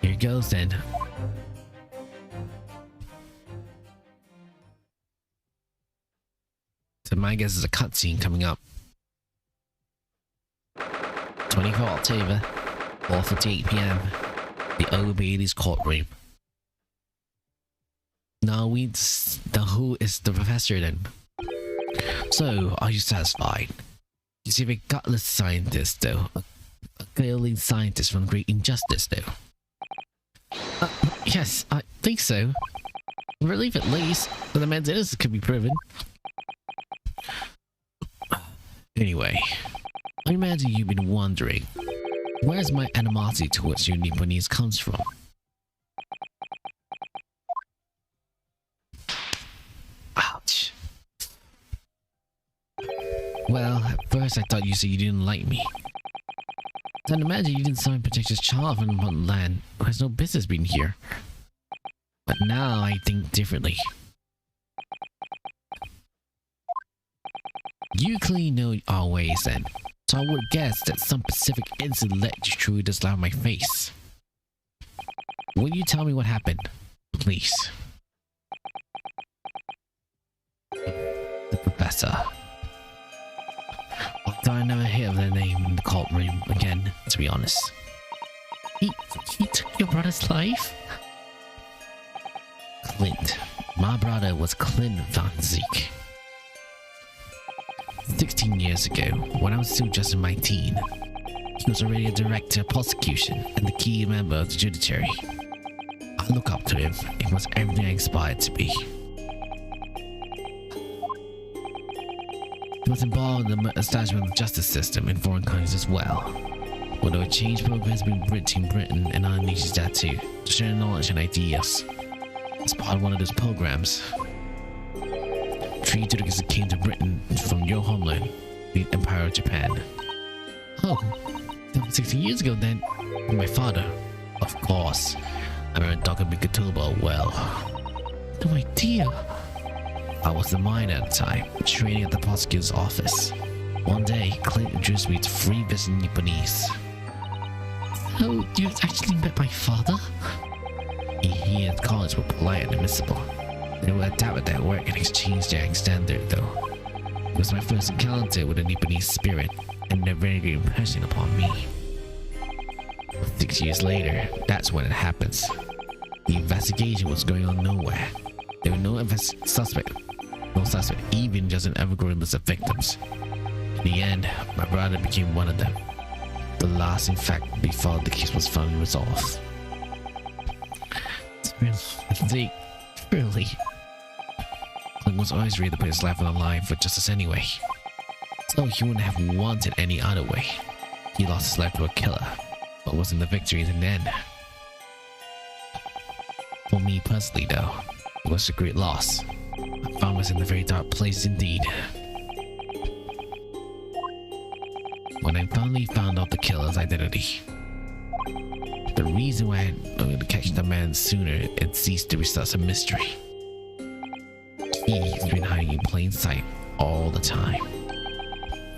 Here it goes then. So my guess is a cutscene coming up. 24 October, 4:48 PM. The Old Bailey's courtroom. Now who is the professor then? So, are you satisfied? You see, a gutless scientist, though. A failing scientist from great injustice, though. Yes, I think so. Relief at least, that the man's innocence could be proven. Anyway, I imagine you've been wondering, where's my animosity towards you Nipponese comes from? Ouch. Well, at first I thought you said you didn't like me. Then imagine you didn't sign Protector's child from one land who has no business being here. But now I think differently. You clearly know our ways then, so I would guess that some specific incident led you through this lie on my face. Will you tell me what happened, please? The professor. I thought I never hear of their name in the courtroom again, to be honest. He took your brother's life? Clint. My brother was Clint van Ziek. 16 years ago, when I was still just in my teen, he was already a director of prosecution and the key member of the judiciary. I look up to him. He was everything I aspired to be. He was involved in the establishment of the justice system in foreign countries as well. Although a change program has been in Britain and unleashes that too, to share knowledge and ideas. As part of one of those programs, 3 Judicus came to Britain from your homeland, the Empire of Japan. Oh, that was 60 years ago then. My father, of course. I married Dr. Mikatoba well. No idea. I was a minor at the time, training at the prosecutor's office. One day, Clint introduced me to 3 visiting Nipponese. Oh, you actually met my father? He and college were polite and admissible. They would adapt their work and exchange their standard, though. It was my first encounter with a Nipponese spirit, and made a very great impression upon me. 6 years later, that's when it happens. The investigation was going on nowhere. There were no suspect, even just an ever-growing list of victims. In the end, my brother became one of them. The last, in fact, before the case was finally resolved. Really? Clint was always ready to put his life on the line for justice anyway. So he wouldn't have wanted any other way. He lost his life to a killer, but wasn't the victory in the end. For me personally, though, it was a great loss. I found myself in a very dark place indeed. When I finally found out the killer's identity, the reason why I wanted to catch the man sooner and ceased to be such a mystery. He's been hiding in plain sight all the time.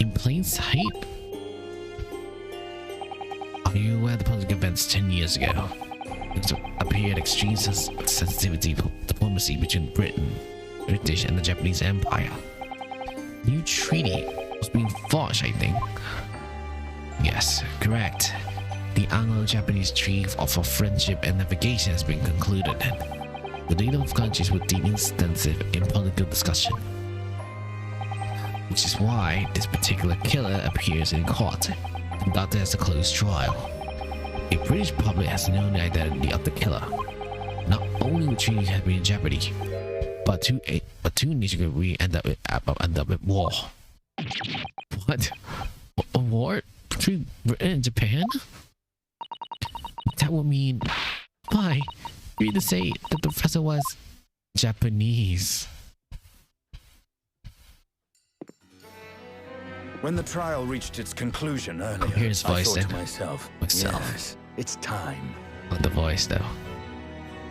In plain sight? Are you aware of the public events 10 years ago? It appeared extreme sensitivity diplomacy between British and the Japanese Empire. A new treaty was being forged, I think. Yes, correct. The Anglo-Japanese Treaty for Friendship and Navigation has been concluded. The leaders of countries were deeply extensive in political discussion, which is why this particular killer appears in court, conducted as a closed trial. The British public has known the identity of the killer. Not only would treaty have been in jeopardy, but two nations could end up with war. What? A war between Britain and Japan? That would mean... Why? You mean to say the professor was Japanese? When the trial reached its conclusion earlier, Hear his voice, I thought to then. myself, Myself. yes, it's time. Not the voice, though.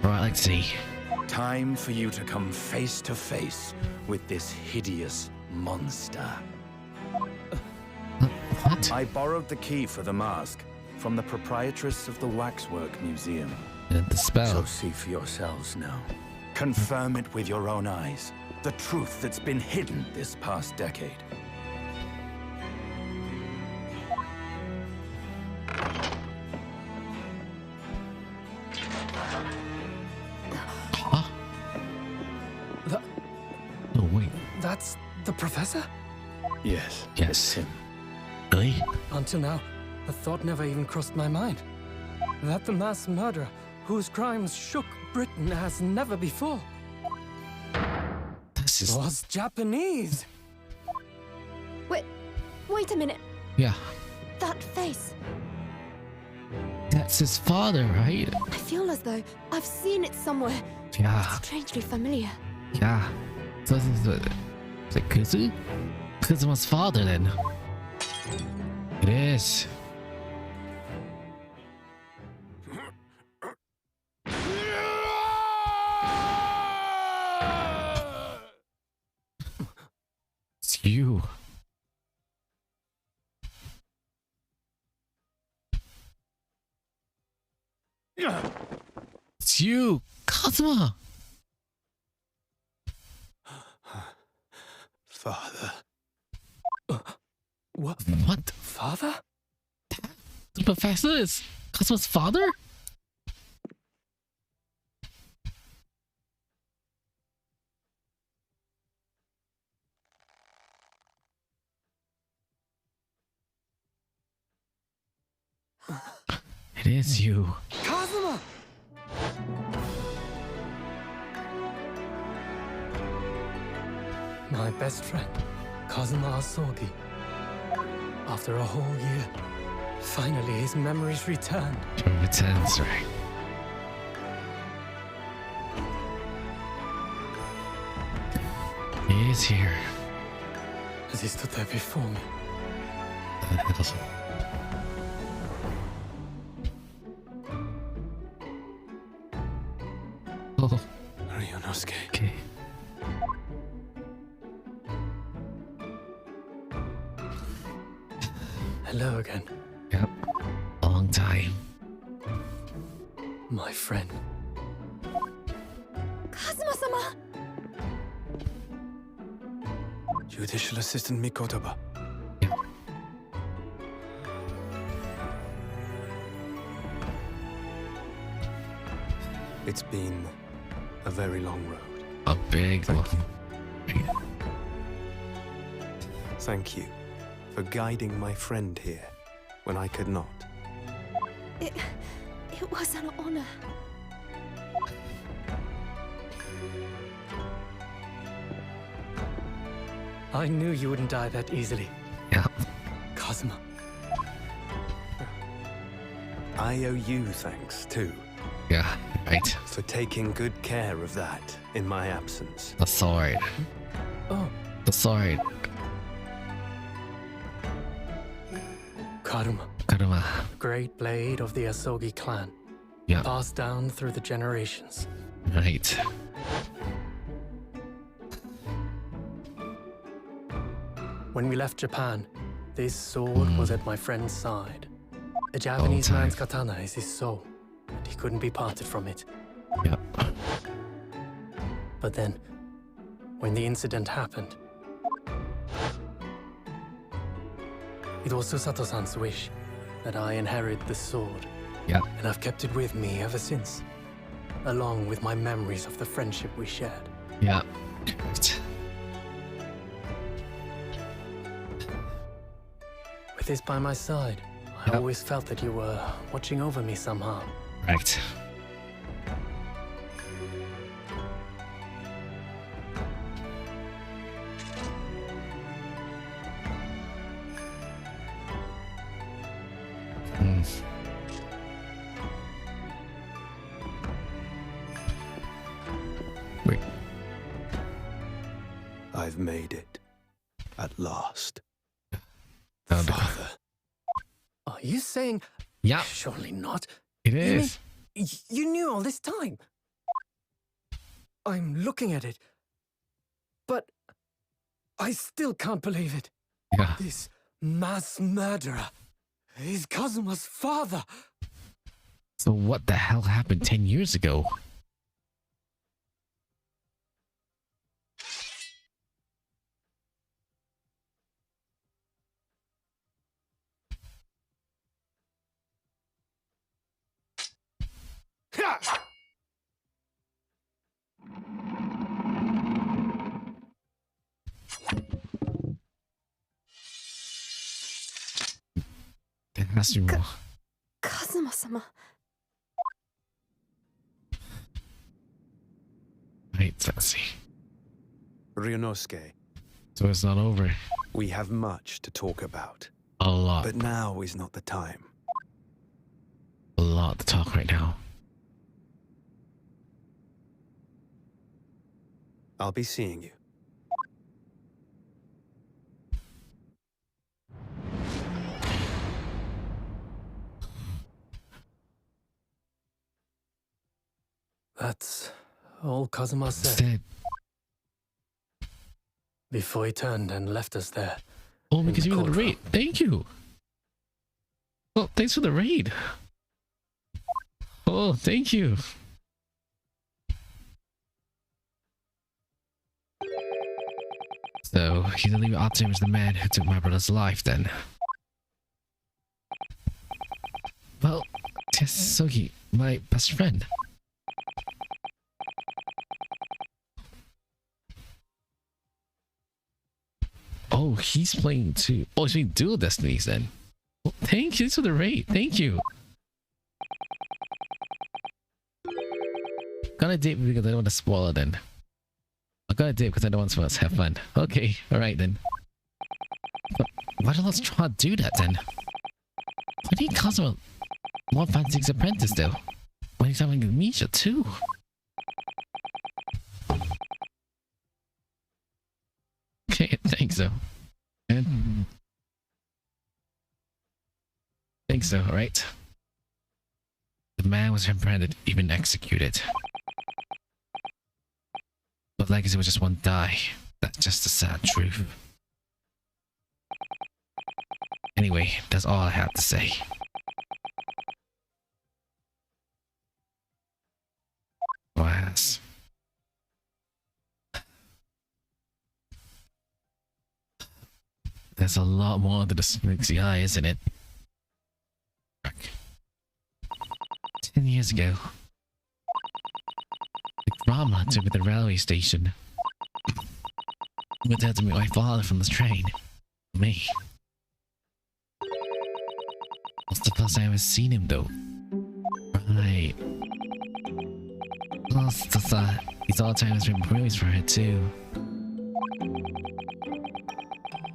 Alright, let's see. Time for you to come face to face with this hideous monster. What? I borrowed the key for the mask from the proprietress of the Waxwork Museum. And the So spell. see for yourselves now. Confirm it with your own eyes. The truth that's been hidden this past decade. Huh? Oh, wait. That's the professor? Yes. Yes. It's him. Really? Until now, the thought never even crossed my mind. That the mass murderer, whose crimes shook Britain as never before, This is... was Japanese. Wait a minute. Yeah. That face. That's his father, right? I feel as though I've seen it somewhere. Yeah. Strangely familiar. Yeah. So this is it Kuzu? Kuzuma's father, then. It is. It's you. It's you, Kazuma. Father. What? What? Father? The professor is Kazuma's father? It is you. Kazuma! My best friend, Kazuma Asogi. After a whole year, finally his memories returned. Returns, right? He is here. As he stood there before me, Oh, Ryunosuke. okay. again. Yep. Long time. My friend. Kazuma-sama! Judicial Assistant Mikotoba. Yep. It's been a very long road. A big one. Thank you for guiding my friend here when I could not. It was an honor. I knew you wouldn't die that easily, Yep. Kazuma. I owe you thanks too Yeah, right. for taking good care of that in my absence. The sword. Oh, The sword. Karuma, Karuma. great blade of the Asogi clan, Yeah, passed down through the generations. right. When we left Japan, this sword was at my friend's side. A Japanese time. man's katana is his soul, and he couldn't be parted from it. Yep. But then, when the incident happened, it was Susato-san's wish that I inherit the sword, Yep. and I've kept it with me ever since, along with my memories of the friendship we shared. Yep. Right. With this by my side, I Yep. always felt that you were watching over me somehow. Right. Hmm. Wait. I've made it. At last. Found it. Father. Are you saying... Yep. Surely not. It You mean- is. You knew all this time? I'm looking at it. But... I still can't believe it. Yeah. This mass murderer is Kazuma's father. So what the hell happened 10 years ago? There has to be more. Kazuma-sama. Right, let's see. Ryunosuke, So it's not over. we have much to talk about. A lot. But now is not the time. A lot to talk right now. I'll be seeing you. That's all Kazuma said Instead, before he turned and left us there. oh, in because the you were the courtroom. raid. Thank you. Well, thanks for the raid. Oh, thank you. So, Hidalgo Atsum is the man who took my brother's life then. Well, Tetsugi, my best friend. Oh, he's playing too. Oh, he's playing dual destinies then. Well, thank you for the raid. Thank you. Got a date because I don't want to spoil it then. I got a date because I don't want to have fun. Okay, alright then. But why do let's try to do that then? Why do you Kazuma want Fancy's apprentice though? When he's having amnesia too? Okay, I think so. And think so, alright? The man was apprehended, even executed. But legacy was just one die. That's just the sad truth. Anyway, that's all I have to say. Yes. There's a lot more to the Smixy Eye, isn't it? 10 years ago, the grandma took me to the railway station. Went there to meet my father from the train. Me. That's the first time I've ever seen him, though. Right. Well, it's just, these all times been praise for her, too.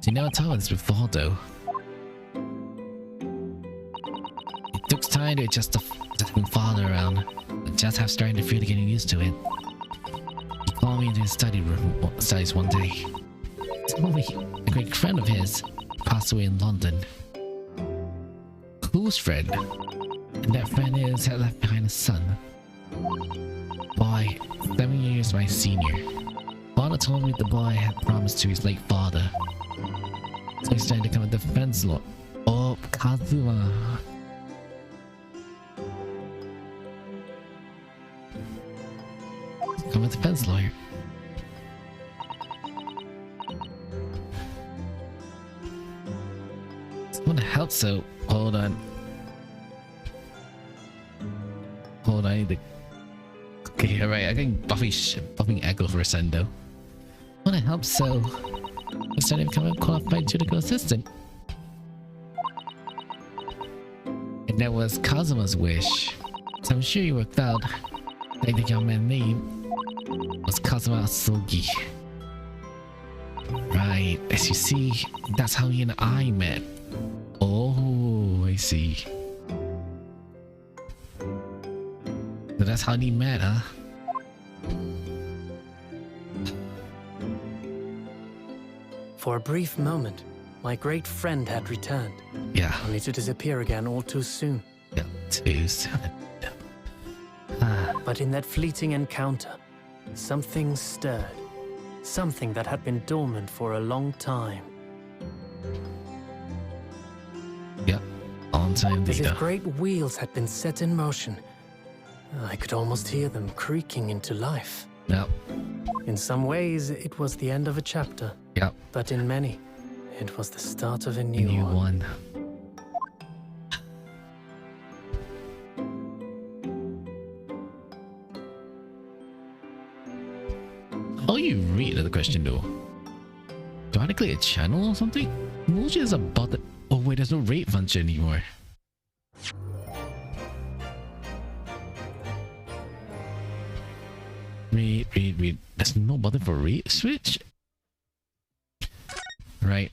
She never told us before, though. It took time to adjust to having father around, and just have starting to feel getting used to it. He called me into his studies one day. He told me a great friend of his passed away in London. Whose friend? And that friend is had left behind a son. Boy, 7 years my senior. Father told me the boy had promised to his late father. So he's trying to become a defense lawyer. Oh, Kazuma. Become a defense lawyer. Someone help, so hold on. Hold on, I need to. Okay, alright, I can buffing Echo for a second though. Wanna help, so I'm starting to become a qualified judicial assistant. And that was Kazuma's wish. So I'm sure you worked out. I think the young man's name was Kazuma Asogi. Right, as you see, that's how he and I met. Oh, I see. So that's how they met, huh? For a brief moment, my great friend had returned, Yeah. only to disappear again all too soon. Yeah, too soon. But in that fleeting encounter, something stirred. Something that had been dormant for a long time. Yeah, on time As data. if great wheels had been set in motion. I could almost hear them creaking into life. Yep, In some ways, it was the end of a chapter, yep, but in many, it was the start of a new new one. one. How you read the question though? Do I have to click a channel or something? Emoji is a button. Oh wait, there's no rate function anymore. Read. There's no button for rate switch? Right.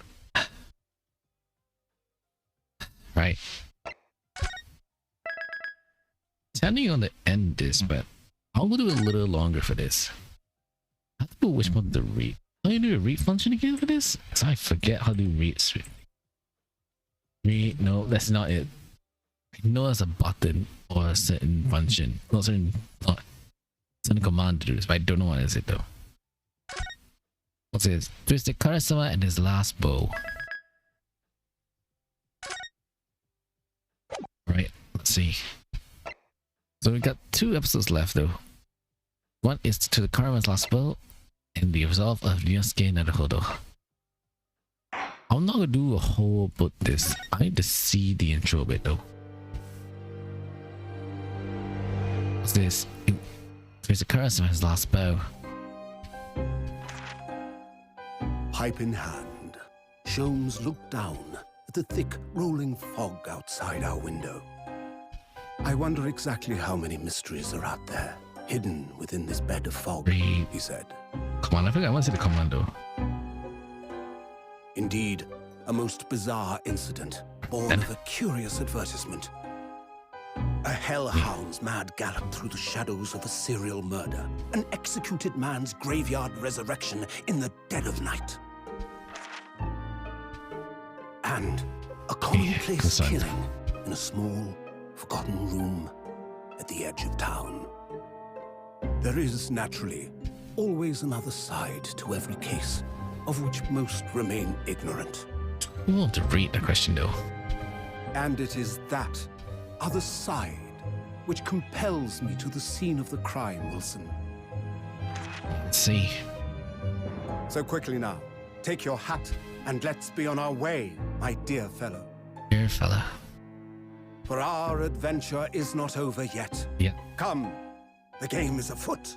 Right. Telling on the end this, but I'll do a little longer for this. I have to know which one to read. How do you do a read function again for this? Because I forget how to read switch. Read, no, that's not it. I know there's a button or a certain function. Not certain command to do this, but I don't know what is it though. What's this? Twisted Karasama and his last bow. Right, let's see. So we got 2 episodes left though. One is to the Karama's last bow and the resolve of Ryosuke Naruhodo. I'm not gonna do a whole book this. I need to see the intro bit though. What's this? There's a Karasama his last bow. Pipe in hand, Sholmes looked down at the thick, rolling fog outside our window. I wonder exactly how many mysteries are out there, hidden within this bed of fog, Read. he said. Come on, I think I want to see the commando. Indeed, a most bizarre incident, born of a curious advertisement. A hellhound's mad gallop through the shadows of a serial murder, an executed man's graveyard resurrection in the dead of night. And a commonplace concerned. killing in a small, forgotten room at the edge of town. There is, naturally, always another side to every case, of which most remain ignorant. I want to read the question though. And it is that other side which compels me to the scene of the crime, Wilson. Let's see. So quickly now, take your hat and let's be on our way, my dear fellow. Dear fella. For our adventure is not over yet. Yeah. Come, the game is afoot.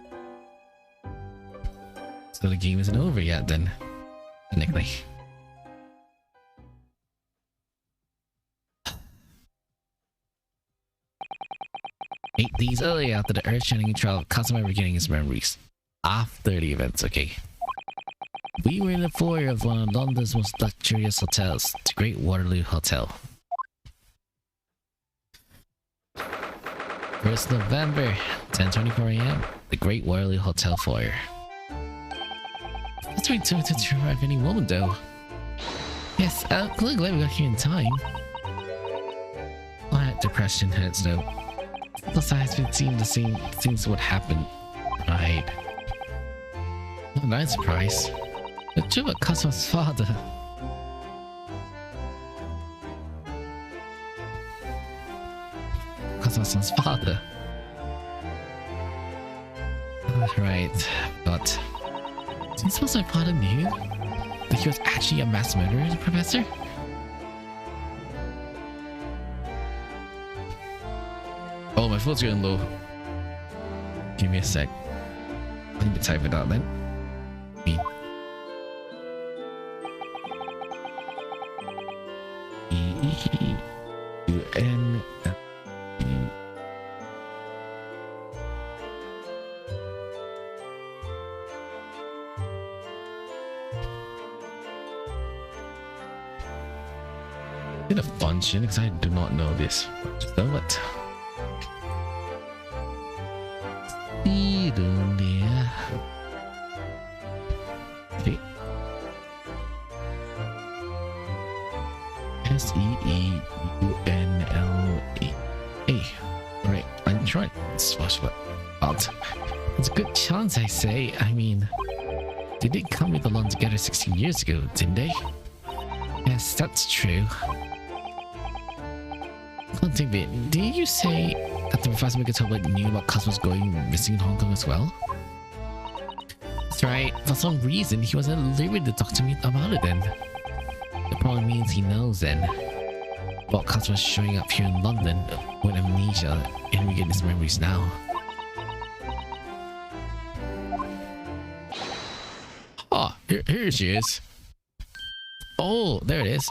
So the game isn't over yet then. Technically. 8 days earlier after the earth-shattering trial, Kazuma regaining his memories. After the events, okay. We were in the foyer of one of London's most luxurious hotels, the Great Waterloo Hotel. 1st November, 10:24 AM, the Great Waterloo Hotel foyer. That's right, to arrive any moment though. Yes, glad we got here in time. My depression hurts though. Plus I have been seeing the same things would happen. Right. Not that surprise. But Juba Kazuma's father. Kazuma-san's father. Right, but do you suppose my father knew that he was actually a mass murderer, Professor? Oh, my phone's getting low. Give me a sec. I need to type it out then. B. E-U-N. Bit of function because I do not know this. Just know it. Okay. S-E-E-U-N-L-E-A. Alright, I'm trying. It's a good chance, I say. I mean, they did come with along together 16 years ago, didn't they? Yes, that's true. One thing, did you say that the Professor Megatoba knew about Kazuma's going missing in Hong Kong as well? That's right. For some reason, he wasn't at liberty to talk to me about it then. It probably means he knows then. About Kazuma showing up here in London with amnesia and we get his memories now. Oh, here she is. Oh, there it is.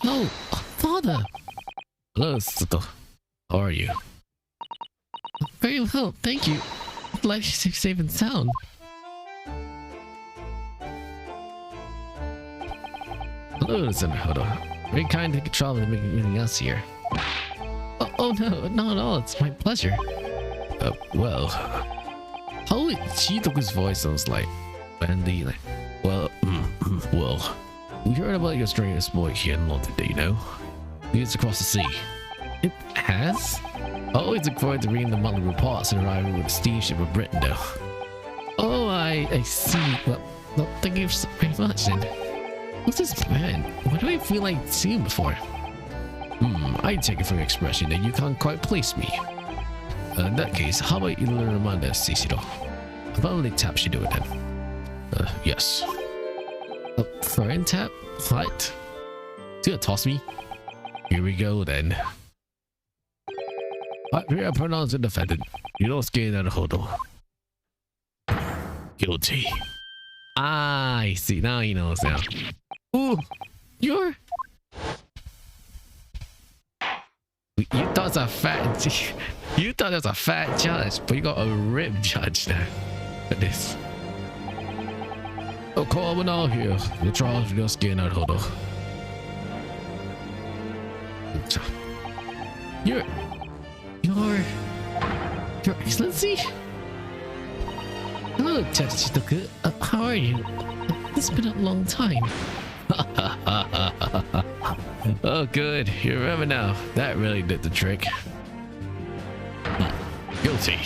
Hello, Father. Hello, Sato. How are you? Very well, thank you. Glad you're safe and sound. Hello, Senator. Very kind to travel and meeting us here. Oh no, not at all. It's my pleasure. Well, how Chitoku's voice sounds like, Andy. Like, well, we heard about your strange boy here in London, you know? It's across the sea. It has? I always look forward to reading the monthly reports and arriving with a steamship of Britain, though. Oh, I see. Well, thank you very much, then. What's this man? What do I feel like seeing before? I take it from your expression that you can't quite place me. In that case, how about you learn remind us, Cicero? I'll probably tap should do it then. Yes. A foreign tap? What? You gonna toss me? Here we go then. Here I pronounce the defendant. You don't scare out of Hodo. Guilty. Ah, I see. Now he knows now. Ooh, you're... You thought it was a fat... You thought it was a fat judge, but you got a ripped judge there. Look at this. Oh, come on out here. You're trying to just get out, Hodo. Your Excellency? Hello, Judge Chitoku. How are you? It's been a long time. Oh, good. You remember now. That really did the trick. Guilty.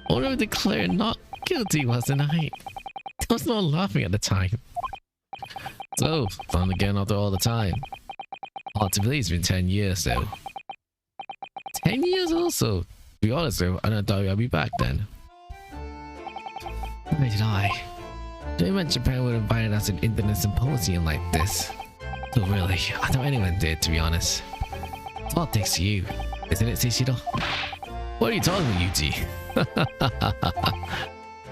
Order declared not guilty, wasn't I? I was not laughing at the time. So, fun again after all the time. Hard to believe it's been 10 years though. 10 years also. To be honest though, I don't thought I'd be back then. Why did I? Didn't mention Japan would invite us to an internet symposium like this. So really, I thought anyone did, to be honest. It's all thanks to you, isn't it, Seishiro? What are you talking about, Yuji?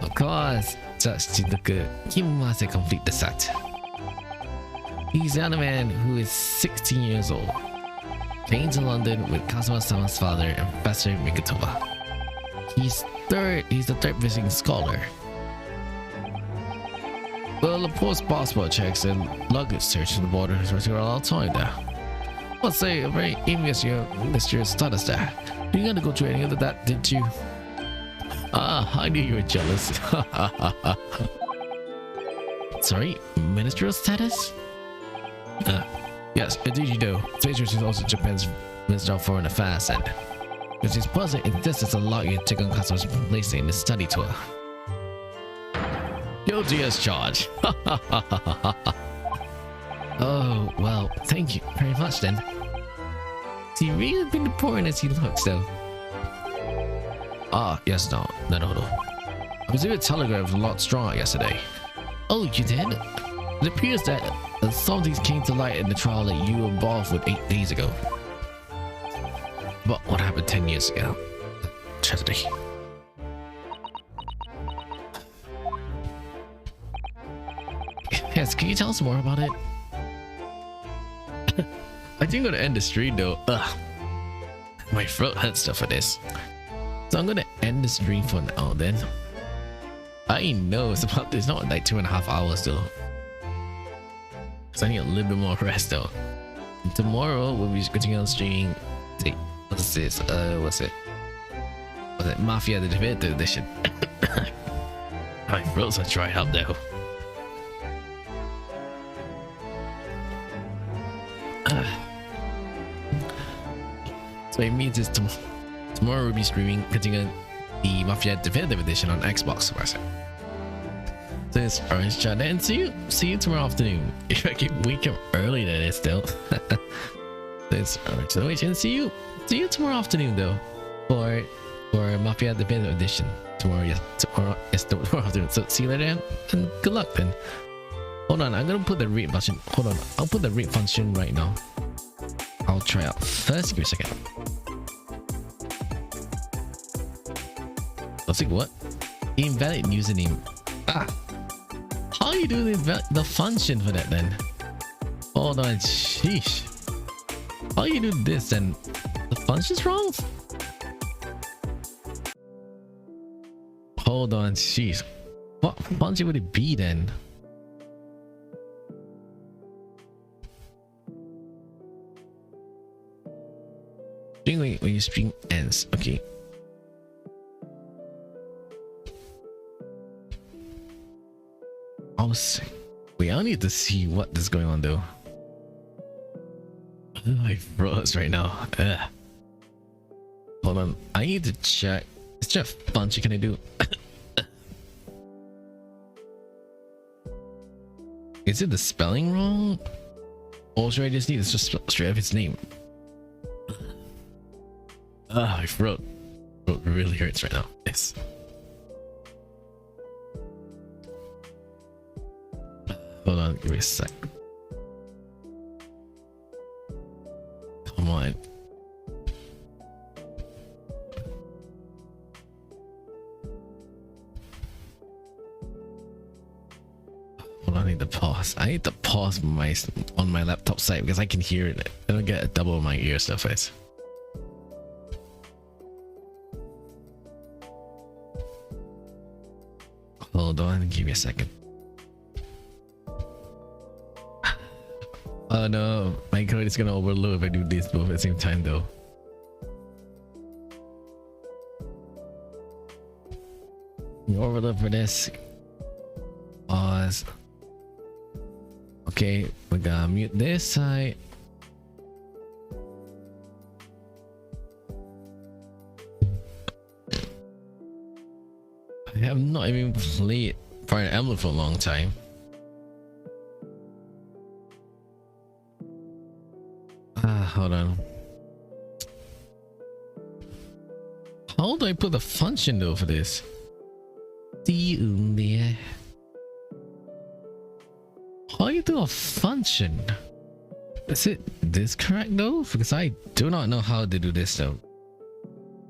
Of course, just to look at Kimase complete the set. He's the other man who is 16 years old. Came to London with Kazuma-sama's father and Professor Mikitoba. He's the third visiting scholar. Well, the post passport checks and luggage search at the border is working a lot of time there. Let's say a very envious mysterious status there. You gotta go through any of that, didn't you? Ah, I knew you were jealous. Sorry, ministerial status? Yes, indeed you do. Seishiro is also Japan's Minister of Foreign Affairs, and with his president insists to allow you to take on Kazuma's place in the study tour. Guilty as charged. Oh, well, thank you very much then. Has he really been important as he looks though? Ah, yes, no. I was in a telegram with a lot stronger yesterday. Oh, you did? It appears that some things came to light in the trial that you were involved with 8 days ago. But what happened 10 years ago? Tragedy. Yes, can you tell us more about it? I think I'm gonna end the stream though. Ugh. My throat hurts stuff for this. So I'm gonna end the stream for now then. I know it's not like 2.5 hours though. So I need a little bit more rest though. And tomorrow we'll be continuing on stream. What's this? What's it? Mafia the Definitive Edition. My throat's are dried up though. So it means it's tomorrow we'll be streaming, continuing the Mafia Definitive Edition on Xbox. So it's Orange Chat and see you tomorrow afternoon. If I can wake up early, that is still. So it's Orange Chat and see you tomorrow afternoon though for Mafia Definitive Edition. Tomorrow afternoon. So see you later and good luck then. Hold on, I'm gonna put the rate function. Hold on, I'll put the rate function right now. I'll try out first. Give me a second. I was like, what? Invalid username. Ah, how are you doing the function for that then? Hold on, sheesh. How are you doing this then? The function's wrong? Hold on, sheesh. What function would it be then? When your stream ends, okay. Wait, I need to see what is going on though. I froze right now. Ugh. Hold on, I need to check. Is there a function can I do? Is it the spelling wrong? Or should I just need to just spell straight up its name? My throat really hurts right now. Yes. Hold on, give me a sec. Come on. Hold on, I need to pause. I need to pause on my laptop side because I can hear it. I don't get a double my ear stuff. It's. Hold on, give me a second. Oh no, my code is gonna overload if I do this both at the same time though. You overload for this. Pause. Okay, we gotta mute this side. I have not even played Fire Emblem for a long time. Hold on. How do I put the function though for this? How do you do a function? Is it this correct though? Because I do not know how to do this though.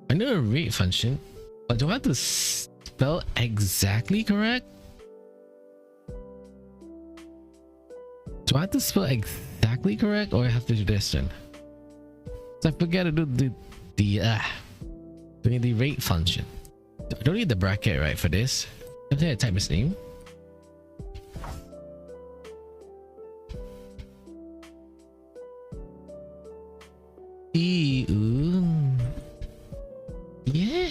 I know a rate function, but do I have to spell exactly correct? Do I have to spell exactly correct, or I have to do this then? So I forget to do the rate function. I don't need the bracket right for this. I think I type his name. Yeah.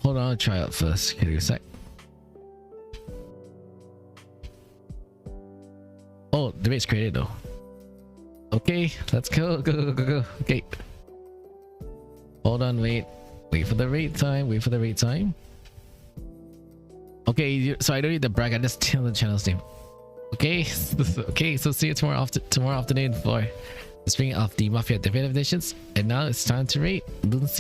Hold on, I'll try it first. Give me a sec. Oh, the rate's created though. Okay, let's go. Okay. Hold on, wait for the rate time. Okay, so I don't need the bracket. I just tell the channel's name. Okay, okay. So see you tomorrow afternoon for the string of the Mafia Definitive Editions, and now it's time to rate Lunacy.